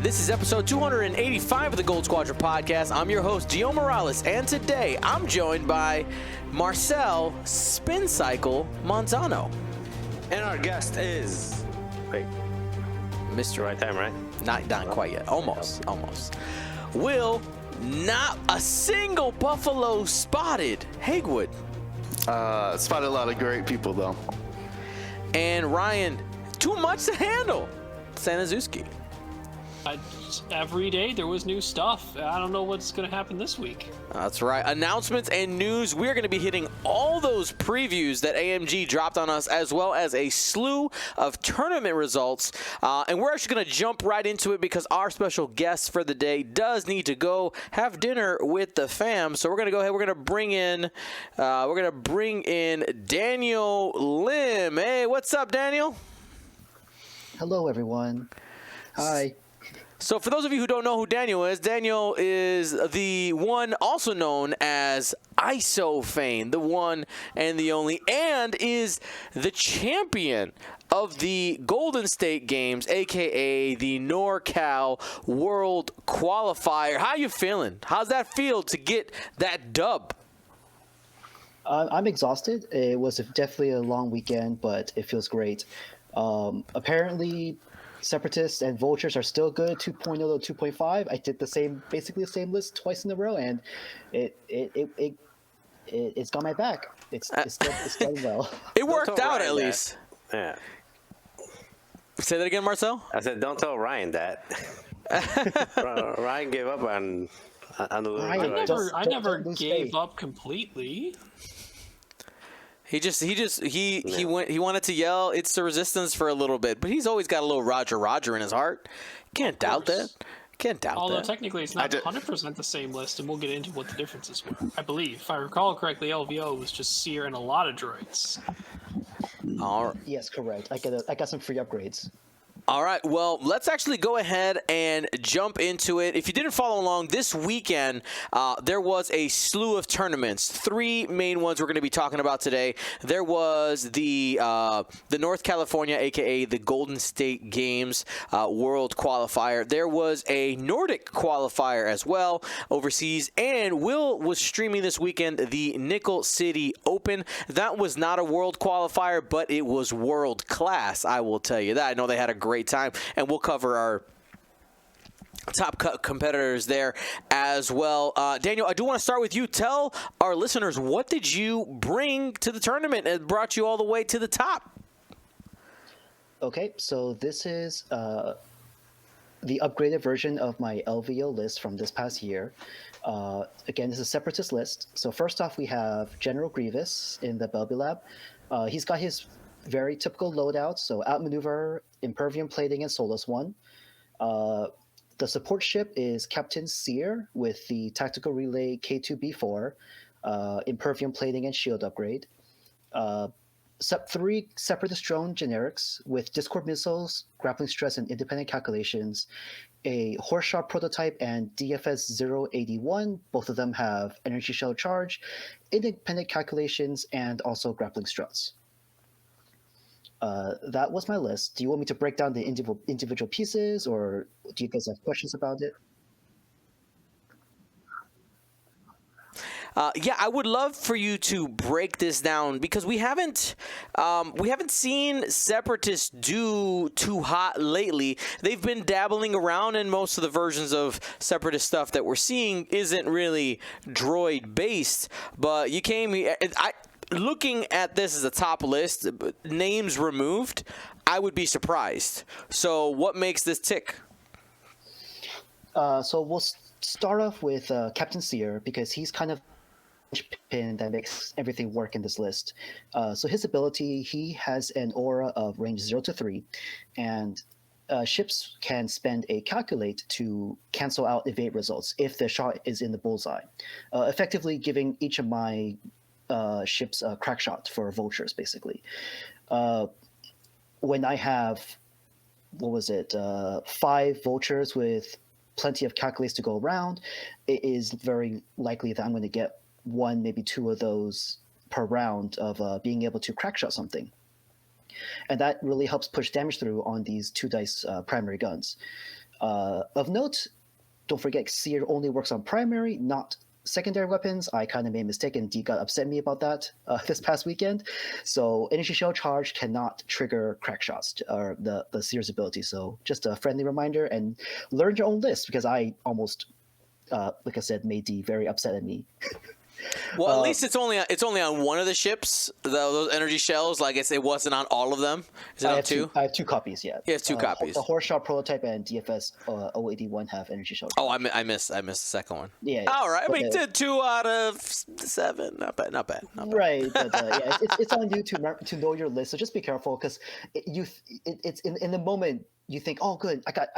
This is episode 285 of the Gold Squadron podcast. I'm your host, Gio Morales, and today I'm joined by Marcel Spin Cycle Montano. And our guest is... Wait. Mr. Right time, right? Not quite yet. Almost. Will, not a single buffalo spotted. Haywood. Spotted a lot of great people, though. And Ryan, too much to handle. Sanazuski. Every day there was new stuff. I don't know what's going to happen this week. That's right. Announcements and news. We're going to be hitting all those previews that AMG dropped on us, as well as a slew of tournament results. And we're actually going to jump right into it because our special guest for the day does need to go have dinner with the fam. So we're going to go ahead. We're going to bring in Daniel Lim. Hey, what's up, Daniel? Hello, everyone. Hi. So for those of you who don't know who Daniel is the one also known as ISOFane, the one and the only, and is the champion of the Golden State Games, a.k.a. the NorCal World Qualifier. How you feeling? How's that feel to get that dub? I'm exhausted. It was definitely a long weekend, but it feels great. Apparently, Separatists and Vultures are still good, 2.0 to 2.5. I did basically the same list twice in a row, and it's got my back. It's done well. It worked out at least. Yeah. Say that again, Marcel? I said, don't tell Ryan that. Ryan gave up on the losing. I never gave up completely. He wanted to yell, "It's the Resistance" for a little bit, but he's always got a little Roger in his heart. Can't doubt that. Although technically it's not 100% the same list, and we'll get into what the differences were. I believe, if I recall correctly, LVO was just Seer and a lot of droids. Yes, correct. I got some free upgrades. All right, well, let's actually go ahead and jump into it. If you didn't follow along, this weekend there was a slew of tournaments. Three main ones we're going to be talking about today. There was the North California, a.k.a. the Golden State Games World Qualifier. There was a Nordic Qualifier as well overseas. And Will was streaming this weekend the Nickel City Open. That was not a World Qualifier, but it was world class, I will tell you that. I know they had a great time, and we'll cover our top competitors there as well. Daniel, I do want to start with you. Tell our listeners, what did you bring to the tournament that brought you all the way to the top? Okay, so this is the upgraded version of my LVO list from this past year. Again, this is a Separatist list. So first off, we have General Grievous in the Belby Lab. He's got his very typical loadout, so outmaneuver, impervium plating, and Solus 1. The support ship is Captain Seer with the tactical relay K2B4, impervium plating and shield upgrade. 3 Separatist drone generics with Discord missiles, grappling stress, and independent calculations. A Horse-Shot prototype and DFS 081. Both of them have energy shell charge, independent calculations, and also grappling struts. That was my list. Do you want me to break down the individual pieces, or do you guys have questions about it? Yeah, I would love for you to break this down because we haven't seen Separatists do too hot lately. They've been dabbling around, and most of the versions of Separatist stuff that we're seeing isn't really droid based. But you came here. Looking at this as a top list, names removed, I would be surprised. So what makes this tick? So we'll start off with Captain Seer, because he's kind of the pin that makes everything work in this list. So his ability, he has an aura of range 0 to 3, and ships can spend a calculate to cancel out evade results if the shot is in the bullseye, effectively giving each of my ships a crack shot for vultures, basically. When I have, 5 vultures with plenty of calculates to go around, it is very likely that I'm going to get 1, maybe 2 of those per round of being able to crack shot something. And that really helps push damage through on these 2 dice primary guns. Of note, don't forget, Seer only works on primary, not secondary weapons. I kind of made a mistake, and D got upset me about that this past weekend. So energy shell charge cannot trigger crack shots or the Seer's ability. So just a friendly reminder, and learn your own list, because I almost, like I said, made D very upset at me. Well, at least it's only on one of the ships. Those energy shells, like it wasn't on all of them. Is it on two? I have two copies. Yeah. He has two copies. The Horse Shot prototype and DFS 081 have energy shell. Oh, I missed the second one. Yeah. All right. I mean, but, 2 out of 7. Not bad. Not bad. Right, but yeah, it's on you to know your list. So just be careful, because it's in the moment you think, oh, good, I got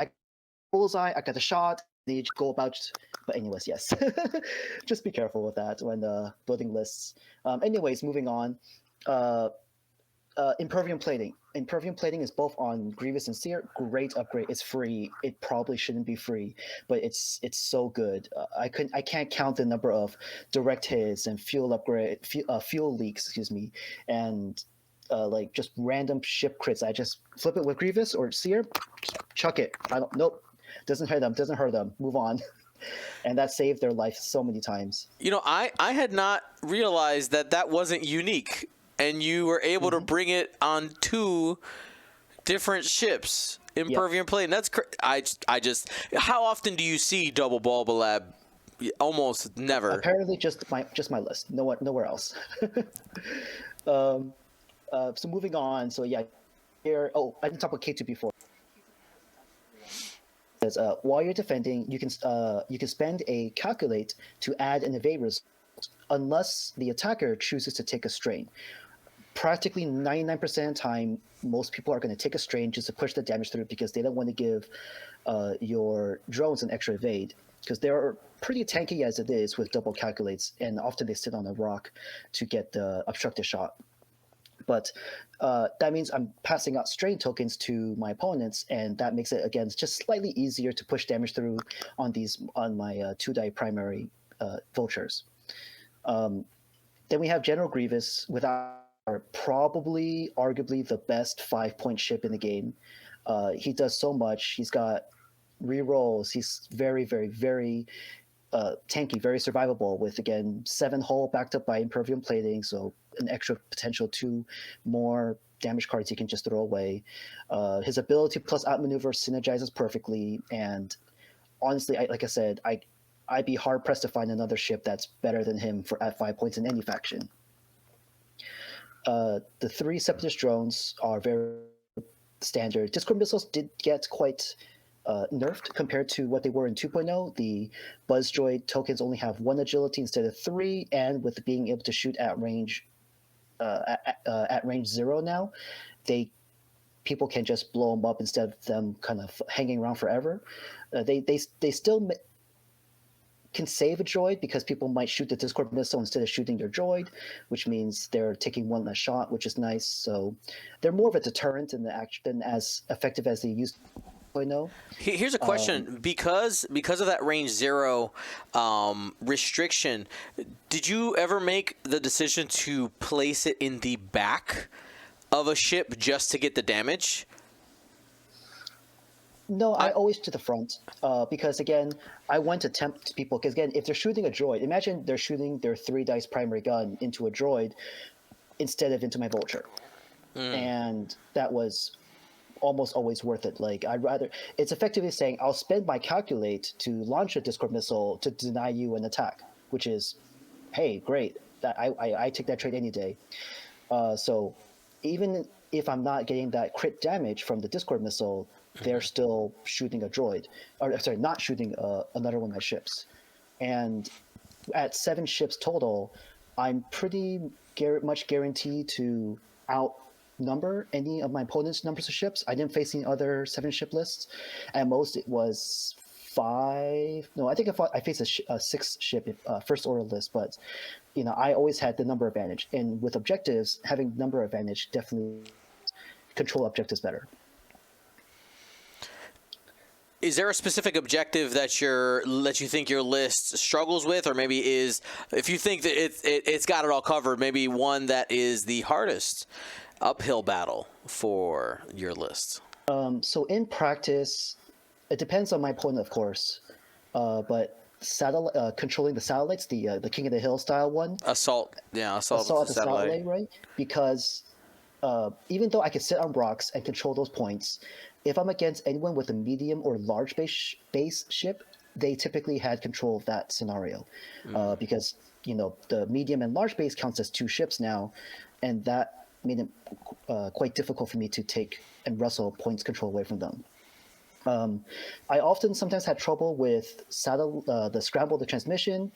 bullseye, I got the shot. Then you go about. But anyways, yes, just be careful with that when building lists. Anyways, moving on. Impervium plating. Impervium plating is both on Grievous and Seer. Great upgrade. It's free. It probably shouldn't be free, but it's so good. I can't count the number of direct hits and fuel leaks. Excuse me, and like just random ship crits. I just flip it with Grievous or Seer, chuck it. Nope, doesn't hurt them. Move on. And that saved their life so many times. You know, I had not realized that wasn't unique, and you were able to bring it on 2 different ships. Impervium plating. That's I just. How often do you see double Bulba Lab? Almost never. Apparently, just my list. Nowhere else. So moving on. So yeah, here. Oh, I didn't talk about K2 before. While you're defending, you can spend a calculate to add an evade result, unless the attacker chooses to take a strain. Practically 99% of the time, most people are going to take a strain just to push the damage through, because they don't want to give your drones an extra evade, because they're pretty tanky as it is with double calculates, and often they sit on a rock to get the obstructive shot. But that means I'm passing out strain tokens to my opponents, and that makes it, again, just slightly easier to push damage through on my 2-die primary vultures. Then we have General Grievous, without probably, arguably, the best 5-point ship in the game. He does so much. He's got rerolls. He's very, very, very tanky, very survivable, with, again, 7 hull backed up by Impervium plating, so an extra potential 2 more damage cards he can just throw away. His ability plus outmaneuver synergizes perfectly, and honestly, like I said, I'd be hard pressed to find another ship that's better than him at 5 points in any faction. The 3 Separatist drones are very standard. Discord missiles did get quite nerfed compared to what they were in 2.0. The Buzz Droid tokens only have 1 agility instead of 3, and with being able to shoot at range range 0 now, people can just blow them up instead of them kind of hanging around forever. They still can save a droid, because people might shoot the Discord missile instead of shooting your droid, which means they're taking 1 less shot, which is nice. So they're more of a deterrent than as effective as they used. Here's a question: because of that range 0 restriction, did you ever make the decision to place it in the back of a ship just to get the damage? No, I always to the front, because again, I want to tempt people. Because again, if they're shooting a droid, imagine they're shooting their 3-dice primary gun into a droid instead of into my vulture, and that was almost always worth it. Like, it's effectively saying, I'll spend my calculate to launch a Discord missile to deny you an attack, which is, hey, great. That I take that trade any day. So even if I'm not getting that crit damage from the Discord missile, they're still shooting a droid, or sorry, not shooting another one of my ships. And at 7 ships total, I'm pretty much guaranteed to outnumber any of my opponent's numbers of ships. I didn't face any other 7-ship lists. At most, it was 5. No, I think I faced a 6-ship first order list, but I always had the number advantage. And with objectives, having number advantage definitely control objectives better. Is there a specific objective that you think your list struggles with, or maybe is, if you think that it's got it all covered, maybe one that is the hardest uphill battle for your list? So in practice, it depends on my opponent, of course. But controlling the satellites, the King of the Hill style one, Assault assault with at the the satellite, right? Because even though I can sit on rocks and control those points, if I'm against anyone with a medium or large base ship, they typically had control of that scenario, because the medium and large base counts as 2 ships now, and that made it quite difficult for me to take and wrestle points control away from them. I sometimes had trouble with the scramble, the transmission,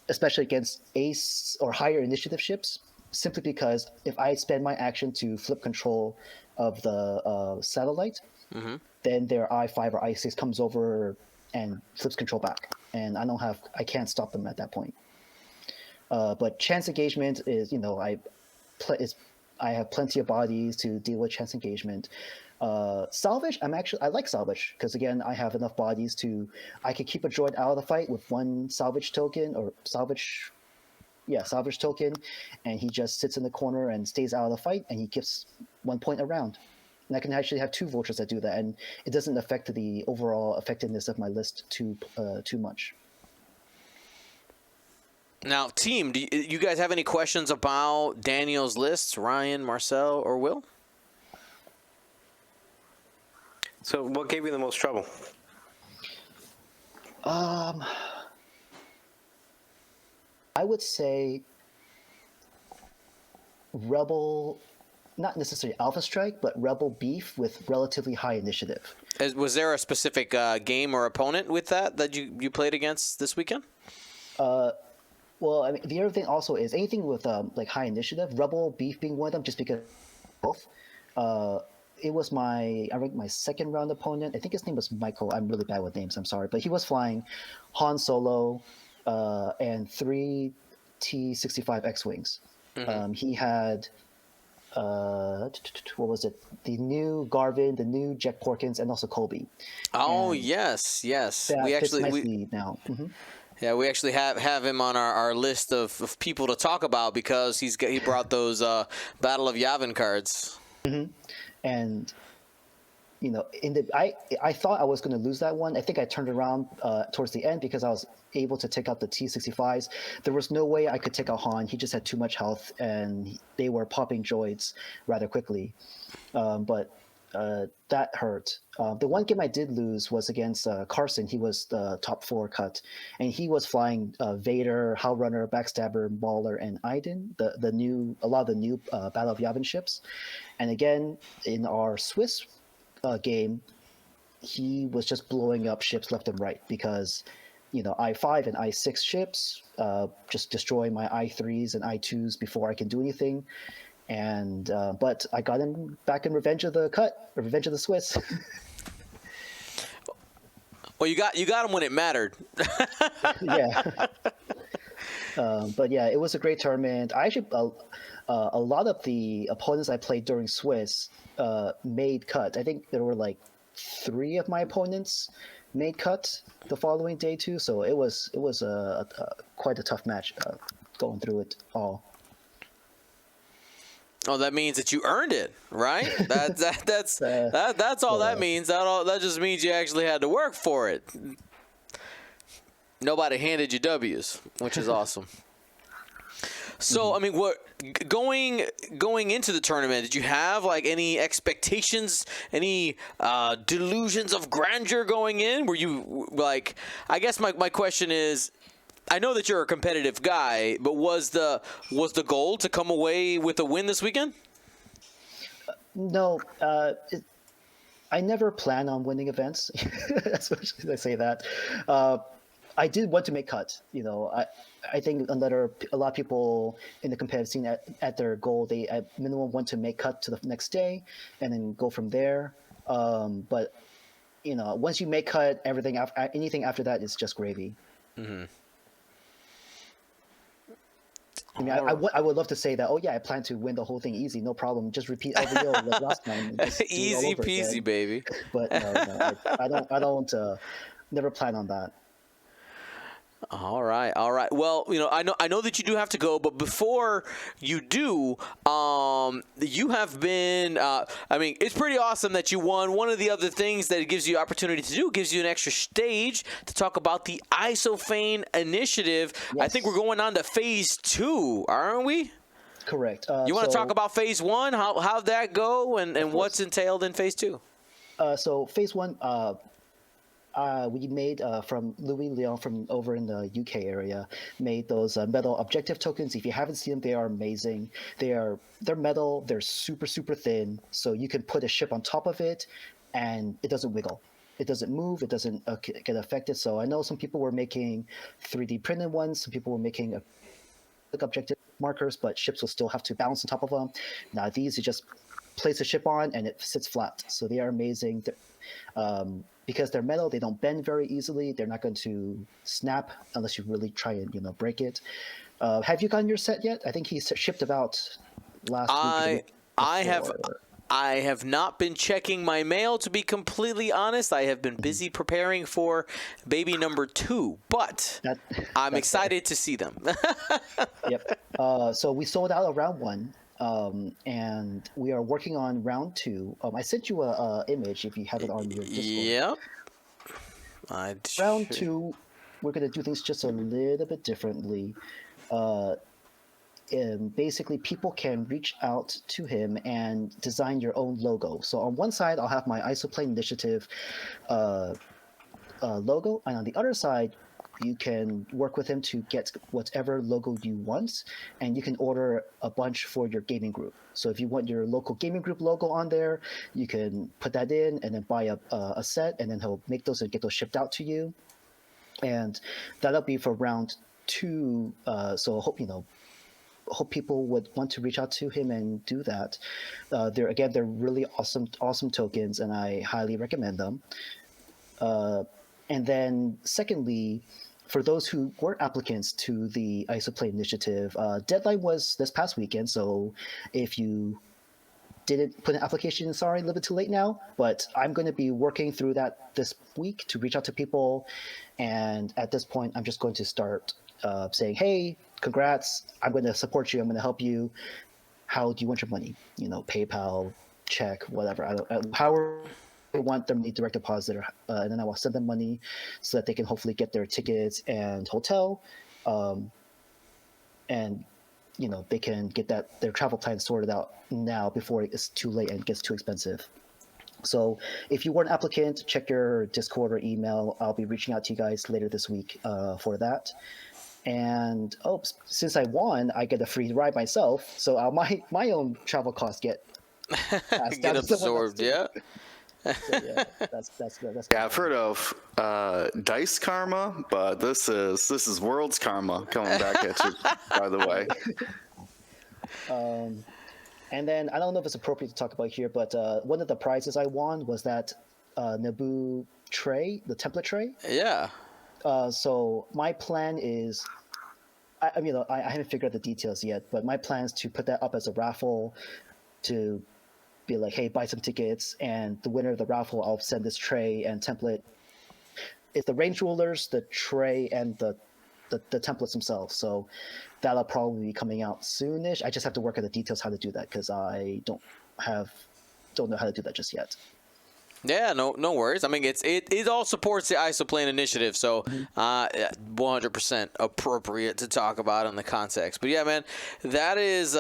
especially against ace or higher initiative ships, simply because if I spend my action to flip control of the satellite, then their I5 or I6 comes over and flips control back, and I can't stop them at that point. But chance engagement is, I have plenty of bodies to deal with chance engagement. Salvage, I like salvage because again, I have enough bodies I could keep a droid out of the fight with 1 salvage token or salvage token, and he just sits in the corner and stays out of the fight, and he gives 1 point around. And I can actually have 2 vultures that do that, and it doesn't affect the overall effectiveness of my list too much. Now, team, do you guys have any questions about Daniel's lists? Ryan, Marcel, or Will? So, what gave you the most trouble? I would say Rebel, not necessarily Alpha Strike, but Rebel Beef with relatively high initiative. Was there a specific game or opponent with that you played against this weekend? Well, I mean, the other thing also is anything with like high initiative, Rebel Beef being one of them, just because both. It was my 2nd round opponent. I think his name was Michael. I'm really bad with names. I'm sorry, but he was flying Han Solo and 3 T-65 X-wings. He had what was it? The new Garvin, the new Jack Porkins, and also Colby. Oh, and yes. That fits nicely now. Yeah, we actually have him on our list of people to talk about because he brought those Battle of Yavin cards. And I thought I was going to lose that one. I think I turned around towards the end because I was able to take out the T-65s. There was no way I could take out Han. He just had too much health, and they were popping droids rather quickly. But that hurt. The one game I did lose was against Carson. He was the top 4 cut, and he was flying Vader, Howlrunner, Backstabber, Mauler, and Iden, a lot of the new Battle of Yavin ships. And again, in our Swiss game, he was just blowing up ships left and right because, I5 and I6 ships just destroy my I3s and I2s before I can do anything. And but I got him back in Revenge of the Swiss. Well, you got him when it mattered. Yeah. But yeah, it was a great tournament. I actually a lot of the opponents I played during Swiss made cut. I think there were like 3 of my opponents made cut the following day too. So it was quite a tough match going through it all. Oh, that means that you earned it, right? That's all that means. That just means you actually had to work for it. Nobody handed you W's, which is awesome. So, I mean, going into the tournament, did you have like any expectations, any delusions of grandeur going in? Were you like? I guess my question is, I know that you're a competitive guy, but was the goal to come away with a win this weekend? No, I never plan on winning events. That's what I say that. I did want to make cut. I think a lot of people in the competitive scene at their goal, they at minimum want to make cut to the next day and then go from there. But once you make cut, anything after that is just gravy. Mm-hmm. I mean, I would love to say that. Oh yeah, I plan to win the whole thing easy, no problem. Just repeat LVO like last time. Easy peasy, again. baby. But no, I don't. Never plan on that. All right, all right. Well, I know that you do have to go, but before you do, you have been. I mean, it's pretty awesome that you won. One of the other things that it gives you opportunity to do gives you an extra stage to talk about the Isofane initiative. I think we're going on to phase 2, aren't we? Correct. You want to talk about phase 1? How'd that go, and what's entailed in phase 2? So phase 1. We made from Louis Leon from over in the UK area, made those metal objective tokens. If you haven't seen them, they are amazing. They're metal. They're super thin, so you can put a ship on top of it, and it doesn't wiggle. It doesn't move. It doesn't get affected. So I know some people were making 3D printed ones. Some people were making objective markers, but ships will still have to bounce on top of them. Now these, you just place a ship on and it sits flat. So they are amazing. Because they're metal, they don't bend very easily. They're not going to snap unless you really try and have you gotten your set yet? I think he shipped about last week. I have not been checking my mail, to be completely honest. I have been busy preparing for baby number 2, but I'm excited to see them. Yep. So we sold out of round 1. And we are working on round 2. I sent you a image if you have it on your Discord. Yep. Round 2, we're going to do things just a little bit differently. And basically, people can reach out to him and design your own logo. So on one side, I'll have my Isoplane Initiative logo, and on the other side, you can work with him to get whatever logo you want, and you can order a bunch for your gaming group. So if you want your local gaming group logo on there, you can put that in and then buy a set, and then he'll make those and get those shipped out to you. And that'll be for round 2. So I hope people would want to reach out to him and do that. They're really awesome tokens, and I highly recommend them. And then secondly, for those who were applicants to the Isoplane Initiative, deadline was this past weekend. So if you didn't put an application in, sorry, a little bit too late now. But I'm going to be working through that this week to reach out to people. And at this point, I'm just going to start saying, hey, congrats. I'm going to support you. I'm going to help you. How do you want your money? PayPal, check, whatever. However they want their money, direct deposit, and then I will send them money so that they can hopefully get their tickets and hotel, and they can get their travel plan sorted out now before it's too late and gets too expensive. So if you were an applicant, check your Discord or email. I'll be reaching out to you guys later this week for that. And since I won, I get a free ride myself. So my own travel costs get absorbed. Yeah. So, yeah, that's Yeah, I've heard of dice karma, but this is world's karma coming back at you. By the way. And then I don't know if it's appropriate to talk about here, but one of the prizes I won was that Naboo tray, the template tray. Yeah. So my plan is, I haven't figured out the details yet, but my plan is to put that up as a raffle to be like, hey, buy some tickets, and the winner of the raffle, I'll send this tray and template. It's the range rulers, the tray, and the templates themselves. So that'll probably be coming out soonish. I just have to work out the details how to do that because I don't know how to do that just yet. Yeah, no worries. I mean, it all supports the Isoplane Initiative, so 100% appropriate to talk about in the context. But yeah, man, that is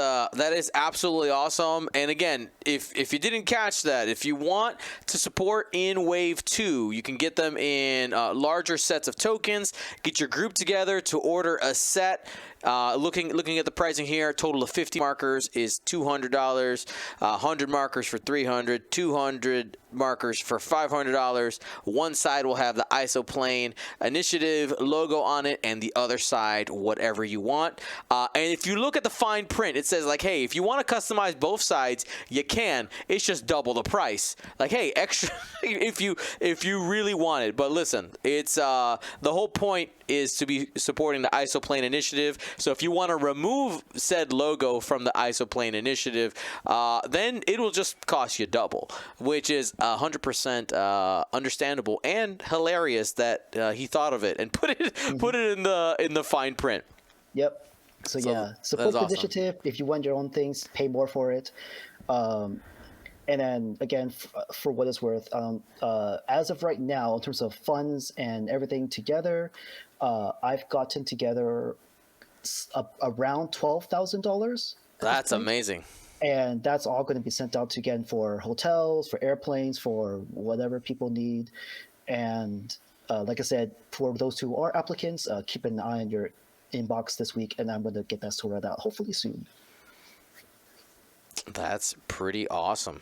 absolutely awesome. And again, if you didn't catch that, if you want to support in Wave 2, you can get them in larger sets of tokens. Get your group together to order a set. Looking at the pricing here, a total of 50 markers is $200, 100 markers for $300, 200 markers for $500. One side will have the Isoplane Initiative logo on it, and the other side, whatever you want. And if you look at the fine print, it says like, hey, if you want to customize both sides, you can. It's just double the price. Like, hey, extra if you really want it. But listen, it's the whole point is to be supporting the Isoplane Initiative. So if you want to remove said logo from the Isoplane Initiative, then it will just cost you double, which is 100% understandable and hilarious that he thought of it and put it in the fine print. Yep. So yeah, support the awesome. initiative. If you want your own things, pay more for it. And then again, for what it's worth, as of right now, in terms of funds and everything together, I've gotten together around $12,000. That's amazing. And that's all going to be sent out again for hotels, for airplanes, for whatever people need. And like I said, for those who are applicants, keep an eye on your inbox this week, and I'm going to get that sorted out hopefully soon. That's pretty awesome.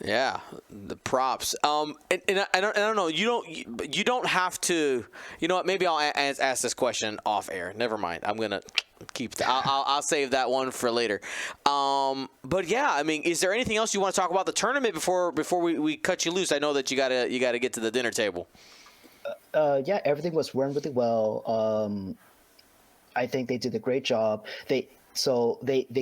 Yeah, the props. And I don't know. You don't have to. You know what? Maybe I'll ask this question off air. Never mind. I'm gonna keep that. I'll save that one for later. But yeah, I mean, is there anything else you want to talk about the tournament before we cut you loose? I know that you gotta get to the dinner table. Yeah, everything was run really well. I think they did a great job. They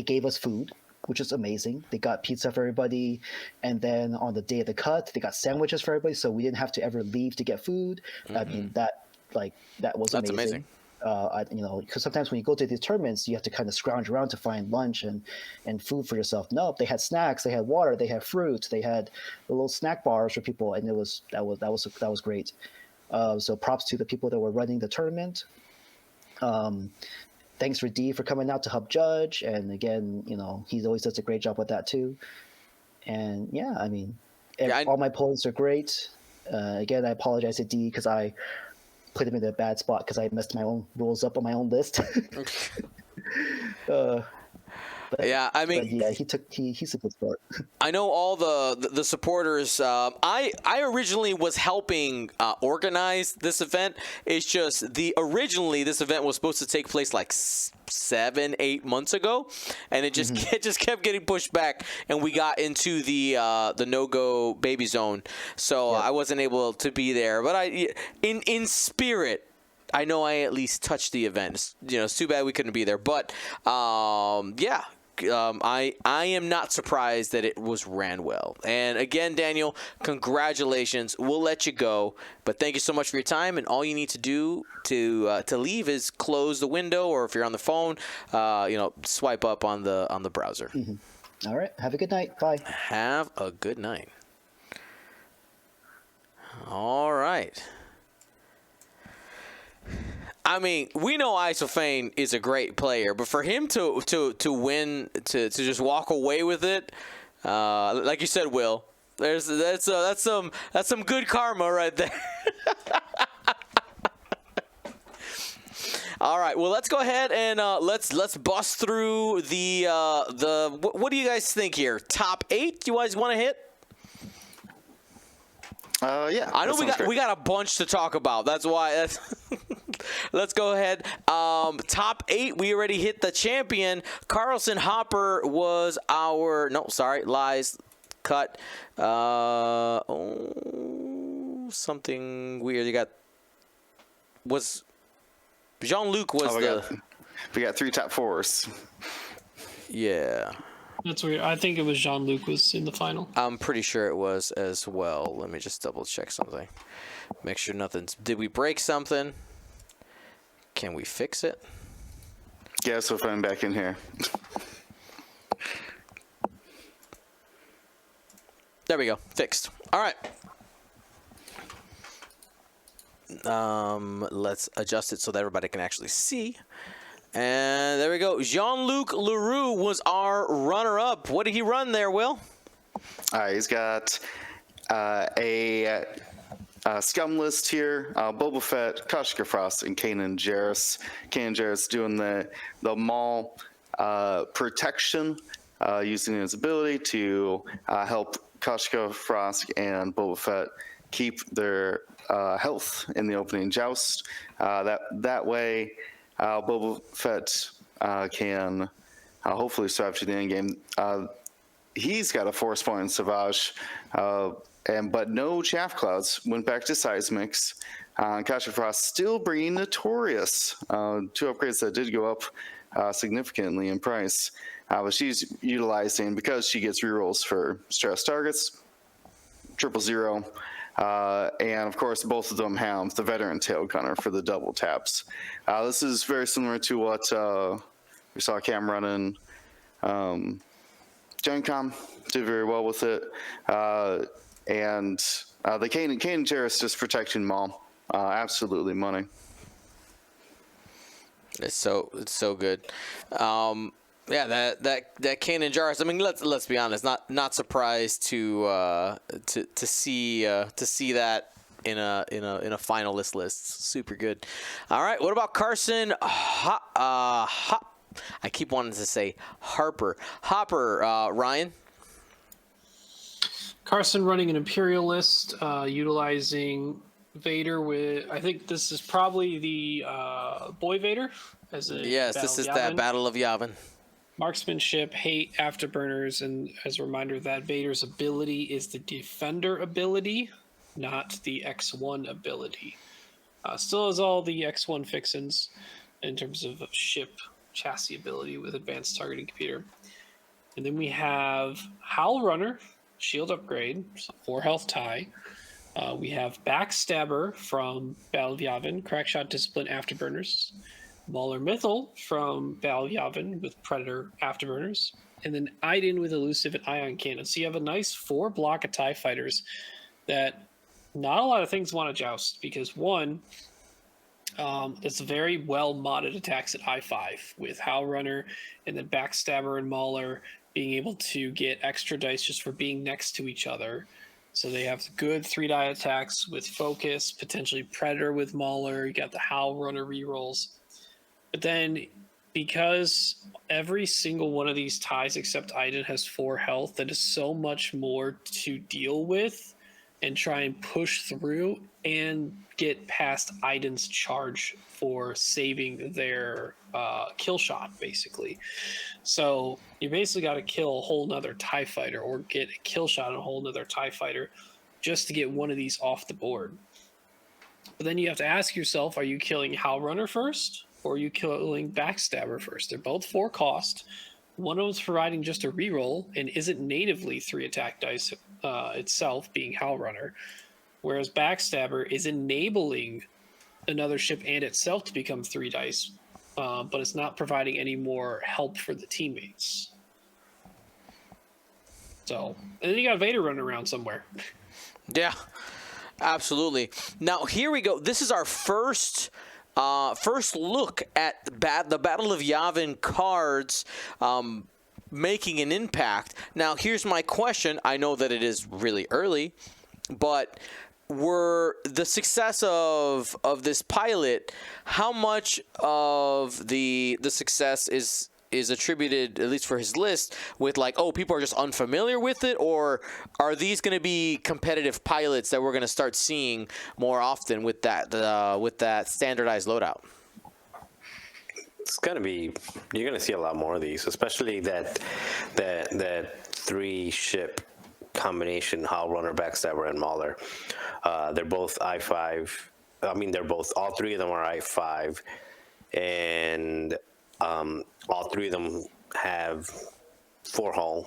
gave us food, which is amazing. They got pizza for everybody, and then on the day of the cut, they got sandwiches for everybody, so we didn't have to ever leave to get food. I mean, that was That's amazing. Because sometimes when you go to these tournaments, you have to kind of scrounge around to find lunch and food for yourself. No, they had snacks, they had water, they had fruit, they had little snack bars for people, and that was great. So props to the people that were running the tournament. Thanks for D for coming out to help judge, and again, he always does a great job with that too. And yeah, I mean, all my points are great. Again, I apologize to D because I put him in a bad spot because I messed my own rules up on my own list. Yeah, I mean, yeah, he's a good sport. I know all the supporters. I originally was helping organize this event. It's just originally this event was supposed to take place like 7-8 months ago, and it just kept getting pushed back, and we got into the no-go baby zone, so I wasn't able to be there. But in spirit, I know I at least touched the event. It's too bad we couldn't be there, but yeah. I am not surprised that it was ran well. And again, Daniel, congratulations. We'll let you go, but thank you so much for your time. And all you need to do to leave is close the window, or if you're on the phone, swipe up on the browser. Mm-hmm. All right. Have a good night. Bye. Have a good night. All right. I mean, we know Isophane is a great player, but for him to win, to just walk away with it, like you said, Will, that's some good karma right there. All right, well, let's go ahead and let's bust through the what do you guys think here? Top 8? You guys want to hit? Yeah. I know we got a bunch to talk about. That's why. Let's go ahead. Top 8. We already hit the champion. Carlson Hopper was our. No, sorry, lies. Cut. Something weird. You got. Was Jean-Luc was we got 3 top 4s. Yeah. That's weird. I think it was Jean-Luc was in the final. I'm pretty sure it was as well. Let me just double check something. Make sure nothing's. Did we break something? Can we fix it? Yeah, so if I'm back in here. There we go. Fixed. All right. Let's adjust it so that everybody can actually see. And there we go. Jean-Luc Leroux was our runner-up. What did he run there, Will? All right, he's got a scum list here. Boba Fett, Koshka Frost, and Kanan Jarrus. Kanan Jarrus doing the Maul protection, using his ability to help Koshka Frost and Boba Fett keep their health in the opening joust. That way, Boba Fett can hopefully survive to the end game. He's got a 4-point Savage. but no chaff clouds. Went back to seismics. Kasha Frost still bringing Notorious. 2 upgrades that did go up significantly in price. But she's utilizing, because she gets rerolls for stress targets, 000. And of course, both of them have the Veteran Tail Gunner for the double taps. This is very similar to what we saw Cam running. Gen Com did very well with it. And the Kane and Jarrus just protecting Maul. Absolutely money. It's so good. Yeah, that Kane and Jarrus. I mean, let's be honest. Not surprised to see that in a finalist list. Super good. All right, what about Carson? I keep wanting to say Hopper. Ryan. Carson running an Imperial list, utilizing Vader with. I think this is probably the Boy Vader. Yes, this is that Battle of Yavin. Marksmanship, hate, afterburners, and as a reminder that Vader's ability is the Defender ability, not the X1 ability. Still has all the X1 fixins in terms of ship chassis ability with advanced targeting computer. And then we have Howl Runner, shield upgrade, 4 health tie. We have Backstabber from Battle of Yavin, Crackshot, Discipline, Afterburners. Mauler Mythal from Battle of Yavin with Predator, Afterburners. And then Iden with Elusive and Ion Cannon. So you have a nice 4 block of TIE fighters that not a lot of things want to joust, because one, it's very well modded attacks at I5 with Howl Runner and then Backstabber and Mauler being able to get extra dice just for being next to each other. So they have good 3-die attacks with Focus, potentially Predator with Mauler. You got the Howl Runner rerolls. But then, because every single one of these ties except Iden has 4 health, that is so much more to deal with and try and push through and get past Iden's charge for saving their kill shot, basically. So you basically got to kill a whole nother TIE fighter or get a kill shot on a whole nother TIE fighter just to get one of these off the board. But then you have to ask yourself, are you killing Howl Runner first? Or are you killing Backstabber first? They're both 4 cost. One of them's providing just a reroll and isn't natively 3 attack dice itself, being Howl Runner, whereas Backstabber is enabling another ship and itself to become 3 dice, but it's not providing any more help for the teammates. So, and then you got Vader running around somewhere. Yeah, absolutely. Now here we go. This is our first look at the Battle of Yavin cards making an impact. Now, here's my question. I know that it is really early, but were the success of this pilot, how much of the success is attributed, at least for his list, with like, oh, people are just unfamiliar with it, or are these going to be competitive pilots that we're going to start seeing more often with that standardized loadout? It's gonna be. You're gonna see a lot more of these, especially that 3-ship combination: Howl Runner, Backstabber, and Mauler. They're both I5. I mean, all 3 of them are I5, and all 3 of them have 4 hull.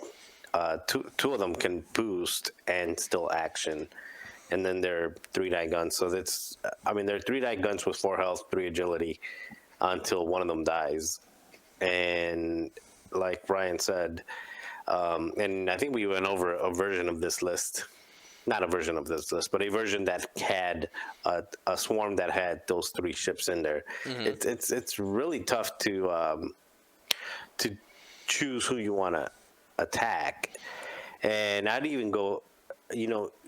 Two of them can boost and still action, and then they're 3-die guns. So they're 3-die guns with 4 health, 3 agility, until one of them dies. And like Brian said, and I think we went over a version of this list. Not a version of this list, but a version that had a swarm that had those 3 ships in there. Mm-hmm. It's really tough to choose who you want to attack. And I'd even go,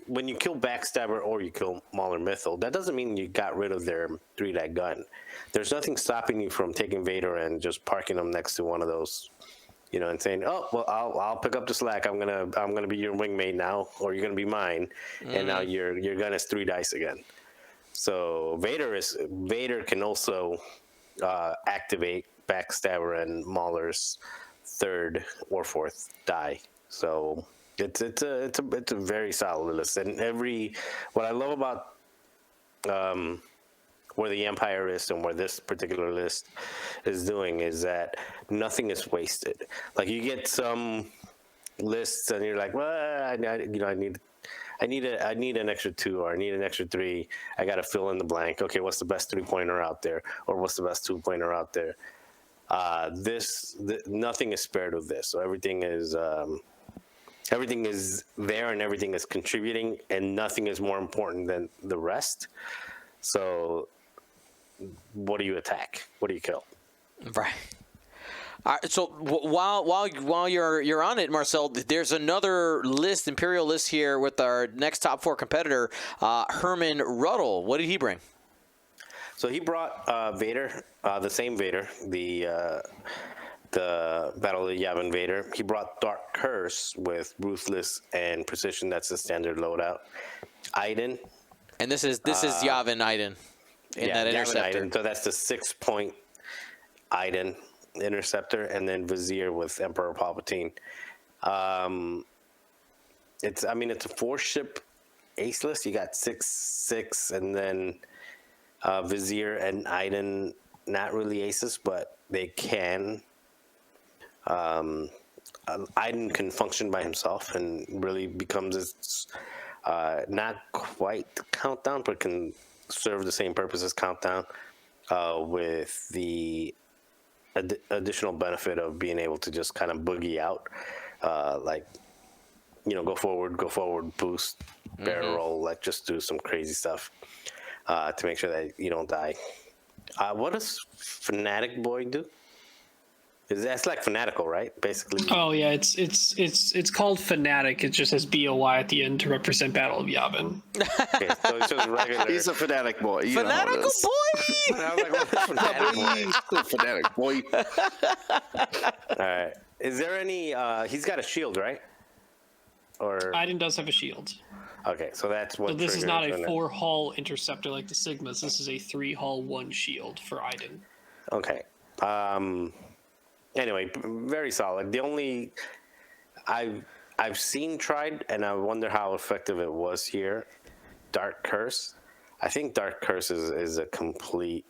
when you kill Backstabber or you kill Mauler Mythal, that doesn't mean you got rid of their 3-die gun. There's nothing stopping you from taking Vader and just parking them next to one of those, and saying, "Oh, well, I'll pick up the slack. I'm gonna be your wingmate now, or you're gonna be mine." And now your gun is 3 dice again. So Vader can also activate Backstabber and Mauler's 3rd or 4th die. So It's a very solid list, and what I love about where the Empire is and where this particular list is doing is that nothing is wasted. Like you get some lists and you're like, well, I need an extra 2 or I need an extra 3. I got to fill in the blank. Okay, what's the best 3-pointer out there, or what's the best 2-pointer out there? Nothing is spared of this. So everything is there and everything is contributing, and nothing is more important than the rest. So what do you attack? What do you kill? Right. All right, so while you're on it, Marcel, there's another list, Imperial list here with our next top 4 competitor, Herman Ruddle. What did he bring? So he brought Vader, the same Vader, the Battle of Yavin Vader. He brought Dark Curse with Ruthless and Precision. That's the standard loadout. Iden. And this is Yavin Iden in that interceptor. Iden. So that's the 6-point Iden interceptor, and then Vizier with Emperor Palpatine. It's a 4-ship ace list. You got 6, and then Vizier and Iden, not really aces, but they can. Iden can function by himself and really becomes its not quite countdown, but can serve the same purpose as countdown, with the additional benefit of being able to just kind of boogie out, go forward, boost, barrel roll, like just do some crazy stuff to make sure that you don't die. What does Fanatic Boy do? That's like fanatical, right? Basically. Oh yeah, it's called Fanatic. It just has BOY at the end to represent Battle of Yavin. Okay, so it's just regular. He's a fanatic boy. You Fanatical know this. boy! I was like, what's Fanatic Boy? Fanatic boy. All right. Is there any? He's got a shield, right? Or Iden does have a shield. okay, so that's what. So this is not a triggers 4-hull interceptor like the Sigmas. This is a 3-hull 1 shield for Iden. Okay. Anyway, very solid. The only I've seen tried, and I wonder how effective it was here. Dark Curse. I think Dark Curse is a complete.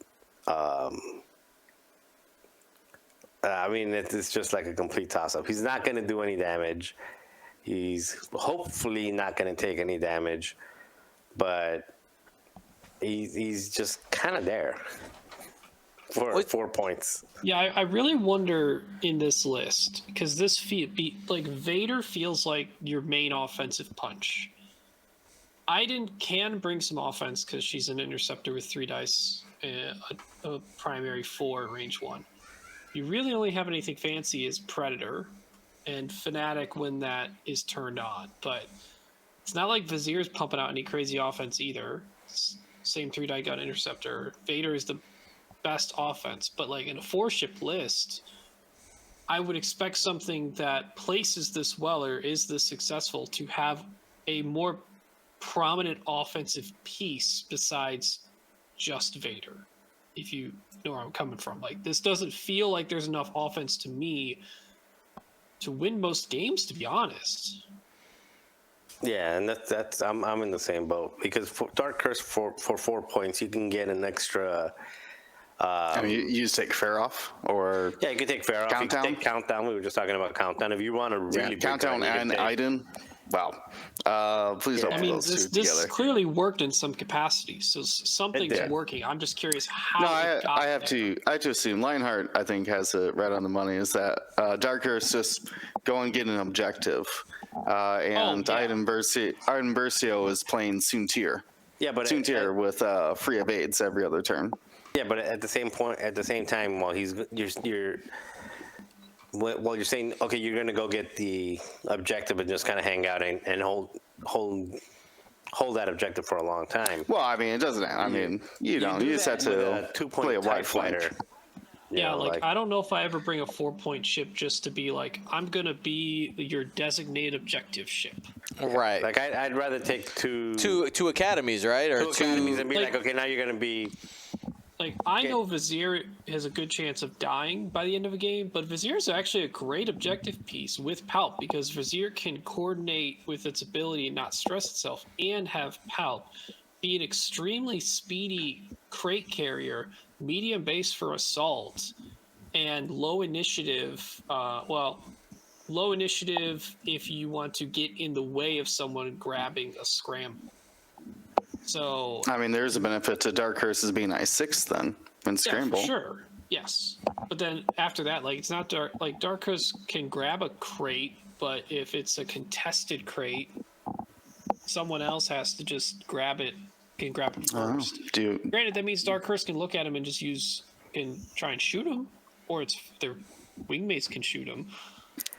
It's just like a complete toss-up. He's not going to do any damage. He's hopefully not going to take any damage, but he's just kind of there for 4 points. Yeah, I really wonder in this list, because this Vader feels like your main offensive punch. Iden can bring some offense because she's an interceptor with 3 dice, a primary 4 range 1. You really only have anything fancy is Predator and Fanatic when that is turned on, but it's not like Vizier's pumping out any crazy offense either. Same 3-die gun interceptor. Vader is the best offense, but like in a 4-ship list, I would expect something that places this well or is this successful to have a more prominent offensive piece besides just Vader. If you know where I'm coming from, like this doesn't feel like there's enough offense to me to win most games, to be honest. Yeah, and that's I'm in the same boat, because for Dark Curse for 4 points you can get an extra. You just take Fair off, or Yeah, you can take Fair off. Countdown? You can take Countdown. We were just talking about Countdown. If you want to really big Countdown gun, you and can take- Iden. Wow. Please don't I put mean, those two this together. clearly worked in some capacity, so something's did. working. I'm just curious how. No, it got I have there. to assume Lionheart, I think, has it right on the money. Is that Dark Curse just go and get an objective, and yeah. Iden Versio is playing Soontir. Yeah, but Soontir with free evades every other turn. Yeah, but at the same time, while you're saying, okay, you're gonna go get the objective and just kind of hang out and hold that objective for a long time. Well, I mean, it doesn't. I mean, you don't. do You just have that with to a 2-point play a TIE wide flank. fighter. Yeah, like I don't know if I ever bring a 4-point ship just to be like, I'm gonna be your designated objective ship. Right. Like I'd rather take two Two academies, right? Or academies and be like- like, okay, now you're gonna be Like, I know Vizier has a good chance of dying by the end of a game, but Vizier is actually a great objective piece with Palp because Vizier can coordinate with its ability and not stress itself and have Palp be an extremely speedy crate carrier, medium base for assault, and low initiative. Low initiative if you want to get in the way of someone grabbing a scramble. So I mean, there's a benefit to Dark Curses being I6 then, and Scramble. Yeah, for sure. Yes. But then after that, like, it's not dark. Like, Dark Curse can grab a crate, but if it's a contested crate, someone else has to just grab it. Can grab it first. Granted, that means Dark Curse can look at him and just try and shoot him, or their wingmates can shoot him.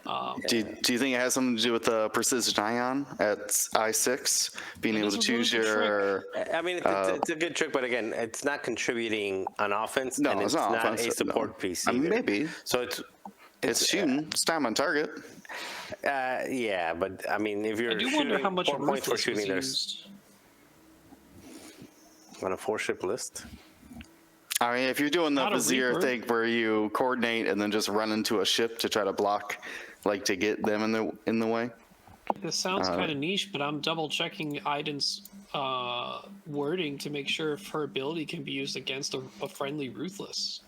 Do you think it has something to do with the precision ion at I6, being able to choose your? I mean, it's a good trick, but again, it's not contributing on offense, No, and it's it's not not offensive, a support no. piece I either. mean, maybe. So It's shooting. It's time on target. yeah, but I mean, if you're I do shooting wonder how much 4 points for Ruthless was shooting, there's used. on a 4-ship list. I mean, if you're doing the Not a Vizier Reaper. thing where you coordinate and then just run into a ship to try to block, like to get them in the way. This sounds kind of niche, but I'm double checking Aiden's wording to make sure if her ability can be used against a friendly Ruthless.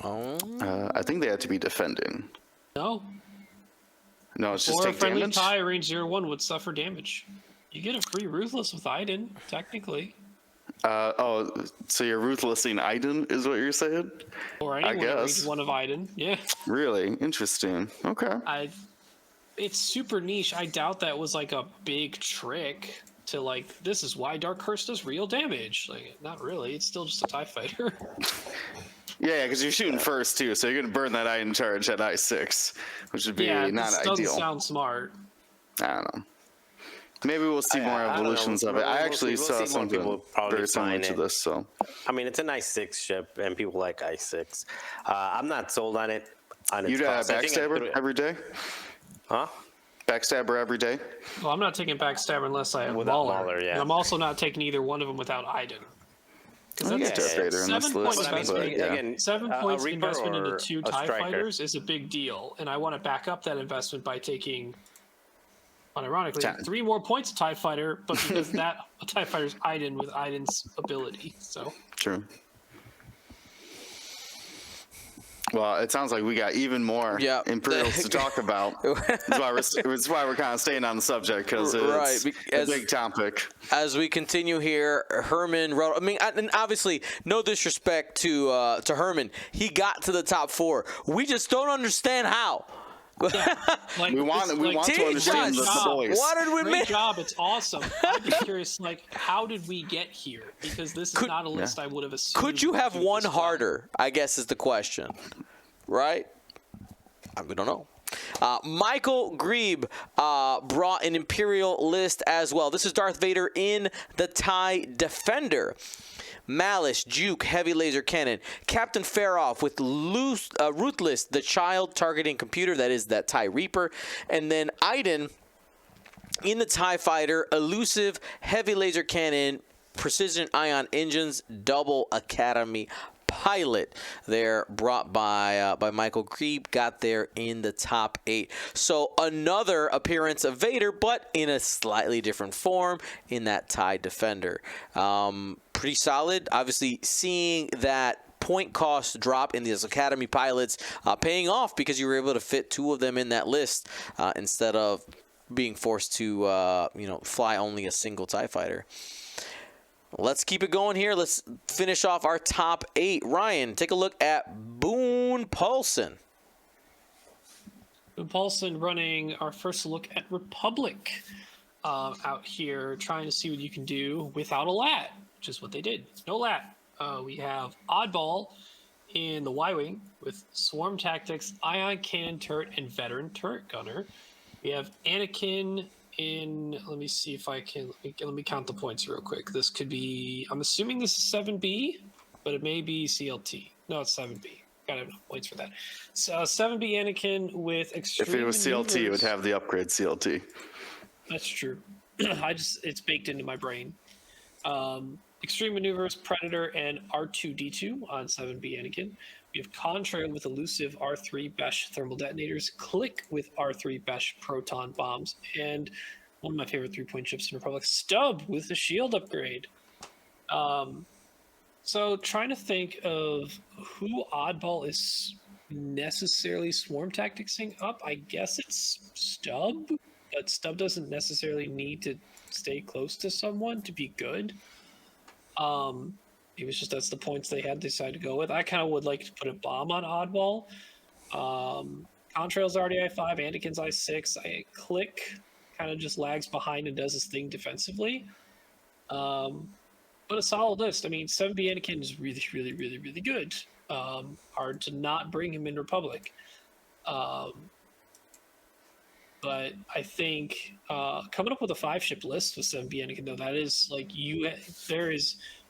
I think they had to be defending. No. No, it's just Or a take friendly damage. tie range 0-1 would suffer damage. You get a free Ruthless with Aiden, technically. So you're ruthlessing Aiden, is what you're saying? Or anyone at range guess. 1 of Aiden. Yeah. Really interesting. Okay. It's super niche. I doubt that was like a big trick to like, this is why Dark Curse does real damage. Like, not really. It's still just a TIE fighter. Yeah, because you're shooting first too, so you're gonna burn that Aiden charge at I6, which would be Yeah, not this ideal. doesn't sound smart. I don't know. Maybe we'll see more I don't know. evolutions of it. I We'll actually see saw more something people probably very similar flying to it. this. So I mean, it's an I6 ship, and people like I6. I'm not sold on it. On its you'd cost. I think backstabber every day? Huh? Backstabber every day? Well, I'm not taking Backstabber unless I have Without Mauler. Mauler, yeah. And I'm also not taking either one of them without Aiden. Because I that's get Darth Vader in this 7 list, points I mean, investment. yeah. again, 7 a points Reaper investment into or 2 a TIE Striker. fighters is a big deal. And I want to back up that investment by taking, unironically, 10. 3 more points of TIE fighter, but because that TIE fighter's Aiden with Aiden's ability. So True. Well, it sounds like we got even more Yeah. Imperials to talk about. That's why we're kind of staying on the subject, because it's Right, a big topic. As we continue here, Herman wrote. I mean, and obviously, no disrespect to Herman. He got to the top 4. We just don't understand how. like, We want to understand the boys. What did we Great miss? job. It's awesome. I'm just curious, like, how did we get here? Because this is not a list I would have assumed. Could you have would do one this well. harder? I guess is the question, right? We don't know. Michael Grebe brought an Imperial list as well. This is Darth Vader in the TIE Defender. Malice, Juke, Heavy Laser Cannon, Captain Faroff with Ruthless, the child targeting computer, that is that TIE Reaper, and then Aiden in the TIE Fighter, Elusive, Heavy Laser Cannon, Precision Ion Engines, Double Academy Pilot. There, brought by Michael Grebe, got there in the top 8. So another appearance of Vader, but in a slightly different form in that TIE Defender. Pretty solid. Obviously, seeing that point cost drop in these Academy pilots paying off because you were able to fit 2 of them in that list instead of being forced to fly only a single TIE fighter. Let's keep it going here. Let's finish off our top 8. Ryan, take a look at Boone Paulson. Boone Paulson running our first look at Republic out here, trying to see what you can do without a lat, which is what they did. No lat. We have Oddball in the Y-Wing with Swarm Tactics, Ion Cannon Turret, and Veteran Turret Gunner. We have Anakin in, let me see if I can, let me count the points real quick. This could be, I'm assuming this is 7B, but it may be CLT. No, it's 7B. Gotta have enough points for that. So 7B Anakin with extreme If it was CLT, it would maneuvers. have the upgrade CLT. That's true. It's baked into my brain. Extreme Maneuvers, Predator, and R2-D2 on 7B Anakin. We have Contrail with Elusive R3 Besh thermal detonators, Click with R3 Besh proton bombs, and one of my favorite 3-point ships in Republic, Stub with the shield upgrade. So trying to think of who Oddball is necessarily swarm tacticsing up. I guess it's Stub, but Stub doesn't necessarily need to stay close to someone to be good. It was just that's the points they had decided to go with. I kind of would like to put a bomb on Oddball. Contrail's already I5, Anakin's I6. Click kind of just lags behind and does his thing defensively. But a solid list. I mean, 7B Anakin is really, really, really, really good. Hard to not bring him in Republic. But I think coming up with a 5-ship list with 7B Anakin, though, that is like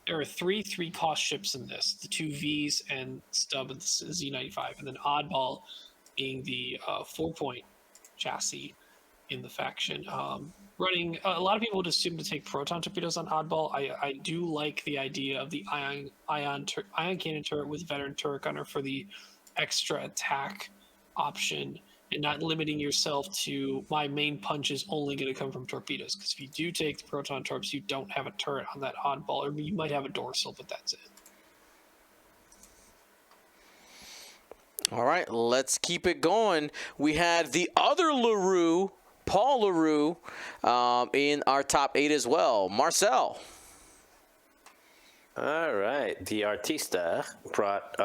there are 3 3-cost ships in this: the 2 Vs and Stub and the Z95, and then Oddball being the 4-point chassis in the faction. Running a lot of people would assume to take proton torpedoes on Oddball. I do like the idea of the ion cannon turret with veteran turret gunner for the extra attack option, and not limiting yourself to my main punch is only going to come from torpedoes. Because if you do take the proton torps, you don't have a turret on that Oddball, or you might have a dorsal, but that's it. All right, let's keep it going. We had the other LaRue, Paul LaRue, in our top 8 as well. Marcel. All right. The Artista brought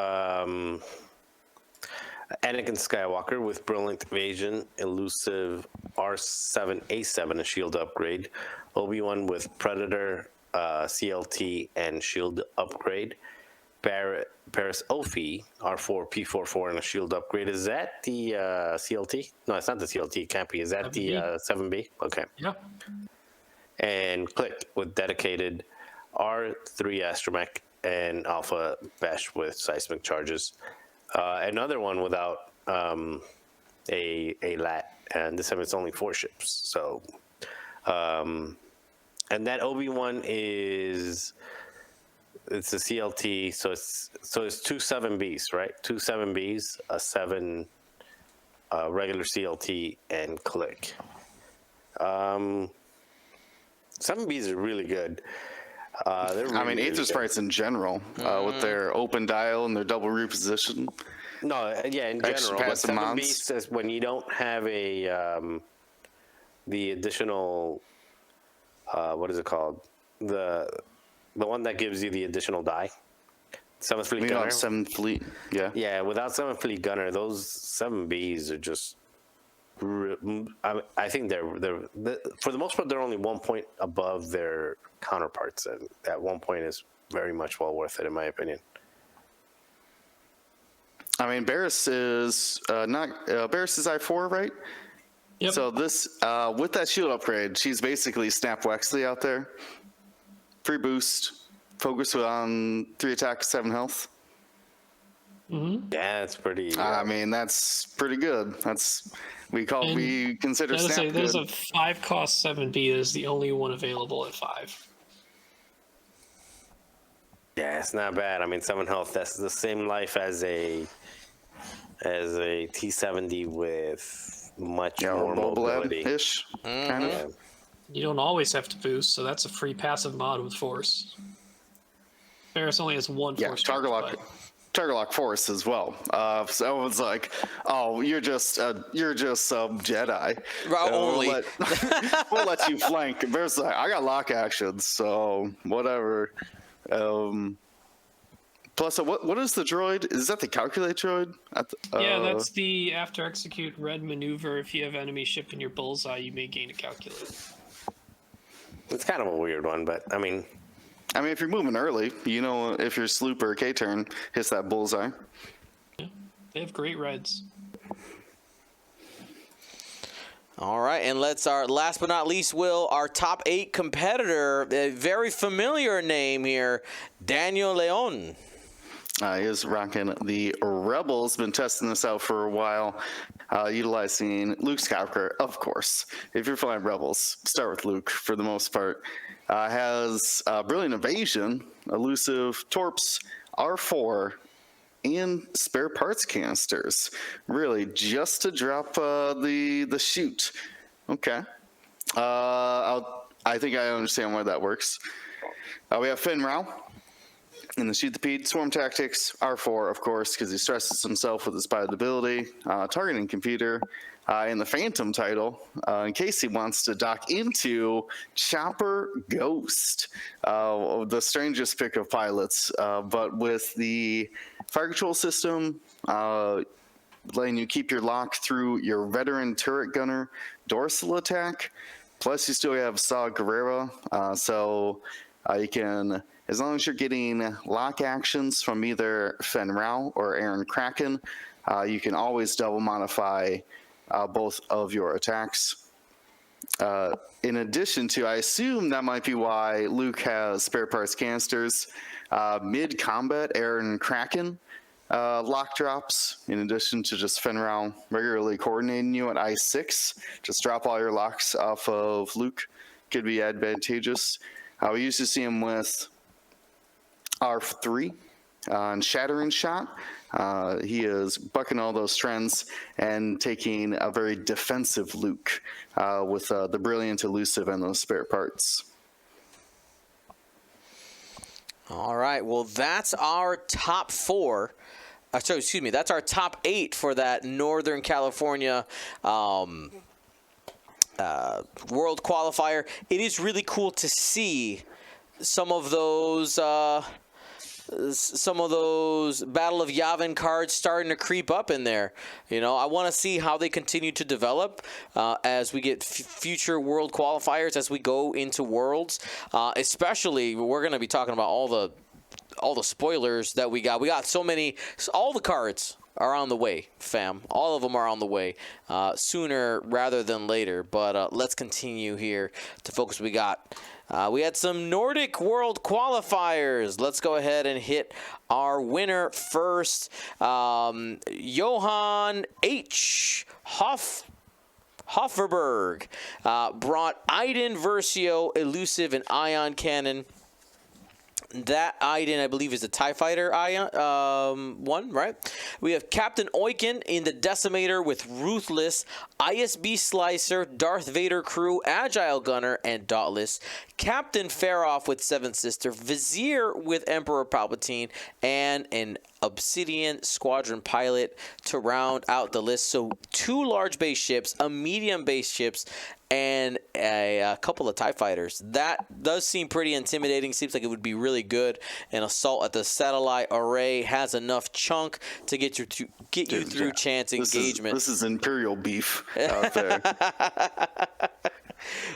Anakin Skywalker with Brilliant Evasion, Elusive R7A7, a shield upgrade. Obi-Wan with Predator, CLT, and shield upgrade. Paris Ophi, R4, P44, and a shield upgrade. Is that the CLT? No, it's not the CLT. It can't be. Is that 7B. The 7B? Okay. Yeah. And Click with dedicated R3 Astromech and Alpha Besh with seismic charges. Another one without a LAT, and this time it's only 4 ships. So, and that Obi-Wan it's a CLT, so it's 2 7Bs, right? 2 7Bs, a 7 regular CLT, and Click. 7Bs are really good. I mean, Aether Sprites in general, with their open dial and their double reposition. No, yeah, in Extra general. But passive 7B mods. says when you don't have the additional, what is it called? The one that gives you the additional die. 7th Fleet Maybe Gunner. on 7th Fleet, yeah. Yeah, without 7th Fleet Gunner, those 7Bs are just. I think they're for the most part they're only 1 point above their counterparts, and that 1 point is very much well worth it in my opinion. I mean, Barris is Barris is I4, right? Yep. So this with that shield upgrade, she's basically Snap Wexley out there. Free boost, focus on 3 attack, 7 health. Yeah, it's pretty. I mean, that's pretty good. We consider Snap good. There's a 5-cost 7B that is the only one available at 5. Yeah, it's not bad. I mean, 7 health. That's the same life as a T70 with much more mobility. Ish, kind of. You don't always have to boost, so that's a free passive mod with Force. Ferris only has 1 Yeah, Force. Target Lock Force as well. So it's like, oh, you're just some Jedi. Only. We'll let you flank. There's like, I got lock actions, so whatever. Plus, what is the droid? Is that the calculate droid? Yeah, that's the after execute red maneuver. If you have enemy ship in your bullseye, you may gain a calculate. It's kind of a weird one, but I mean, if you're moving early, if your sloop or K-turn hits that bullseye. Yeah, they have great reds. All right, and last but not least, Will, our top 8 competitor, a very familiar name here, Daniel Leon. He is rocking the Rebels. Been testing this out for a while, utilizing Luke Skywalker, of course. If you're flying Rebels, start with Luke for the most part. has Brilliant Evasion, Elusive, Torps, R4, and spare parts canisters. Really, just to drop the chute. Okay. I think I understand why that works. We have Finn Rao in the Shoot the Pete, Swarm Tactics, R4, of course, because he stresses himself with his pilot ability, targeting computer, in the Phantom title, in case he wants to dock into Chopper Ghost, the strangest pick of pilots, but with the fire control system, letting you keep your lock through your veteran turret gunner dorsal attack. Plus, you still have Saw Gerrera, so you can, as long as you're getting lock actions from either Fen Rao or Aaron Kraken, you can always double modify both of your attacks. In addition to, I assume that might be why Luke has spare parts canisters. Mid-combat, Aaron Kraken lock drops, in addition to just Fen Rao regularly coordinating you at I6. Just drop all your locks off of Luke. Could be advantageous. We usually see him with R3 on Shattering Shot. He is bucking all those trends and taking a very defensive Luke with the Brilliant, Elusive, and those spare parts. All right. Well, that's our top 4. That's our top 8 for that Northern California World Qualifier. It is really cool to see some of those Battle of Yavin cards starting to creep up in there. You know, I want to see how they continue to develop as we get future World Qualifiers, as we go into Worlds. Especially, we're going to be talking about all the spoilers that we got. We got so many. All the cards are on the way, fam. All of them are on the way sooner rather than later. But let's continue here to focus. We had some Nordic World Qualifiers. Let's go ahead and hit our winner first. Johan H. Hofferberg brought Iden Versio, Elusive, and Ion Cannon. That Iden, I believe, is the TIE Fighter one, right? We have Captain Oiken in the Decimator with Ruthless, ISB Slicer, Darth Vader Crew, Agile Gunner, and Dauntless. Captain Faroff with Seventh Sister, Vizier with Emperor Palpatine, and an Obsidian Squadron pilot to round out the list. So 2 large base ships, a medium base ships, and a couple of TIE Fighters. That does seem pretty intimidating. Seems like it would be really good. An assault at the satellite array has enough chunk to get you through chance engagement. This is Imperial beef out there.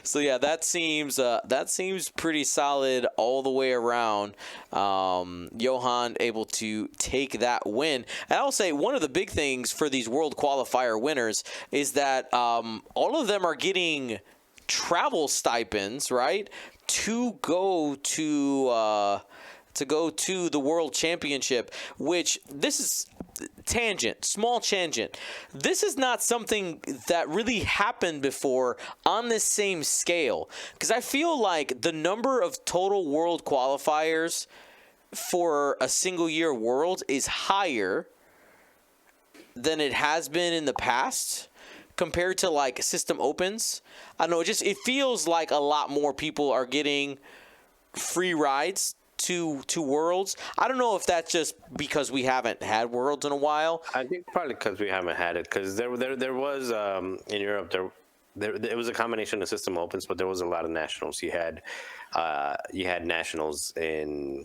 So yeah, that seems pretty solid all the way around. Johan able to take that win. And I'll say one of the big things for these World Qualifier winners is that all of them are getting travel stipends, right, to go to the World Championship. Which this is small tangent. This is not something that really happened before on this same scale, because I feel like the number of total World Qualifiers for a single year World is higher than it has been in the past compared to like System Opens. I don't know, it feels like a lot more people are getting free rides to Worlds. I don't know if that's just because we haven't had Worlds in a while. I think probably because we haven't had it, because there was in Europe it was a combination of System Opens, but there was a lot of nationals. You had nationals in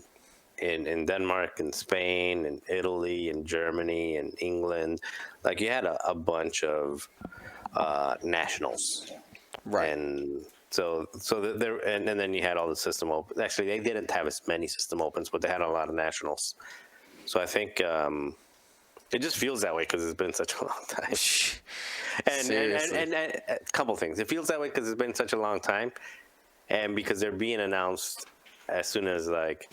Denmark and Spain and Italy and Germany and England. Like you had a bunch of nationals, Right. And so there, and then you had all the System Opens. Actually, they didn't have as many System Opens, but they had a lot of nationals. So I think it just feels that way because it's been such a long time. And a couple things. It feels that way because it's been such a long time, and because they're being announced as soon as like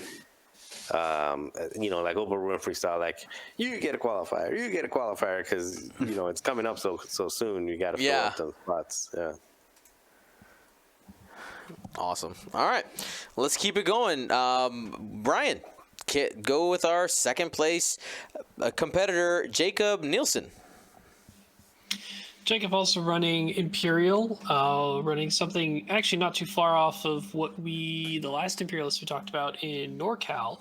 like Oprah Winfrey style, like you get a qualifier, because it's coming up so soon. You got to fill up those spots. Awesome. All right, let's keep it going. Brian, go with our second place competitor, Jacob Nielsen. Jacob also running Imperial, running something actually not too far off of what the last Imperialist we talked about in NorCal,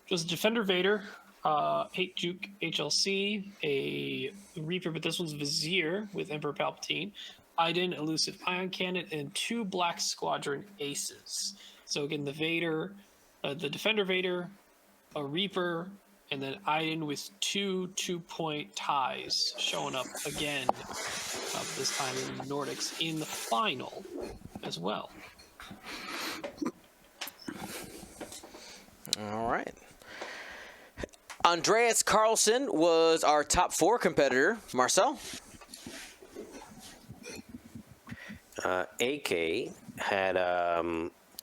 which was Defender Vader, 8 Juke HLC, a Reaper, but this one's Vizier with Emperor Palpatine, Iden, Elusive Ion Cannon, and 2 Black Squadron Aces. So again, the Vader, the Defender Vader, a Reaper, and then Iden with 2 2-point ties showing up again, this time in the Nordics in the final as well. All right. Andreas Carlson was our top 4 competitor. Marcel? AK had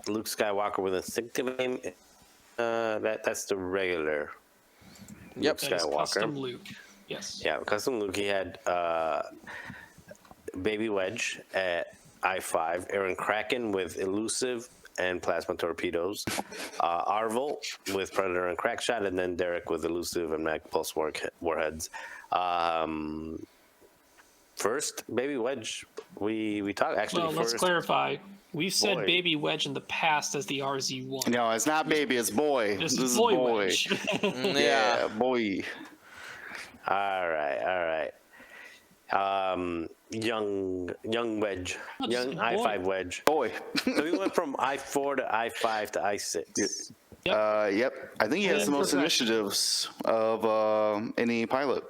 Luke Skywalker with instinctive aim. That's the regular Yep. Luke That is Skywalker. custom Luke. Yes. Yeah, custom Luke. He had Baby Wedge at I-5, Aaron Kraken with elusive and plasma torpedoes, Arvel with Predator and Crackshot, and then Derek with elusive and mag pulse warheads. First, Baby Wedge, we talked actually. Well, let's first, clarify. We've said Boy. Baby Wedge in the past as the RZ1. No, it's not baby, it's boy. This This is is Boy boy. Wedge. Yeah, boy. All right. Young Wedge, Oh, young just I-5 boy. Wedge. Boy. So we went from I-4 to I-5 to I-6. Yep. I think he has the most progression. initiatives of any pilot.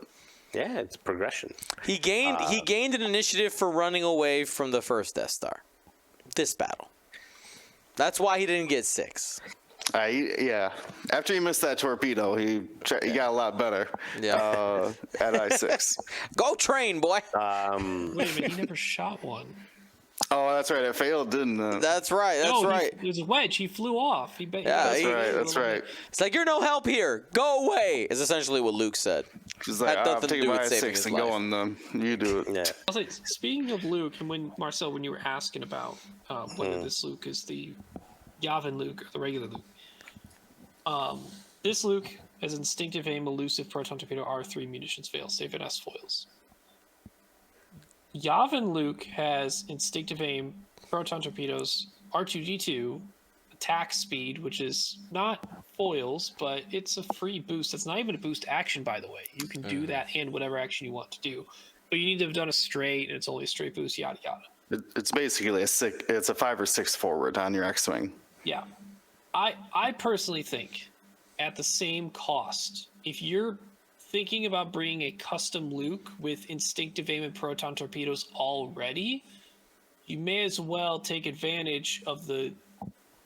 Yeah, it's progression. He gained an initiative for running away from the first Death Star. This battle. That's why he didn't get 6. Yeah. After he missed that torpedo, he got a lot better. Yeah. At I-6. Go train, boy. Wait a minute, he never shot one. Oh, that's right. It failed, didn't it? That's right. That's No, right. It was a wedge. He flew off. Yeah, That's right. It's like, you're no help here. Go away, is essentially what Luke said. She's like, Had I'm nothing to taking do my with saving I-6 his and life. going then. You do it. Yeah. I'll say, speaking of Luke, and when Marcel, when you were asking about whether this Luke is the Yavin Luke or the regular Luke, this Luke has instinctive aim, elusive proton torpedo, R3 munitions fail, safe and S foils. Yavin Luke has instinctive aim, proton torpedoes, R2D2, attack speed, which is not foils, but it's a free boost. It's not even a boost action, by the way. You can do that and whatever action you want to do. But you need to have done a straight, and it's only a straight boost, yada yada. It's basically it's a 5 or 6 forward on your X-Wing. Yeah. I personally think at the same cost, if you're thinking about bringing a custom Luke with instinctive aim and proton torpedoes already, you may as well take advantage of the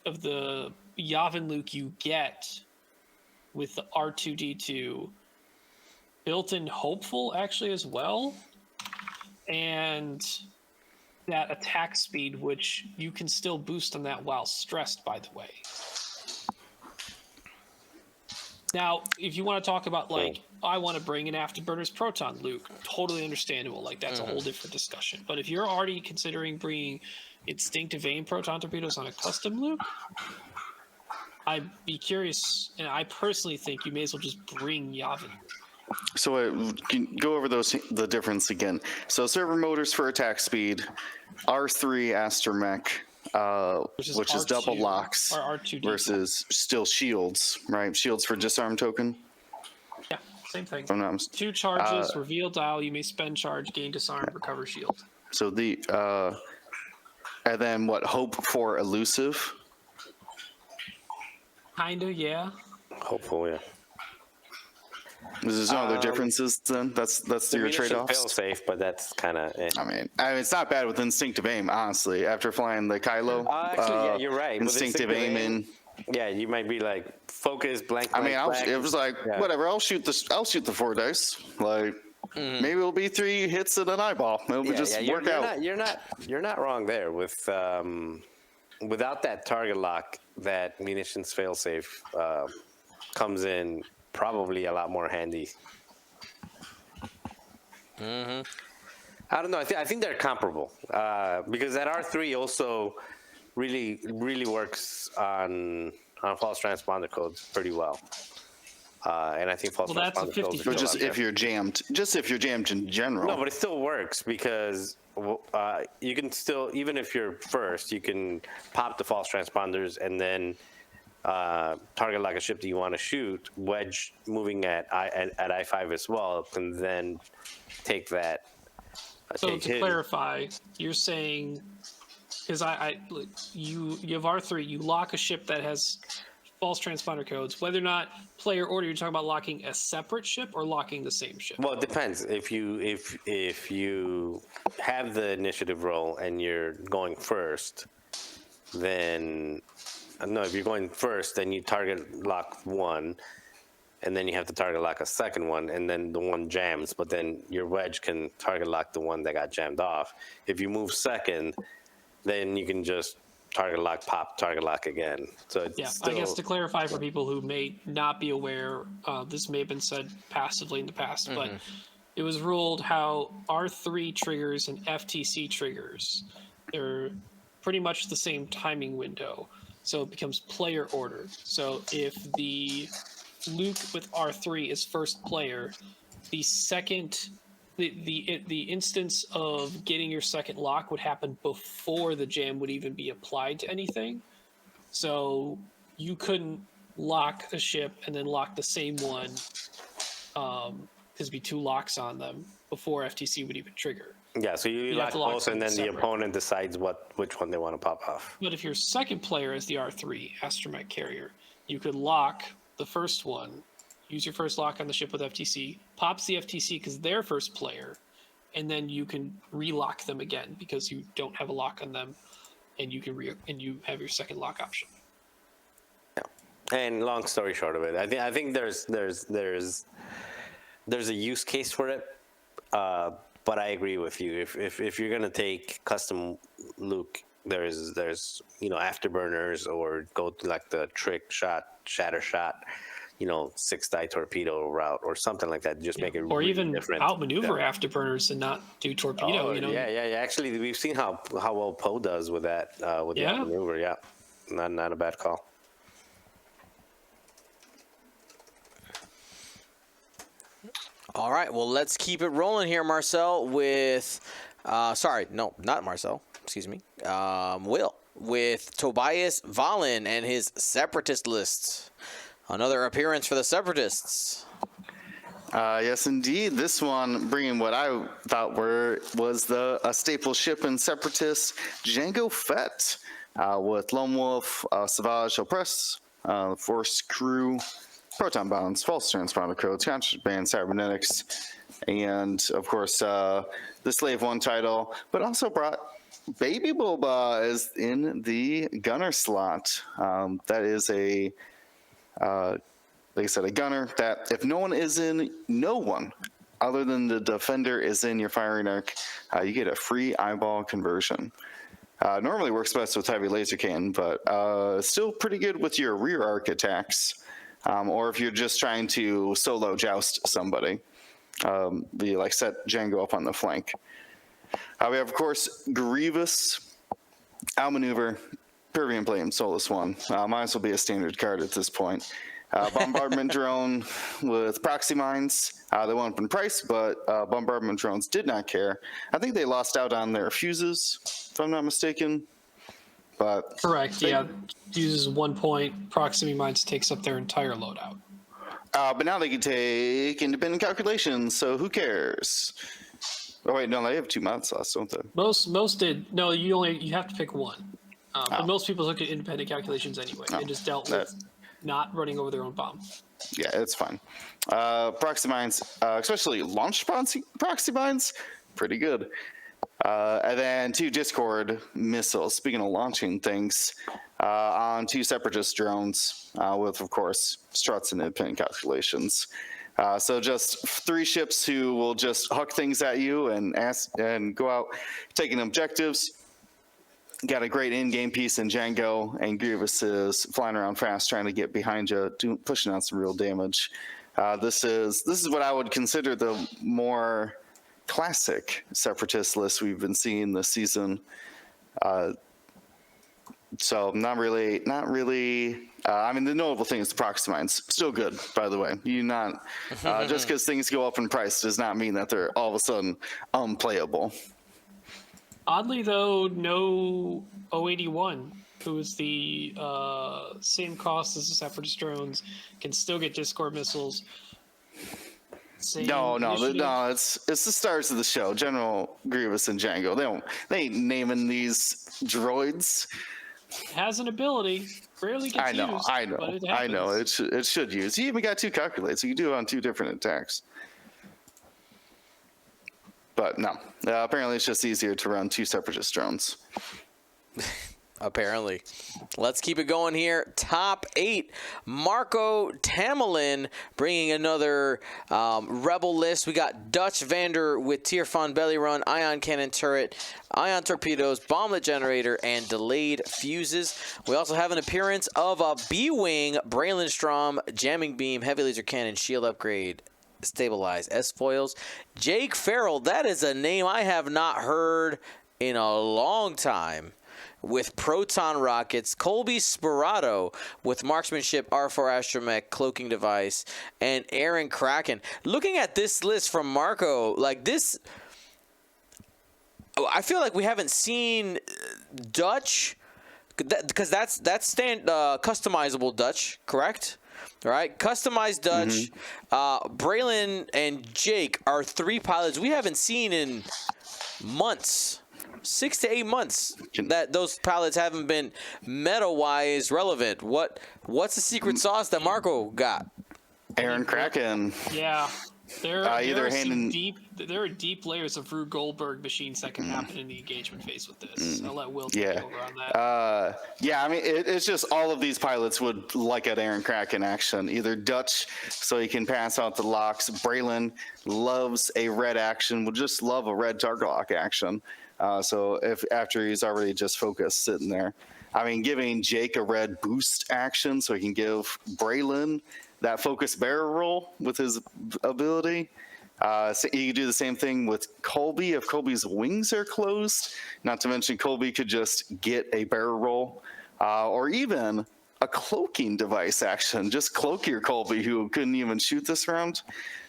Yavin Luke you get with the R2D2 built-in hopeful actually as well, and that attack speed, which you can still boost on that while stressed, by the way. Now, if you want to talk about, like, I want to bring an Afterburners Proton Luke, totally understandable. Like, that's a whole different discussion. But if you're already considering bringing instinctive aim proton torpedoes on a custom Luke, I'd be curious, and I personally think you may as well just bring Yavin. So can go over the difference again. So servo motors for attack speed, R3 astromech, which is double R2, locks, or R2D2. versus still shields, right? Shields for disarm token. Yeah, same thing. If I'm not mis- 2 charges, reveal dial, you may spend charge, gain disarm, recover shield. So and then what? Hope for elusive. Kinda, yeah. Hopeful, yeah. There's no other differences then? That's your trade-offs? Fail safe, but that's kind of. I mean, it's not bad with instinctive aim, honestly. After flying the Kylo, Actually, yeah, you're right. With Instinctive aim in. Yeah, you might be like focus blank. I mean, blank, it was like yeah. whatever. I'll shoot the 4 dice. Like maybe it'll be 3 hits and an eyeball. It'll just work out. You're not wrong there. With without that target lock, that munitions failsafe comes in probably a lot more handy. I don't know. I think they're comparable because that R3 also really works on false transponder codes pretty well. And I think false Well, that's a transponder codes are Or still just out there. if you're jammed, in general. No, but it still works because you can still, even if you're first, you can pop the false transponders and then target like a ship that you want to shoot. Wedge moving at I5 as well can then take that. So take to hit. clarify, you're saying because you have R3, you lock a ship that has false transponder codes. Whether or not player order, you're talking about locking a separate ship or locking the same ship. Well, it depends. If you have the initiative roll and you're going first, then no. If you're going first, then you target lock one, and then you have to target lock a second one, and then the one jams. But then your wedge can target lock the one that got jammed off. If you move second, then you can just target lock, pop, target lock again. So it's Yeah, still, I guess to clarify for people who may not be aware, this may have been said passively in the past, but it was ruled how R3 triggers and FTC triggers, they're pretty much the same timing window. So it becomes player order. So if the Luke with R3 is first player, the second the instance of getting your second lock would happen before the jam would even be applied to anything. So you couldn't lock a ship and then lock the same one because it'd be two locks on them before FTC would even trigger. yeah. So you have lock to lock both, and then something the separate. opponent decides which one they want to pop off. But if your second player is the R3 astromech carrier, you could lock the first one, use your first lock on the ship with FTC, pops the FTC because they're first player, and then you can relock them again because you don't have a lock on them, and you can and you have your second lock option. And long story short of it, I think there's a use case for it, but I agree with you. If you're gonna take custom Luke, there's afterburners, or go to like the trick shot, shatter shot, 6-die torpedo route or something like that. Just make it Or really even different. outmaneuver afterburners and not do torpedo. Oh, yeah. Actually, we've seen how well Poe does with that with the Yeah. outmaneuver. Yeah, not a bad call. All right, well, let's keep it rolling here, Marcel, with, sorry, no, not Marcel, excuse me, Will, with Tobias Valen and his Separatist list. Another appearance for the Separatists. Yes, indeed. This one bringing what I thought was a staple ship in Separatists, Jango Fett, with Lone Wolf, Savage Opress, Force Crew, Proton Bounds, False Transponder Codes, Contraband Cybernetics, and of course the Slave One title, but also brought Baby Boba as in the gunner slot. That is like I said, a gunner that if no one other than the defender is in your firing arc, you get a free eyeball conversion. Normally works best with heavy laser cannon, but still pretty good with your rear arc attacks. Or if you're just trying to solo joust somebody, you set Django up on the flank. We have, of course, Grievous, Outmaneuver, Pervian Blade, Solus One. Might as well be a standard card at this point. Bombardment Drone with Proxy Mines. They went up in price, but Bombardment Drones did not care. I think they lost out on their fuses, if I'm not mistaken. But Correct, yeah. Uses 1 point. Proximity Mines takes up their entire loadout. But now they can take independent calculations, so who cares? Oh wait, no, they have 2 mod slots, don't they? Most did. No, you have to pick one. But most people look at independent calculations anyway. They just dealt with not running over their own bomb. Yeah, it's fine. Proxy Mines, especially launch Proxy Mines, pretty good. And then 2 Discord missiles, speaking of launching things, on 2 Separatist drones with, of course, struts and independent calculations. So just 3 ships who will just huck things at you and go out taking objectives. Got a great in-game piece in Django, and Grievous is flying around fast trying to get behind you, pushing out some real damage. This is what I would consider the more classic Separatist list we've been seeing this season. So not really. I mean, the notable thing is the proxy mine's still good, by the way. You not just because things go up in price does not mean that they're all of a sudden unplayable. Oddly, though, no 081, who is the same cost as the Separatist drones, can still get Discord missiles. No, it's the stars of the show. General Grievous and Django. They ain't naming these droids. It has an ability. Rarely gets used. But it happens. It should use. You even got 2 calculates. You can do it on 2 different attacks. But no, apparently it's just easier to run 2 Separatist drones. Apparently. Let's keep it going here. Top 8. Marco Tamelin bringing another Rebel list. We got Dutch Vander with Tierfon Belly Run, Ion Cannon Turret, Ion Torpedoes, Bomblet Generator, and Delayed Fuses. We also have an appearance of a B-Wing, Braylon Strom, Jamming Beam, Heavy Laser Cannon, Shield Upgrade, Stabilize, S-Foils. Jake Farrell, that is a name I have not heard in a long time. With Proton Rockets, Colby Sperato with Marksmanship, R4 Astromech, Cloaking Device, and Aaron Kraken. Looking at this list from Marco, like this, I feel like we haven't seen Dutch, because that's customizable Dutch, correct? All right, customized Dutch. Braylon and Jake are 3 pilots we haven't seen in months. 6 to 8 months that those pilots haven't been meta-wise relevant. What's the secret sauce that Marco got? Aaron Kraken. Yeah. There are deep layers of Rue Goldberg machines that can happen in the engagement phase with this. I'll let Will take over on that. I mean, it's just all of these pilots would like at Aaron Kraken action. Either Dutch, so he can pass out the locks. Braylon loves a red action, would just love a red target lock action. So if after he's already just focused sitting there, I mean, giving Jake a red boost action so he can give Braylon that focus barrel roll with his ability. So you could do the same thing with Colby if Colby's wings are closed. Not to mention Colby could just get a barrel roll or even a cloaking device action. Just cloak your Colby who couldn't even shoot this round.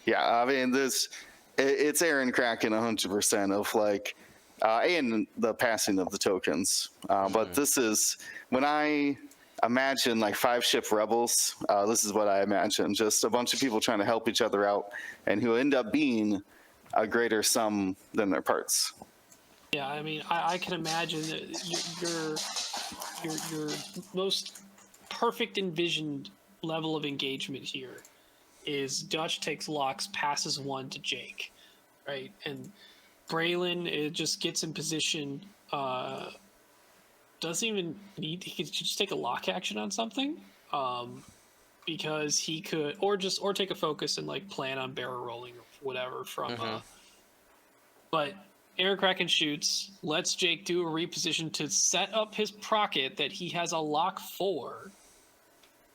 Yeah, I mean, it's Aaron Kraken 100% of like, and the passing of the tokens. But this is, when I imagine like 5-ship rebels, this is what I imagine. Just a bunch of people trying to help each other out and who end up being a greater sum than their parts. Yeah, I mean, I can imagine that your most perfect envisioned level of engagement here is Dutch takes locks, passes 1 to Jake, right? And Braylon, it just gets in position, doesn't even need, he could just take a lock action on something, because he could, or take a focus and like plan on barrel rolling or whatever from, but Aaron Kraken shoots, lets Jake do a reposition to set up his procket that he has a lock for,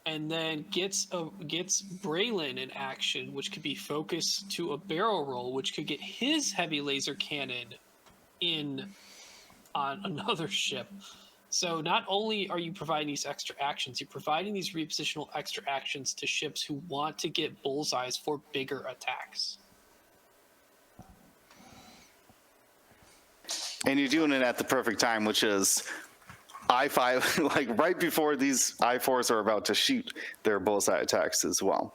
and then gets Braylon in action, which could be focused to a barrel roll, which could get his heavy laser cannon in on another ship. So not only are you providing these extra actions, you're providing these repositional extra actions to ships who want to get bullseyes for bigger attacks. And you're doing it at the perfect time, which is I-5, like right before these I-4s are about to shoot their bullseye attacks as well.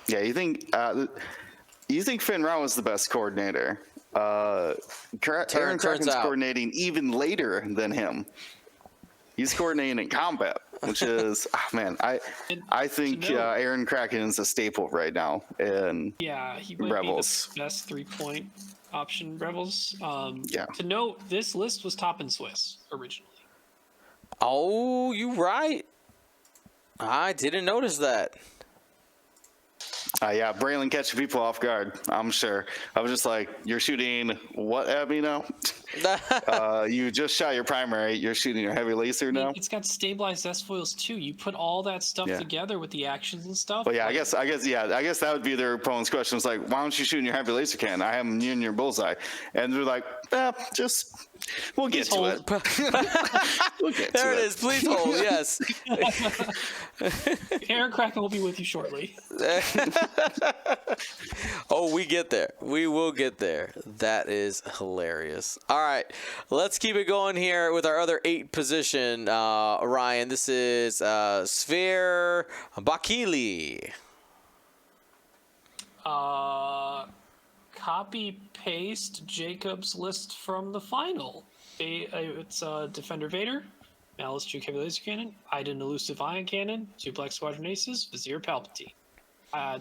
Yeah, you think Finn Rao is the best coordinator. Aaron Kraken's coordinating even later than him. He's coordinating in combat, which is, I think Aaron Kraken is a staple right now in he might Rebels. Be the best 3-point option Rebels. Yeah. To note, this list was top in Swiss originally. Oh, you right. I didn't notice that. Braylon catching people off guard, I'm sure. I was just like, you're shooting what at me now? You just shot your primary. You're shooting your heavy laser now. It's got stabilized S foils too. You put all that stuff Yeah. together with the actions and stuff. But yeah, I like, guess that would be their opponent's question. It's like, why don't you shoot in your heavy laser cannon? I have them near your bullseye, and they're like, just we'll get to it. We'll get There to it is. Please hold. Yes. Aaron Kraken will be with you shortly. Oh, we get there. We will get there. That is hilarious. All right, let's keep it going here with our other 8 position. Ryan, this is Sphere Bakili. Copy paste Jacob's list from the final. It's Defender Vader, Malice Juke Heavy Laser Cannon, Iden Elusive Ion Cannon, 2 Black Squadron Aces, Vizier Palpatine.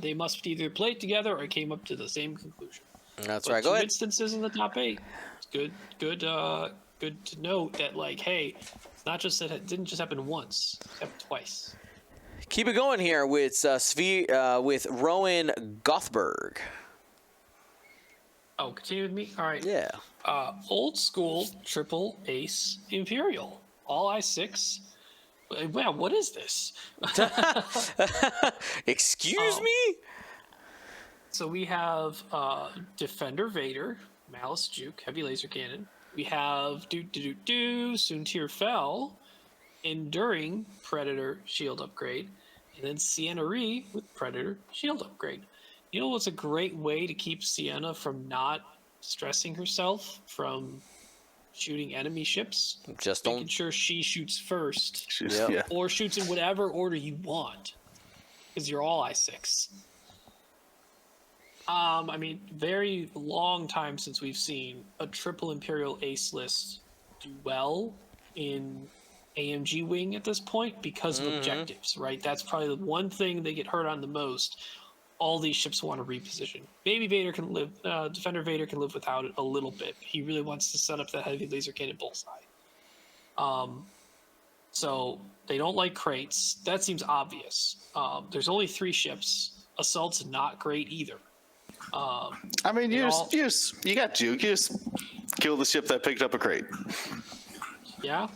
They must either play together or came up to the same conclusion. That's But right. Go 2 ahead. instances in the top 8. It's good to note that, like, hey, it's not just that it didn't just happen once; it happened twice. Keep it going here with with Rowan Gothberg. Oh, continue with me. All right. Yeah. Old school triple ace Imperial, all I6. Wow, what is this? Excuse me? So we have Defender Vader, Malice Juke, Heavy Laser Cannon. We have Soontir Fel, Enduring Predator Shield Upgrade, and then Sienna Ree with Predator Shield Upgrade. You know what's a great way to keep Sienna from not stressing herself from shooting enemy ships? Just Making don't. sure she shoots first, Yep. Yeah. or shoots in whatever order you want, because you're all I6. I mean, very long time since we've seen a triple Imperial ace list do well in AMG wing at this point because of objectives, right? That's probably the one thing they get hurt on the most. All these ships want to reposition. Maybe Vader can live, Defender Vader can live without it a little bit. He really wants to set up that heavy laser cannon bullseye. So they don't like crates. That seems obvious. There's only 3 ships. Assault's not great either. I mean, you got Juke. You just kill the ship that picked up a crate. Yeah.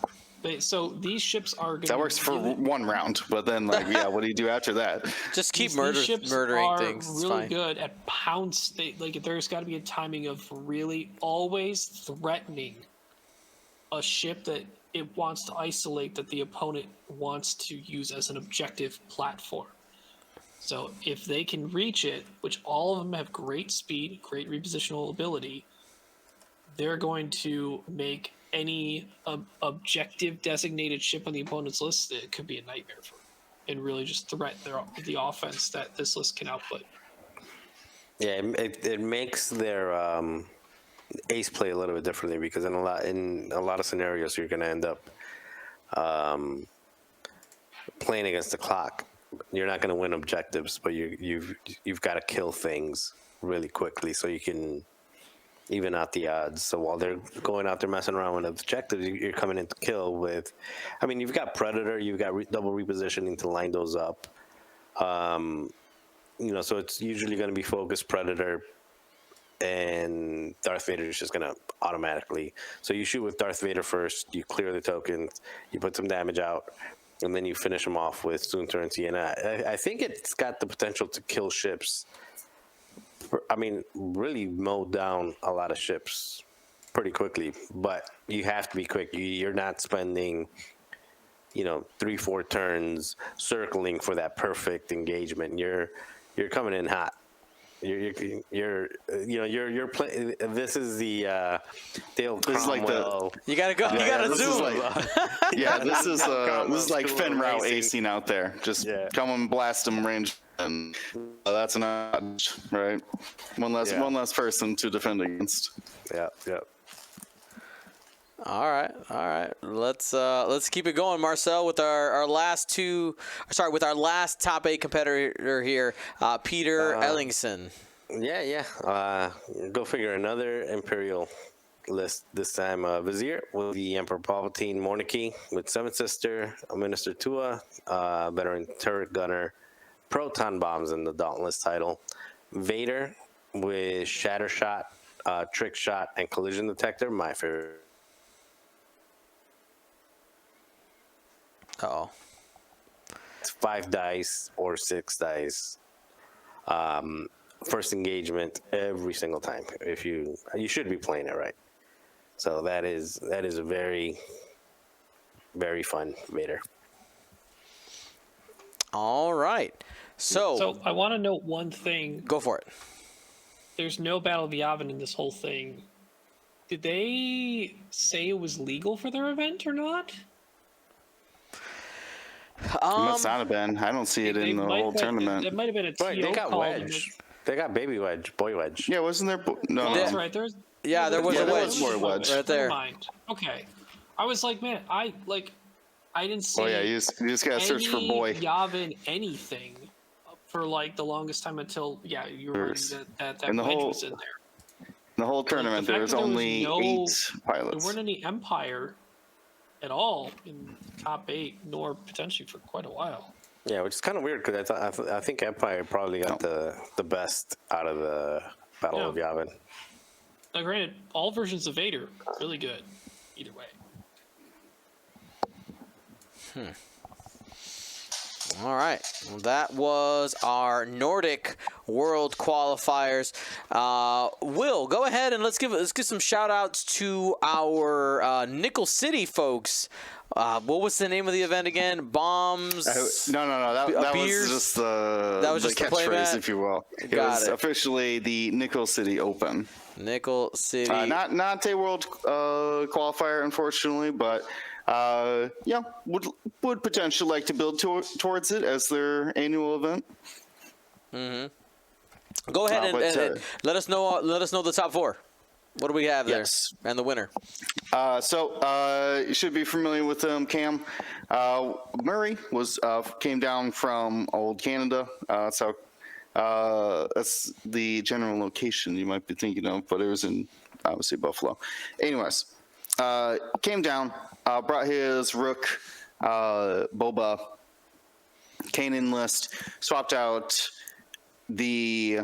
So these ships are going That works for one round, but then, like, yeah, what do you do after that? Just keep these ships murdering are things. It's really fine. good at pounce. There's got to be a timing of really always threatening a ship that it wants to isolate that the opponent wants to use as an objective platform. So if they can reach it, which all of them have great speed, great repositional ability, they're going to make any objective designated ship on the opponent's list, it could be a nightmare for them, and really just threaten the offense that this list can output. Yeah, it makes their ace play a little bit differently because in a lot of scenarios you're going to end up playing against the clock. You're not going to win objectives, but you've got to kill things really quickly so you can even out the odds. So while they're going out there messing around with objectives, you're coming in to kill with. I mean, you've got Predator, you've got double repositioning to line those up. So it's usually going to be focused Predator, and Darth Vader is just going to automatically. So you shoot with Darth Vader first, you clear the tokens, you put some damage out, and then you finish them off with Soontir and Sienna. I think it's got the potential to kill ships. I mean, really mow down a lot of ships pretty quickly, but you have to be quick. You're not spending, 3-4 turns circling for that perfect engagement. You're coming in hot. You're playing. This is the Dale This is like Cromwell. You gotta go. You gotta this zoom. is like, this is like Fenn Rau Racing. acing out there. Just Yeah. come and blast them range, and that's an notch, right? One less person to defend against. Yeah. All right. Let's keep it going, Marcel, with our last top 8 competitor here, Peter Ellingson. Yeah. Go figure. Another Imperial list this time. Vizier with the Emperor Palpatine monarchy with Seventh Sister, Minister Tua, veteran turret gunner, proton bombs in the Dauntless title. Vader with Shattershot, trick shot, and collision detector. My favorite. Uh-oh. It's 5 dice or 6 dice. First engagement every single time. If you should be playing it right. So that is a very, very fun Vader. All right. So So I want to note one thing. go for it. There's no Battle of Yavin in this whole thing. Did they say it was legal for their event or not? It must not have been. I don't see it in the whole tournament. It might have been a TO Right, they got call. wedge. They got baby wedge, boy wedge. Yeah, wasn't there? No, That's no. right. There's Yeah, there was Yeah, a there wedge. was more wedge. Right there. Never mind. Okay. I was like, man, I didn't see. Oh yeah, you just gotta search for any boy. Yavin anything for like the longest time until you were right, that And the wedge whole- was in there. In the whole tournament, the there fact was that there was only no- 8 There pilots. weren't any Empire at all in top 8, nor potentially for quite a while. Yeah, which is kind of weird because I think Empire probably got the best out of the Battle of Yavin. Now, granted, all versions of Vader really good, either way. All right. Well, that was our Nordic World qualifiers. Will, go ahead and let's give some shout outs to our Nickel City folks. What was the name of the event again? Bombs. No. That beers? was just the just the play catchphrase, mat? if you will. It Got was it. officially the Nickel City Open. Nickel City. Not a world qualifier, unfortunately, but would potentially like to build towards it as their annual event. Go ahead and but, let us know. Let us know the top 4. What do we have there? Yes. And the winner. You should be familiar with them, Cam. Murray came down from old Canada. That's the general location you might be thinking of, but it was in obviously Buffalo. Anyways, came down, brought his Rook, Boba, Kanan list, swapped out the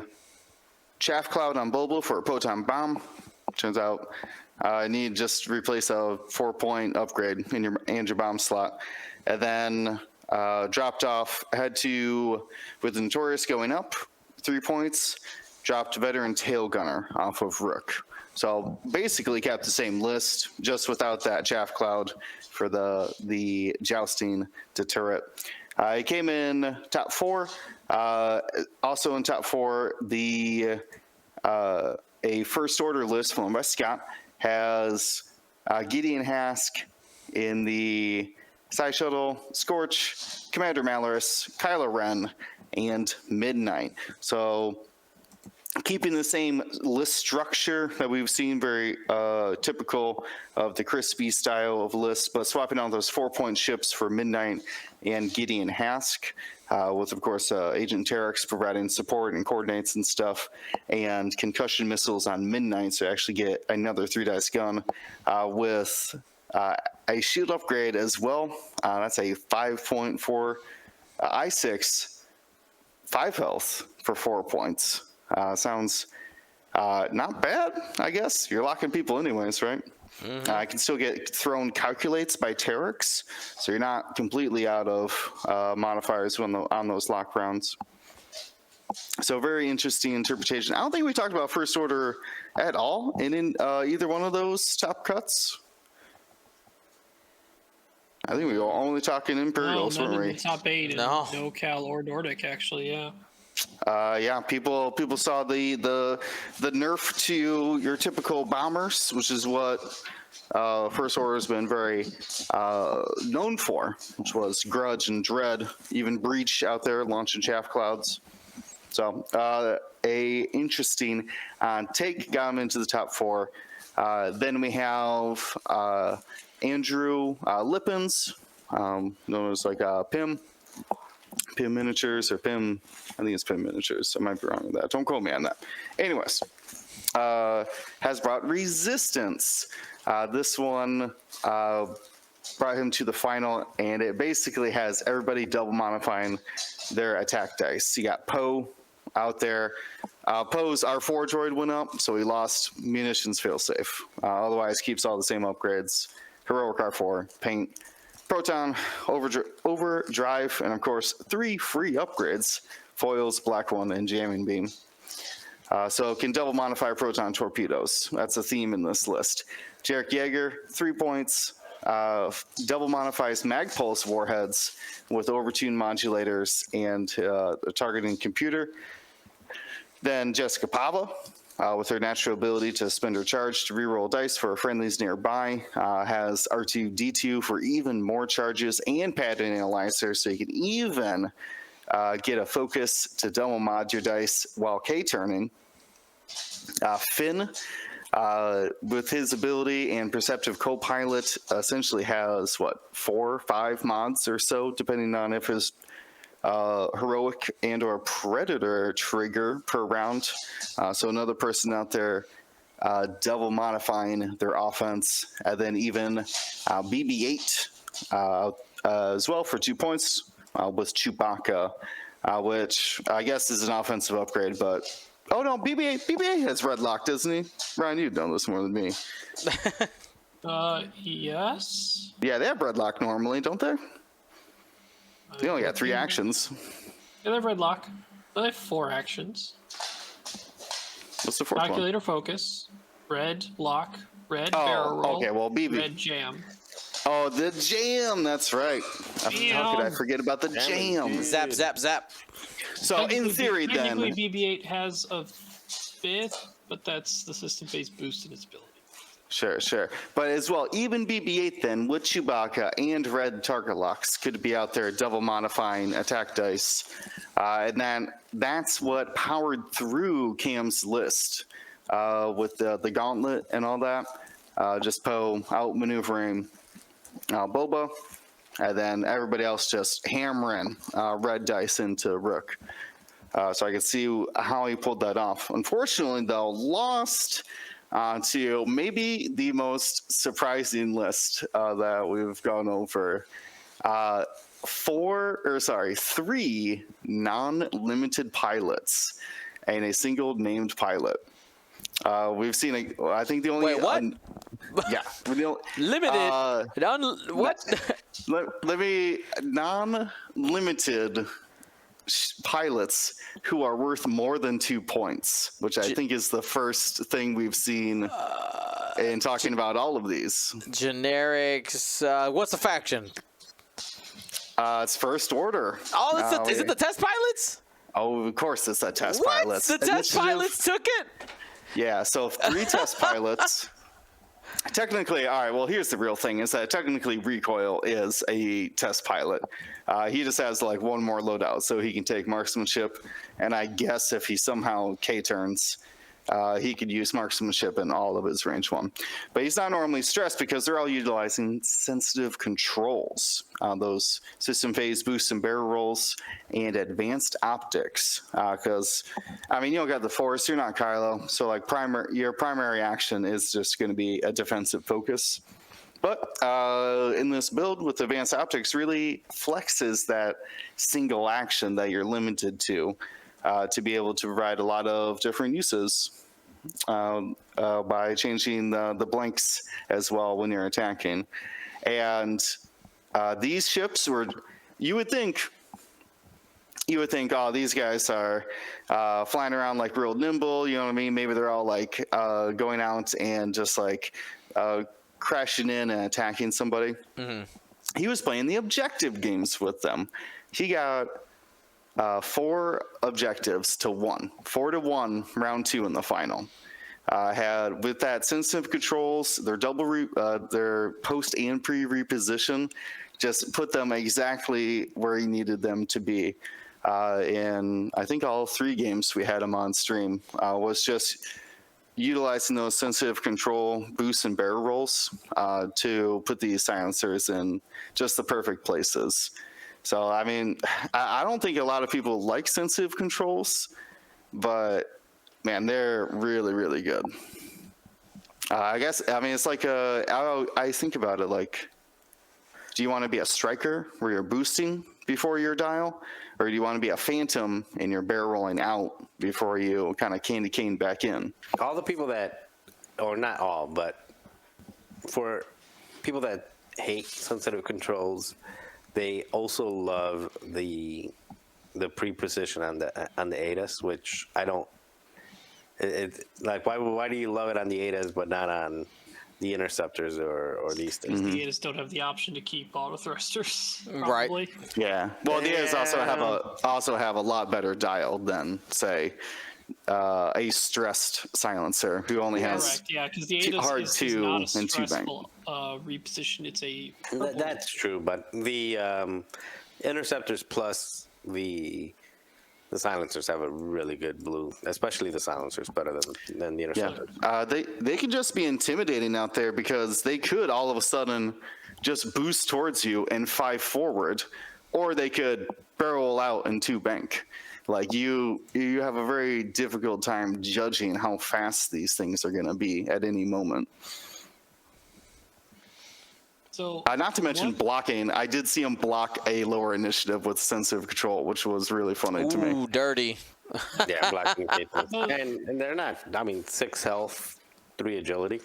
chaff cloud on Boba for a proton bomb. Turns out I need just replace a 4-point upgrade in your bomb slot, and then dropped off. Had to with the Notorious going up 3 points. Dropped veteran tail gunner off of Rook. So basically kept the same list, just without that chaff cloud for the jousting deterrent. He came in top 4. Also in top 4, a first order list flown by Scott has Gideon Hask in the Side Shuttle, Scorch, Commander Malorus, Kylo Ren, and Midnight. So keeping the same list structure that we've seen, very typical of the Crispy style of lists, but swapping out those 4-point ships for Midnight and Gideon Hask, with, of course, Agent Terex providing support and coordinates and stuff, and concussion missiles on Midnight, so you actually get another 3-dice gun with a shield upgrade as well. That's a 5.4 I6, 5 health for 4 points. Sounds not bad, I guess. You're locking people anyways, right? I can still get thrown calculates by Terex, so you're not completely out of modifiers on those lock rounds. So very interesting interpretation. I don't think we talked about First Order at all in either one of those top cuts. I think we were only talking Imperials, none weren't in we? the top 8 in No. NoCal or Nordic, actually, yeah. People saw the nerf to your typical bombers, which is what First Order has been very known for, which was Grudge and Dread, even Breach out there launching chaff clouds. So a interesting take, got him into the top 4. Then we have Andrew Lippens, known as like Pim Miniatures or Pim. I think it's Pim Miniatures. I might be wrong with that. Don't quote me on that. Anyways, has brought Resistance. This one brought him to the final, and it basically has everybody double modifying their attack dice. You got Poe out there, Poe's R4 droid went up, so he lost munitions failsafe. Otherwise, keeps all the same upgrades. Heroic R4, paint, proton, overdrive, and of course 3 free upgrades: foils, black one, and jamming beam. So it can double modify proton torpedoes. That's a theme in this list. Jarek Yeager, 3 points. Double modifies mag pulse warheads with overtune modulators and a targeting computer. Then Jessica Pava, with her natural ability to spend her charge to reroll dice for friendlies nearby, has R2-D2 for even more charges and pattern analyzer, so you can even get a focus to double mod your dice while K-turning. Finn, with his ability and perceptive co-pilot, essentially has, 4 or 5 mods or so, depending on if his heroic and or predator trigger per round. So another person out there double modifying their offense. And then even BB-8 as well for 2 points with Chewbacca, which I guess is an offensive upgrade, but oh no, BB-8 has red lock, doesn't he? Ryan, you've done this more than me. Yes. Yeah, they have red lock normally, don't they? They only got 3 actions. Yeah, they have red lock. They have 4 actions. What's the 4th one? Calculator focus, red lock, red barrel roll, okay, well, BB. red jam. Oh, the jam, that's right. How could I forget about the jam? Zap, zap, zap. So in theory then, technically BB-8 has a 5th, but that's the system-based boost in its ability. Sure. But as well, even BB-8 then, with Chewbacca and red target locks, could be out there double modifying attack dice. And then that's what powered through Cam's list with the gauntlet and all that. Just Poe outmaneuvering Boba, and then everybody else just hammering red dice into Rook. So I can see how he pulled that off. Unfortunately, though, lost to maybe the most surprising list that we've gone over. 3 non-limited pilots and a single named pilot. We've seen, I think the only... Wait, what? Yeah. Limited? What? Let me... Non-limited pilots who are worth more than 2 points, which I think is the first thing we've seen in talking about all of these. Generics. What's the faction? It's First Order. Oh, is it the test pilots? Oh, of course it's the test What? pilots. The test pilots took it? Yeah, so 3 test pilots. Technically, all right, well, here's the real thing, is that technically Recoil is a test pilot. He just has like 1 more loadout, so he can take marksmanship, and I guess if he somehow K-turns, he could use marksmanship in all of his range 1. But he's not normally stressed because they're all utilizing sensitive controls, those system phase boosts and barrel rolls, and advanced optics. Because, I mean, you don't got the Force, you're not Kylo, so like your primary action is just going to be a defensive focus. But in this build with advanced optics, really flexes that single action that you're limited to be able to provide a lot of different uses by changing the blanks as well when you're attacking. And these ships were, you would think, oh, these guys are flying around like real nimble, you know what I mean? Maybe they're all like going out and just like crashing in and attacking somebody. Mm-hmm. He was playing the objective games with them. He got 4 objectives to 1, 4-1 round 2 in the final. Had with that sensitive controls, their their post and pre reposition, just put them exactly where he needed them to be. In I think all 3 games we had him on stream was just utilizing those sensitive control boosts and barrel rolls to put these silencers in just the perfect places. So, I mean, I don't think a lot of people like sensitive controls, but, man, they're really, really good. I guess, I mean, it's like I think about it like, do you want to be a striker where you're boosting before your dial? or do you want to be a phantom and you're barrel rolling out before you kind of candy cane back in? All the people that, or not all, but for people that hate sensitive controls, they also love the pre-position on the ADAS, which I don't. Like, why do you love it on the ADAS but not on the interceptors or these things? The ADAs don't have the option to keep auto thrusters. Right. Probably. Yeah. Well, the ADAs also have a lot better dial than, say, a stressed silencer who only has Correct. Yeah, because the two- ADAS hard is two not a and two bank. stressful reposition. It's a That's true, but the interceptors plus the silencers have a really good blue, especially the silencers better than the interceptors. They can just be intimidating out there because they could all of a sudden just boost towards you and 5 forward, or they could barrel out and 2 bank. Like you have a very difficult time judging how fast these things are going to be at any moment. so. Not to mention blocking. I did see him block a lower initiative with sensitive control, which was really funny to me. Ooh, dirty. Yeah, black communications. and they're not. I mean, 6 health, 3 agility.